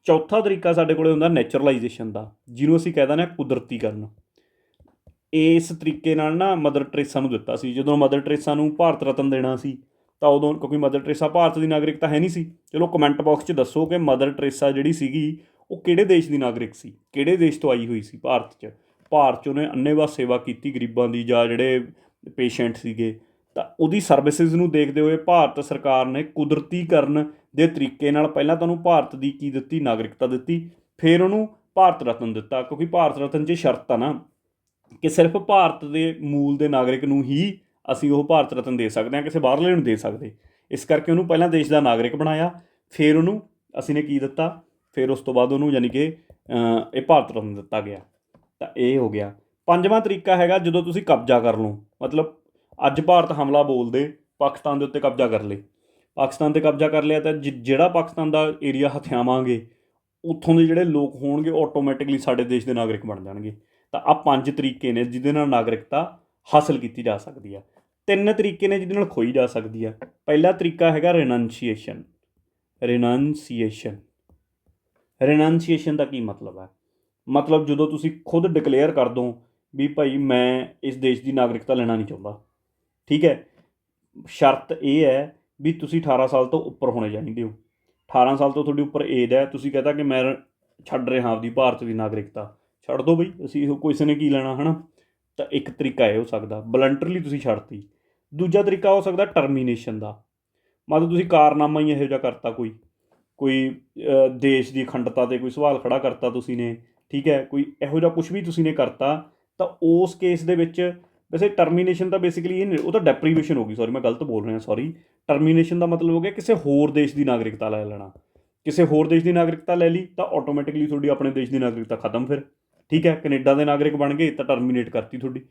ਚੌਥਾ ਤਰੀਕਾ ਸਾਡੇ ਕੋਲ ਹੁੰਦਾ ਨੈਚੁਰਲਾਈਜੇਸ਼ਨ ਦਾ, ਜਿਹਨੂੰ ਅਸੀਂ ਕਹਿ ਦਿੰਦੇ ਹਾਂ ਕੁਦਰਤੀਕਰਨ। ਇਸ ਤਰੀਕੇ ਨਾਲ ਨਾ ਮਦਰ ਟਰੇਸਾ ਨੂੰ ਦਿੱਤਾ ਸੀ। ਜਦੋਂ ਮਦਰ ਟਰੇਸਾ ਨੂੰ ਭਾਰਤ ਰਤਨ ਦੇਣਾ ਸੀ ਤਾਂ ਉਦੋਂ, ਕਿਉਂਕਿ ਮਦਰ ਟਰੇਸਾ ਭਾਰਤ ਦੀ ਨਾਗਰਿਕਤਾ ਹੈ ਨਹੀਂ ਸੀ। ਚਲੋ ਕਮੈਂਟ ਬਾਕਸ 'ਚ ਦੱਸੋ ਕਿ ਮਦਰ ਟਰੇਸਾ ਜਿਹੜੀ ਸੀਗੀ ਉਹ ਕਿਹੜੇ ਦੇਸ਼ ਦੀ ਨਾਗਰਿਕ ਸੀ, ਕਿਹੜੇ ਦੇਸ਼ ਤੋਂ ਆਈ ਹੋਈ ਸੀ ਭਾਰਤ 'ਚ। ਭਾਰਤ 'ਚ ਉਹਨੇ ਅੰਨ੍ਹੇਵਾਹ ਸੇਵਾ ਕੀਤੀ ਗਰੀਬਾਂ ਦੀ, ਜਾਂ ਜਿਹੜੇ ਪੇਸ਼ੈਂਟ ਸੀਗੇ। ਤਾਂ ਉਹਦੀ ਸਰਵਿਸਿਜ਼ ਨੂੰ ਦੇਖਦੇ ਹੋਏ ਭਾਰਤ ਸਰਕਾਰ ਨੇ ਕੁਦਰਤੀਕਰਨ ਦੇ ਤਰੀਕੇ ਨਾਲ ਪਹਿਲਾਂ ਤੁਹਾਨੂੰ ਭਾਰਤ ਦੀ ਕੀ ਦਿੱਤੀ, ਨਾਗਰਿਕਤਾ ਦਿੱਤੀ, ਫਿਰ ਉਹਨੂੰ ਭਾਰਤ ਰਤਨ ਦਿੱਤਾ। ਕਿਉਂਕਿ ਭਾਰਤ ਰਤਨ 'ਚ ਸ਼ਰਤ ਆ ਨਾ ਕਿ ਸਿਰਫ ਭਾਰਤ ਦੇ ਮੂਲ ਦੇ ਨਾਗਰਿਕ ਨੂੰ ਹੀ ਅਸੀਂ ਉਹ ਭਾਰਤ ਰਤਨ ਦੇ ਸਕਦੇ ਹਾਂ, ਕਿਸੇ ਬਾਹਰਲੇ ਨੂੰ ਦੇ ਸਕਦੇ। ਇਸ ਕਰਕੇ ਉਹਨੂੰ ਪਹਿਲਾਂ ਦੇਸ਼ ਦਾ ਨਾਗਰਿਕ ਬਣਾਇਆ, ਫਿਰ ਉਹਨੂੰ ਅਸੀਂ ਨੇ ਕੀ ਦਿੱਤਾ, ਫਿਰ ਉਸ ਤੋਂ ਬਾਅਦ ਉਹਨੂੰ ਯਾਨੀ ਕਿ ਇਹ ਭਾਰਤ ਰਤਨ ਦਿੱਤਾ ਗਿਆ। ਤਾਂ ਇਹ ਹੋ ਗਿਆ। ਪੰਜਵਾਂ ਤਰੀਕਾ ਹੈਗਾ ਜਦੋਂ ਤੁਸੀਂ ਕਬਜ਼ਾ ਕਰ ਲਓ, ਮਤਲਬ ਅੱਜ ਭਾਰਤ ਹਮਲਾ ਬੋਲਦੇ ਪਾਕਿਸਤਾਨ ਦੇ ਉੱਤੇ ਕਬਜ਼ਾ ਕਰ ਲਏ, ਪਾਕਿਸਤਾਨ 'ਤੇ ਕਬਜ਼ਾ ਕਰ ਲਿਆ ਤਾਂ ਜਿਹੜਾ ਪਾਕਿਸਤਾਨ ਦਾ ਏਰੀਆ ਹਥਿਆਵਾਂਗੇ, ਉੱਥੋਂ ਦੇ ਜਿਹੜੇ ਲੋਕ ਹੋਣਗੇ ਆਟੋਮੈਟਿਕਲੀ ਸਾਡੇ ਦੇਸ਼ ਦੇ ਨਾਗਰਿਕ ਬਣ ਜਾਣਗੇ। ਤਾਂ ਆਹ 5 ਤਰੀਕੇ ਨੇ ਜਿਹਦੇ ਨਾਲ ਨਾਗਰਿਕਤਾ ਹਾਸਲ ਕੀਤੀ ਜਾ ਸਕਦੀ ਆ। 3 ਤਰੀਕੇ ਨੇ ਜਿਹਦੇ ਨਾਲ ਖੋਈ ਜਾ ਸਕਦੀ ਆ। ਪਹਿਲਾ ਤਰੀਕਾ ਹੈਗਾ ਰਿਨੰਸੀਏਸ਼ਨ। ਰਿਨੰਸੀਏਸ਼ਨ ਦਾ ਕੀ ਮਤਲਬ ਹੈ? ਮਤਲਬ ਜਦੋਂ ਤੁਸੀਂ ਖੁਦ ਡਿਕਲੇਅਰ ਕਰ ਦਿਓ ਵੀ ਭਾਈ ਮੈਂ ਇਸ ਦੇਸ਼ ਦੀ ਨਾਗਰਿਕਤਾ ਲੈਣਾ ਨਹੀਂ ਚਾਹੁੰਦਾ, ਠੀਕ ਹੈ। ਸ਼ਰਤ ਇਹ ਹੈ ਵੀ ਤੁਸੀਂ 18 ਸਾਲ ਤੋਂ ਉੱਪਰ ਹੋਣੇ ਚਾਹੀਦੇ ਹੋ। 18 ਸਾਲ ਤੋਂ ਤੁਹਾਡੀ ਉੱਪਰ ਏਜ ਹੈ, ਤੁਸੀਂ ਕਹਿੰਦਾ ਕਿ ਮੈਂ ਛੱਡ ਰਿਹਾ ਆਪਦੀ ਭਾਰਤ ਦੀ ਨਾਗਰਿਕਤਾ, ਛੱਡ ਦਿਓ ਬਈ, ਅਸੀਂ ਕਿਸੇ ਨੇ ਕੀ ਲੈਣਾ, ਹੈ ਨਾ। ਤਾਂ ਇੱਕ ਤਰੀਕਾ ਇਹ ਹੋ ਸਕਦਾ, ਵਲੰਟਰਲੀ ਤੁਸੀਂ ਛੱਡਤੀ। ਦੂਜਾ ਤਰੀਕਾ ਹੋ ਸਕਦਾ ਟਰਮੀਨੇਸ਼ਨ ਦਾ। ਮਤਲਬ ਤੁਸੀਂ ਕਾਰਨਾਮਾ ਹੀ ਇਹੋ ਜਿਹਾ ਕਰਤਾ, ਕੋਈ ਦੇਸ਼ ਦੀ ਅਖੰਡਤਾ 'ਤੇ ਕੋਈ ਸਵਾਲ ਖੜ੍ਹਾ ਕਰਤਾ ਤੁਸੀਂ ਨੇ, ਠੀਕ ਹੈ, ਕੋਈ ਇਹੋ ਜਿਹਾ ਕੁਛ ਵੀ ਤੁਸੀਂ ਨੇ ਕਰਤਾ, ਤਾਂ ਉਸ ਕੇਸ ਦੇ ਵਿੱਚ ਵੈਸੇ ਟਰਮੀਨੇਸ਼ਨ ਤਾਂ ਬੇਸਿਕਲੀ ਇਹ ਨਹੀਂ, ਉਹ ਤਾਂ ਡੈਪਰੀਵੇਸ਼ਨ ਹੋ ਗਈ, ਸੌਰੀ ਮੈਂ ਗਲਤ ਬੋਲ ਰਿਹਾ, ਸੌਰੀ। ਟਰਮੀਨੇਸ਼ਨ ਦਾ ਮਤਲਬ ਹੋ ਗਿਆ ਕਿਸੇ ਹੋਰ ਦੇਸ਼ ਦੀ ਨਾਗਰਿਕਤਾ ਲੈ ਲੈਣਾ। ਕਿਸੇ ਹੋਰ ਦੇਸ਼ ਦੀ ਨਾਗਰਿਕਤਾ ਲੈ ਲਈ ਤਾਂ ਆਟੋਮੈਟਿਕਲੀ ਤੁਹਾਡੀ ਆਪਣੇ ਦੇਸ਼ ਦੀ ਨਾਗਰਿਕਤਾ ਖਤਮ ਫਿਰ, ਠੀਕ ਹੈ। ਕੈਨੇਡਾ ਦੇ ਨਾਗਰਿਕ ਬਣ ਗਏ ਤਾਂ ਟਰਮੀਨੇਟ ਕਰਤੀ ਤੁਹਾਡੀ।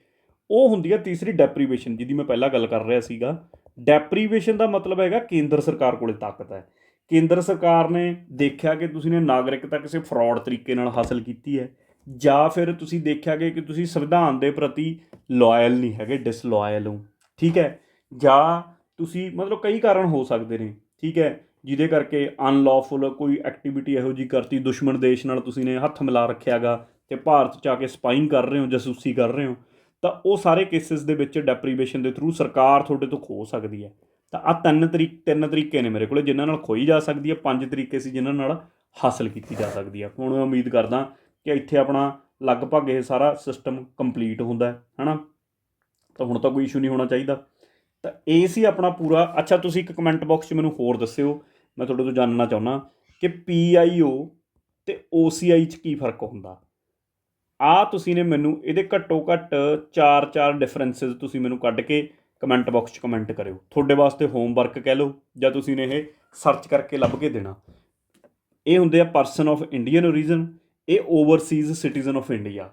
ਉਹ ਹੁੰਦੀ ਹੈ ਤੀਸਰੀ ਡੈਪਰੀਵੇਸ਼ਨ, ਜਿਹਦੀ ਮੈਂ ਪਹਿਲਾਂ ਗੱਲ ਕਰ ਰਿਹਾ ਸੀਗਾ। ਡੈਪਰੀਵੇਸ਼ਨ ਦਾ ਮਤਲਬ ਹੈਗਾ ਕੇਂਦਰ ਸਰਕਾਰ ਕੋਲ ਤਾਕਤ ਹੈ। ਕੇਂਦਰ ਸਰਕਾਰ ਨੇ ਦੇਖਿਆ ਕਿ ਤੁਸੀਂ ਨੇ ਨਾਗਰਿਕਤਾ ਕਿਸੇ ਫਰੋਡ ਤਰੀਕੇ ਨਾਲ ਹਾਸਲ ਕੀਤੀ ਹੈ, ਜਾਂ ਫਿਰ ਤੁਸੀਂ ਦੇਖਿਆ ਕਿ ਤੁਸੀਂ ਸੰਵਿਧਾਨ ਦੇ ਪ੍ਰਤੀ ਲੋਇਲ ਨਹੀਂ ਹੈਗੇ, ਡਿਸਲੋਇਲ ਹੋ, ਠੀਕ ਹੈ। ਜਾਂ ਤੁਸੀਂ ਮਤਲਬ ਕਈ ਕਾਰਨ ਹੋ ਸਕਦੇ ਨੇ, ਠੀਕ ਹੈ, ਜਿਹਦੇ ਕਰਕੇ ਅਨਲੌਫੁਲ ਕੋਈ ਐਕਟੀਵਿਟੀ ਇਹੋ ਜਿਹੀ ਕਰਤੀ, ਦੁਸ਼ਮਣ ਦੇਸ਼ ਨਾਲ ਤੁਸੀਂ ਨੇ ਹੱਥ ਮਿਲਾ ਰੱਖਿਆ ਗਾ ਅਤੇ ਭਾਰਤ 'ਚ ਆ ਕੇ ਸਪਾਈੰਗ ਕਰ ਰਹੇ ਹੋ, ਜਾਸੂਸੀ ਕਰ ਰਹੇ ਹੋ। ਤਾਂ ਉਹ ਸਾਰੇ ਕੇਸਿਸ ਦੇ ਵਿੱਚ ਡੈਪਰੀਵੇਸ਼ਨ ਦੇ ਥਰੂ ਸਰਕਾਰ ਤੁਹਾਡੇ ਤੋਂ ਖੋਹ ਸਕਦੀ ਹੈ। ਤਾਂ ਆਹ 3 ਤਰੀਕੇ ਨੇ ਮੇਰੇ ਕੋਲ ਜਿਨ੍ਹਾਂ ਨਾਲ ਖੋਈ ਜਾ ਸਕਦੀ ਹੈ। 5 ਤਰੀਕੇ ਸੀ ਜਿਨ੍ਹਾਂ ਨਾਲ ਹਾਸਲ ਕੀਤੀ ਜਾ ਸਕਦੀ ਹੈ। ਹੁਣ ਉਮੀਦ ਕਰਦਾ ਕਿ ਇੱਥੇ ਆਪਣਾ ਲਗਭਗ ਇਹ ਸਾਰਾ ਸਿਸਟਮ ਕੰਪਲੀਟ ਹੁੰਦਾ ਹੈ ਨਾ। ਤਾਂ ਹੁਣ ਤਾਂ ਕੋਈ ਇਸ਼ੂ ਨਹੀਂ ਹੋਣਾ ਚਾਹੀਦਾ। ਤਾਂ ਇਹ ਸੀ ਆਪਣਾ ਪੂਰਾ। ਅੱਛਾ, ਤੁਸੀਂ ਇੱਕ ਕਮੈਂਟ ਬਾਕਸ 'ਚ ਮੈਨੂੰ ਹੋਰ ਦੱਸਿਓ, ਮੈਂ ਤੁਹਾਡੇ ਤੋਂ ਜਾਣਨਾ ਚਾਹੁੰਦਾ ਕਿ PIO ਅਤੇ OCI 'ਚ ਕੀ ਫ਼ਰਕ ਹੁੰਦਾ। ਤੁਸੀਂ ਨੇ ਮੈਨੂੰ ਇਹਦੇ ਘੱਟੋ ਘੱਟ 4 ਡਿਫਰੈਂਸਿਸ ਤੁਸੀਂ ਮੈਨੂੰ ਕੱਢ ਕੇ ਕਮੈਂਟ ਬਾਕਸ 'ਚ ਕਮੈਂਟ ਕਰਿਓ। ਤੁਹਾਡੇ ਵਾਸਤੇ ਹੋਮਵਰਕ ਕਹਿ ਲਓ, ਜਾਂ ਤੁਸੀਂ ਨੇ ਇਹ ਸਰਚ ਕਰਕੇ ਲੱਭ ਕੇ ਦੇਣਾ। ਇਹ ਹੁੰਦੇ ਆ ਪਰਸਨ ਆਫ ਇੰਡੀਅਨ ਓਰੀਜਨ, ਇਹ Overseas citizen of India.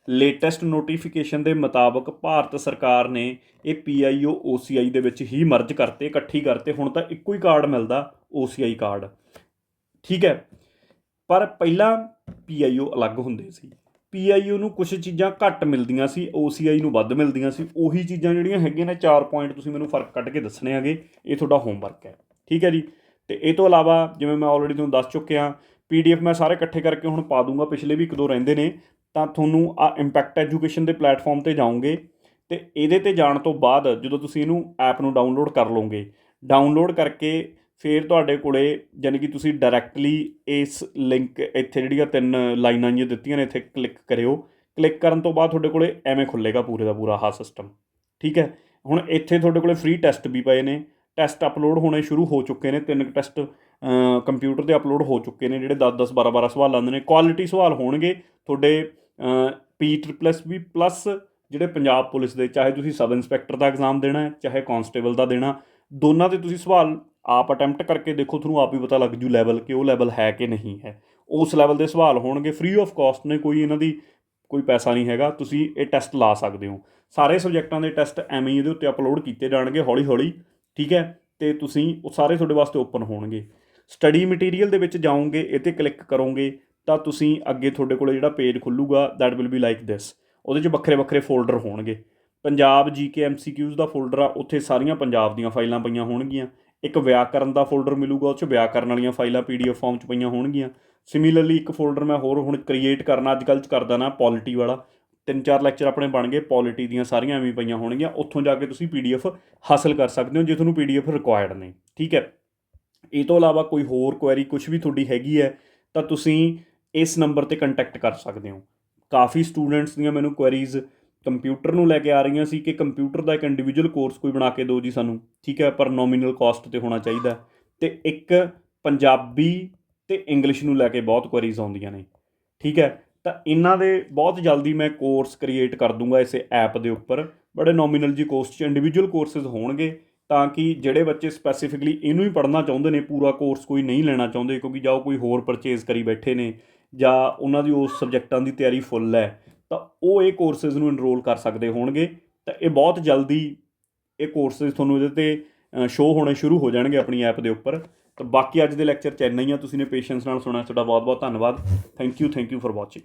Latest notification ਦੇ ਮੁਤਾਬਕ ਭਾਰਤ ਸਰਕਾਰ ਨੇ ਇਹ PIO OCI ਦੇ ਵਿੱਚ ਹੀ ਮਰਜ ਕਰਤੇ, ਇਕੱਠੀ ਕਰਤੇ। ਹੁਣ ਤਾਂ ਇੱਕੋ ਹੀ ਕਾਰਡ ਮਿਲਦਾ, OCI ਕਾਰਡ, ਠੀਕ ਹੈ। ਪਰ ਪਹਿਲਾਂ PIO ਅਲੱਗ ਹੁੰਦੇ ਸੀ। PIO ਨੂੰ ਕੁਛ ਚੀਜ਼ਾਂ ਘੱਟ ਮਿਲਦੀਆਂ ਸੀ, OCI ਨੂੰ ਵੱਧ ਮਿਲਦੀਆਂ ਸੀ। ਉਹੀ ਚੀਜ਼ਾਂ ਜਿਹੜੀਆਂ ਹੈਗੀਆਂ ਨੇ 4 ਪੁਆਇੰਟ ਤੁਸੀਂ ਮੈਨੂੰ ਫਰਕ ਕੱਢ ਕੇ ਦੱਸਣੇ ਹੈਗੇ। ਇਹ ਤੁਹਾਡਾ ਹੋਮਵਰਕ ਹੈ, ਠੀਕ ਹੈ ਜੀ। ਅਤੇ ਇਹ ਤੋਂ ਇਲਾਵਾ ਜਿਵੇਂ ਮੈਂ ਆਲਰੇਡੀ ਤੁਹਾਨੂੰ ਦੱਸ ਚੁੱਕਿਆ, PDF ਮੈਂ ਸਾਰੇ ਇਕੱਠੇ ਕਰਕੇ ਹੁਣ ਪਾ ਦੂੰਗਾ, ਪਿਛਲੇ ਵੀ 1-2 ਰਹਿੰਦੇ ਨੇ। ਤਾਂ ਤੁਹਾਨੂੰ ਇੰਪੈਕਟ ਐਜੂਕੇਸ਼ਨ ਦੇ ਪਲੈਟਫਾਰਮ 'ਤੇ ਜਾਓਗੇ, ਅਤੇ ਇਹਦੇ 'ਤੇ ਜਾਣ ਤੋਂ ਬਾਅਦ ਜਦੋਂ ਤੁਸੀਂ ਇਹਨੂੰ ਐਪ ਨੂੰ ਡਾਊਨਲੋਡ ਕਰ ਲਓਗੇ, ਡਾਊਨਲੋਡ ਕਰਕੇ ਫਿਰ ਤੁਹਾਡੇ ਕੋਲ ਯਾਨੀ ਕਿ ਤੁਸੀਂ ਡਾਇਰੈਕਟਲੀ ਇਸ ਲਿੰਕ ਇੱਥੇ ਜਿਹੜੀਆਂ 3 ਲਾਈਨਾਂ ਜਿਹੀਆਂ ਦਿੱਤੀਆਂ ਨੇ, ਇੱਥੇ ਕਲਿੱਕ ਕਰਿਓ। ਕਲਿੱਕ ਕਰਨ ਤੋਂ ਬਾਅਦ ਤੁਹਾਡੇ ਕੋਲ ਐਵੇਂ ਖੁੱਲ੍ਹੇਗਾ ਪੂਰੇ ਦਾ ਪੂਰਾ ਆਹ ਸਿਸਟਮ, ਠੀਕ ਹੈ। ਹੁਣ ਇੱਥੇ ਤੁਹਾਡੇ ਕੋਲ ਫ੍ਰੀ ਟੈਸਟ ਵੀ ਪਏ ਨੇ, ਟੈਸਟ ਅਪਲੋਡ ਹੋਣੇ ਸ਼ੁਰੂ ਹੋ ਚੁੱਕੇ ਨੇ। 3 ਟੈਸਟ ਕੰਪਿਊਟਰ 'ਤੇ ਅਪਲੋਡ ਹੋ ਚੁੱਕੇ ਨੇ, ਜਿਹੜੇ 10-10 12-12 ਸਵਾਲ ਆਉਂਦੇ ਨੇ। ਕੁਆਲਿਟੀ ਸਵਾਲ ਹੋਣਗੇ ਤੁਹਾਡੇ PSSSB ਪਲੱਸ ਜਿਹੜੇ ਪੰਜਾਬ ਪੁਲਿਸ ਦੇ, ਚਾਹੇ ਤੁਸੀਂ ਸਬ ਇੰਸਪੈਕਟਰ ਦਾ ਐਗਜ਼ਾਮ ਦੇਣਾ ਹੈ, ਚਾਹੇ ਕਾਂਸਟੇਬਲ ਦਾ ਦੇਣਾ, ਦੋਨਾਂ 'ਤੇ ਤੁਸੀਂ ਸਵਾਲ ਆਪ ਅਟੈਂਪਟ ਕਰਕੇ ਦੇਖੋ, ਤੁਹਾਨੂੰ ਆਪ ਹੀ ਪਤਾ ਲੱਗ ਜੂ ਲੈਵਲ ਕਿ ਉਹ ਲੈਵਲ ਹੈ ਕਿ ਨਹੀਂ ਹੈ। ਉਸ ਲੈਵਲ ਦੇ ਸਵਾਲ ਹੋਣਗੇ, ਫ੍ਰੀ ਆਫ ਕਾਸਟ ਨੇ, ਕੋਈ ਇਹਨਾਂ ਦੀ ਕੋਈ ਪੈਸਾ ਨਹੀਂ ਹੈਗਾ, ਤੁਸੀਂ ਇਹ ਟੈਸਟ ਲਾ ਸਕਦੇ ਹੋ। ਸਾਰੇ ਸਬਜੈਕਟਾਂ ਦੇ ਟੈਸਟ ਐਵੇਂ ਹੀ ਇਹਦੇ ਉੱਤੇ ਅਪਲੋਡ ਕੀਤੇ ਜਾਣਗੇ ਹੌਲੀ ਹੌਲੀ, ਠੀਕ ਹੈ। ਅਤੇ ਤੁਸੀਂ ਉਹ ਸਾਰੇ ਤੁਹਾਡੇ ਵਾਸਤੇ ਓਪਨ ਹੋਣਗੇ। ਸਟੱਡੀ ਮਟੀਰੀਅਲ ਦੇ ਵਿੱਚ ਜਾਓਗੇ, ਇਹ 'ਤੇ ਕਲਿੱਕ ਕਰੋਗੇ ਤਾਂ ਤੁਸੀਂ ਅੱਗੇ ਤੁਹਾਡੇ ਕੋਲ ਜਿਹੜਾ ਪੇਜ ਖੁੱਲੂਗਾ that will be like this. ਉਹਦੇ 'ਚ ਵੱਖਰੇ ਵੱਖਰੇ ਫੋਲਡਰ ਹੋਣਗੇ। ਪੰਜਾਬ GK MCQs ਦਾ ਫੋਲਡਰ ਆ, ਉੱਥੇ ਸਾਰੀਆਂ ਪੰਜਾਬ ਦੀਆਂ ਫਾਈਲਾਂ ਪਈਆਂ ਹੋਣਗੀਆਂ। ਇੱਕ ਵਿਆਕਰਨ ਦਾ ਫੋਲਡਰ ਮਿਲੂਗਾ, ਉਹ 'ਚ ਵਿਆਕਰਨ ਵਾਲੀਆਂ ਫਾਈਲਾਂ PDF ਫਾਰਮ 'ਚ ਪਈਆਂ ਹੋਣਗੀਆਂ। ਸਿਮੀਲਰਲੀ ਇੱਕ ਫੋਲਡਰ ਮੈਂ ਹੋਰ ਹੁਣ ਕ੍ਰੀਏਟ ਕਰਨਾ ਅੱਜ ਕੱਲ੍ਹ 'ਚ ਕਰਦਾ ਨਾ, ਪੋਲਿਟੀ ਵਾਲਾ। 3-4 ਲੈਕਚਰ ਆਪਣੇ ਬਣ ਗਏ, ਪੋਲਿਟੀ ਦੀਆਂ ਸਾਰੀਆਂ ਐਵੇਂ ਪਈਆਂ ਹੋਣਗੀਆਂ। ਉੱਥੋਂ ਜਾ ਕੇ ਤੁਸੀਂ PDF ਹਾਸਲ ਕਰ ਸਕਦੇ ਹੋ ਜੇ ਤੁਹਾਨੂੰ PDF ਰਿਕੁਆਇਰਡ ਨੇ, ਠੀਕ ਹੈ। ਇਹ ਤੋਂ ਇਲਾਵਾ ਕੋਈ ਹੋਰ ਕੁਐਰੀ ਕੁਛ ਵੀ ਤੁਹਾਡੀ ਹੈਗੀ ਹੈ ਤਾਂ ਤੁਸੀਂ ਇਸ ਨੰਬਰ 'ਤੇ ਕੰਟੈਕਟ ਕਰ ਸਕਦੇ ਹੋ। ਕਾਫੀ ਸਟੂਡੈਂਟਸ ਦੀਆਂ ਮੈਨੂੰ ਕੁਐਰੀਜ਼ ਕੰਪਿਊਟਰ ਨੂੰ ਲੈ ਕੇ ਆ ਰਹੀਆਂ ਸੀ ਕਿ ਕੰਪਿਊਟਰ ਦਾ ਇੱਕ ਇੰਡੀਵਿਜੂਅਲ ਕੋਰਸ ਕੋਈ ਬਣਾ ਕੇ ਦਿਓ ਜੀ ਸਾਨੂੰ, ਠੀਕ ਹੈ, ਪਰ ਨੋਮੀਨਲ ਕਾਸਟ 'ਤੇ ਹੋਣਾ ਚਾਹੀਦਾ। ਅਤੇ ਇੱਕ ਪੰਜਾਬੀ ਅਤੇ ਇੰਗਲਿਸ਼ ਨੂੰ ਲੈ ਕੇ ਬਹੁਤ ਕੁਐਰੀਜ਼ ਆਉਂਦੀਆਂ ਨੇ, ਠੀਕ ਹੈ। ਤਾਂ ਇਹਨਾਂ ਦੇ ਬਹੁਤ ਜਲਦੀ ਮੈਂ ਕੋਰਸ ਕ੍ਰੀਏਟ ਕਰ ਦੂੰਗਾ ਇਸੇ ਐਪ ਦੇ ਉੱਪਰ, ਬੜੇ ਨੋਮੀਨਲ ਜੀ ਕੋਸਟ 'ਚ ਇੰਡੀਵਿਜੂਅਲ ਕੋਰਸਿਸ ਹੋਣਗੇ, ਤਾਂ ਕਿ ਜਿਹੜੇ ਬੱਚੇ ਸਪੈਸੀਫਿਕਲੀ ਇਹਨੂੰ ਹੀ ਪੜ੍ਹਨਾ ਚਾਹੁੰਦੇ ਨੇ, ਪੂਰਾ ਕੋਰਸ ਕੋਈ ਨਹੀਂ ਲੈਣਾ ਚਾਹੁੰਦੇ ਕਿਉਂਕਿ ਜਾਂ ਉਹ ਕੋਈ ਹੋਰ ਪਰਚੇਜ਼ ਕਰੀ ਬੈਠੇ ਨੇ ਜਾਂ ਉਹਨਾਂ ਦੀ ਉਸ ਸਬਜੈਕਟਾਂ ਦੀ ਤਿਆਰੀ ਫੁੱਲ ਹੈ, ਤਾਂ ਉਹ ਇਹ ਕੋਰਸਿਸ ਨੂੰ ਇਨਰੋਲ ਕਰ ਸਕਦੇ ਹੋਣਗੇ। ਤਾਂ ਇਹ ਬਹੁਤ ਜਲਦੀ ਇਹ ਕੋਰਸਿਸ ਤੁਹਾਨੂੰ ਇਹਦੇ 'ਤੇ ਸ਼ੋਅ ਹੋਣੇ ਸ਼ੁਰੂ ਹੋ ਜਾਣਗੇ ਆਪਣੀ ਐਪ ਦੇ ਉੱਪਰ। ਤਾਂ ਬਾਕੀ ਅੱਜ ਦੇ ਲੈਕਚਰ 'ਚ ਇੰਨਾ ਹੀ ਆ। ਤੁਸੀਂ ਨੇ ਪੇਸ਼ੈਂਸ ਨਾਲ ਸੁਣਿਆ, ਤੁਹਾਡਾ ਬਹੁਤ ਬਹੁਤ ਧੰਨਵਾਦ। Thank you for watching.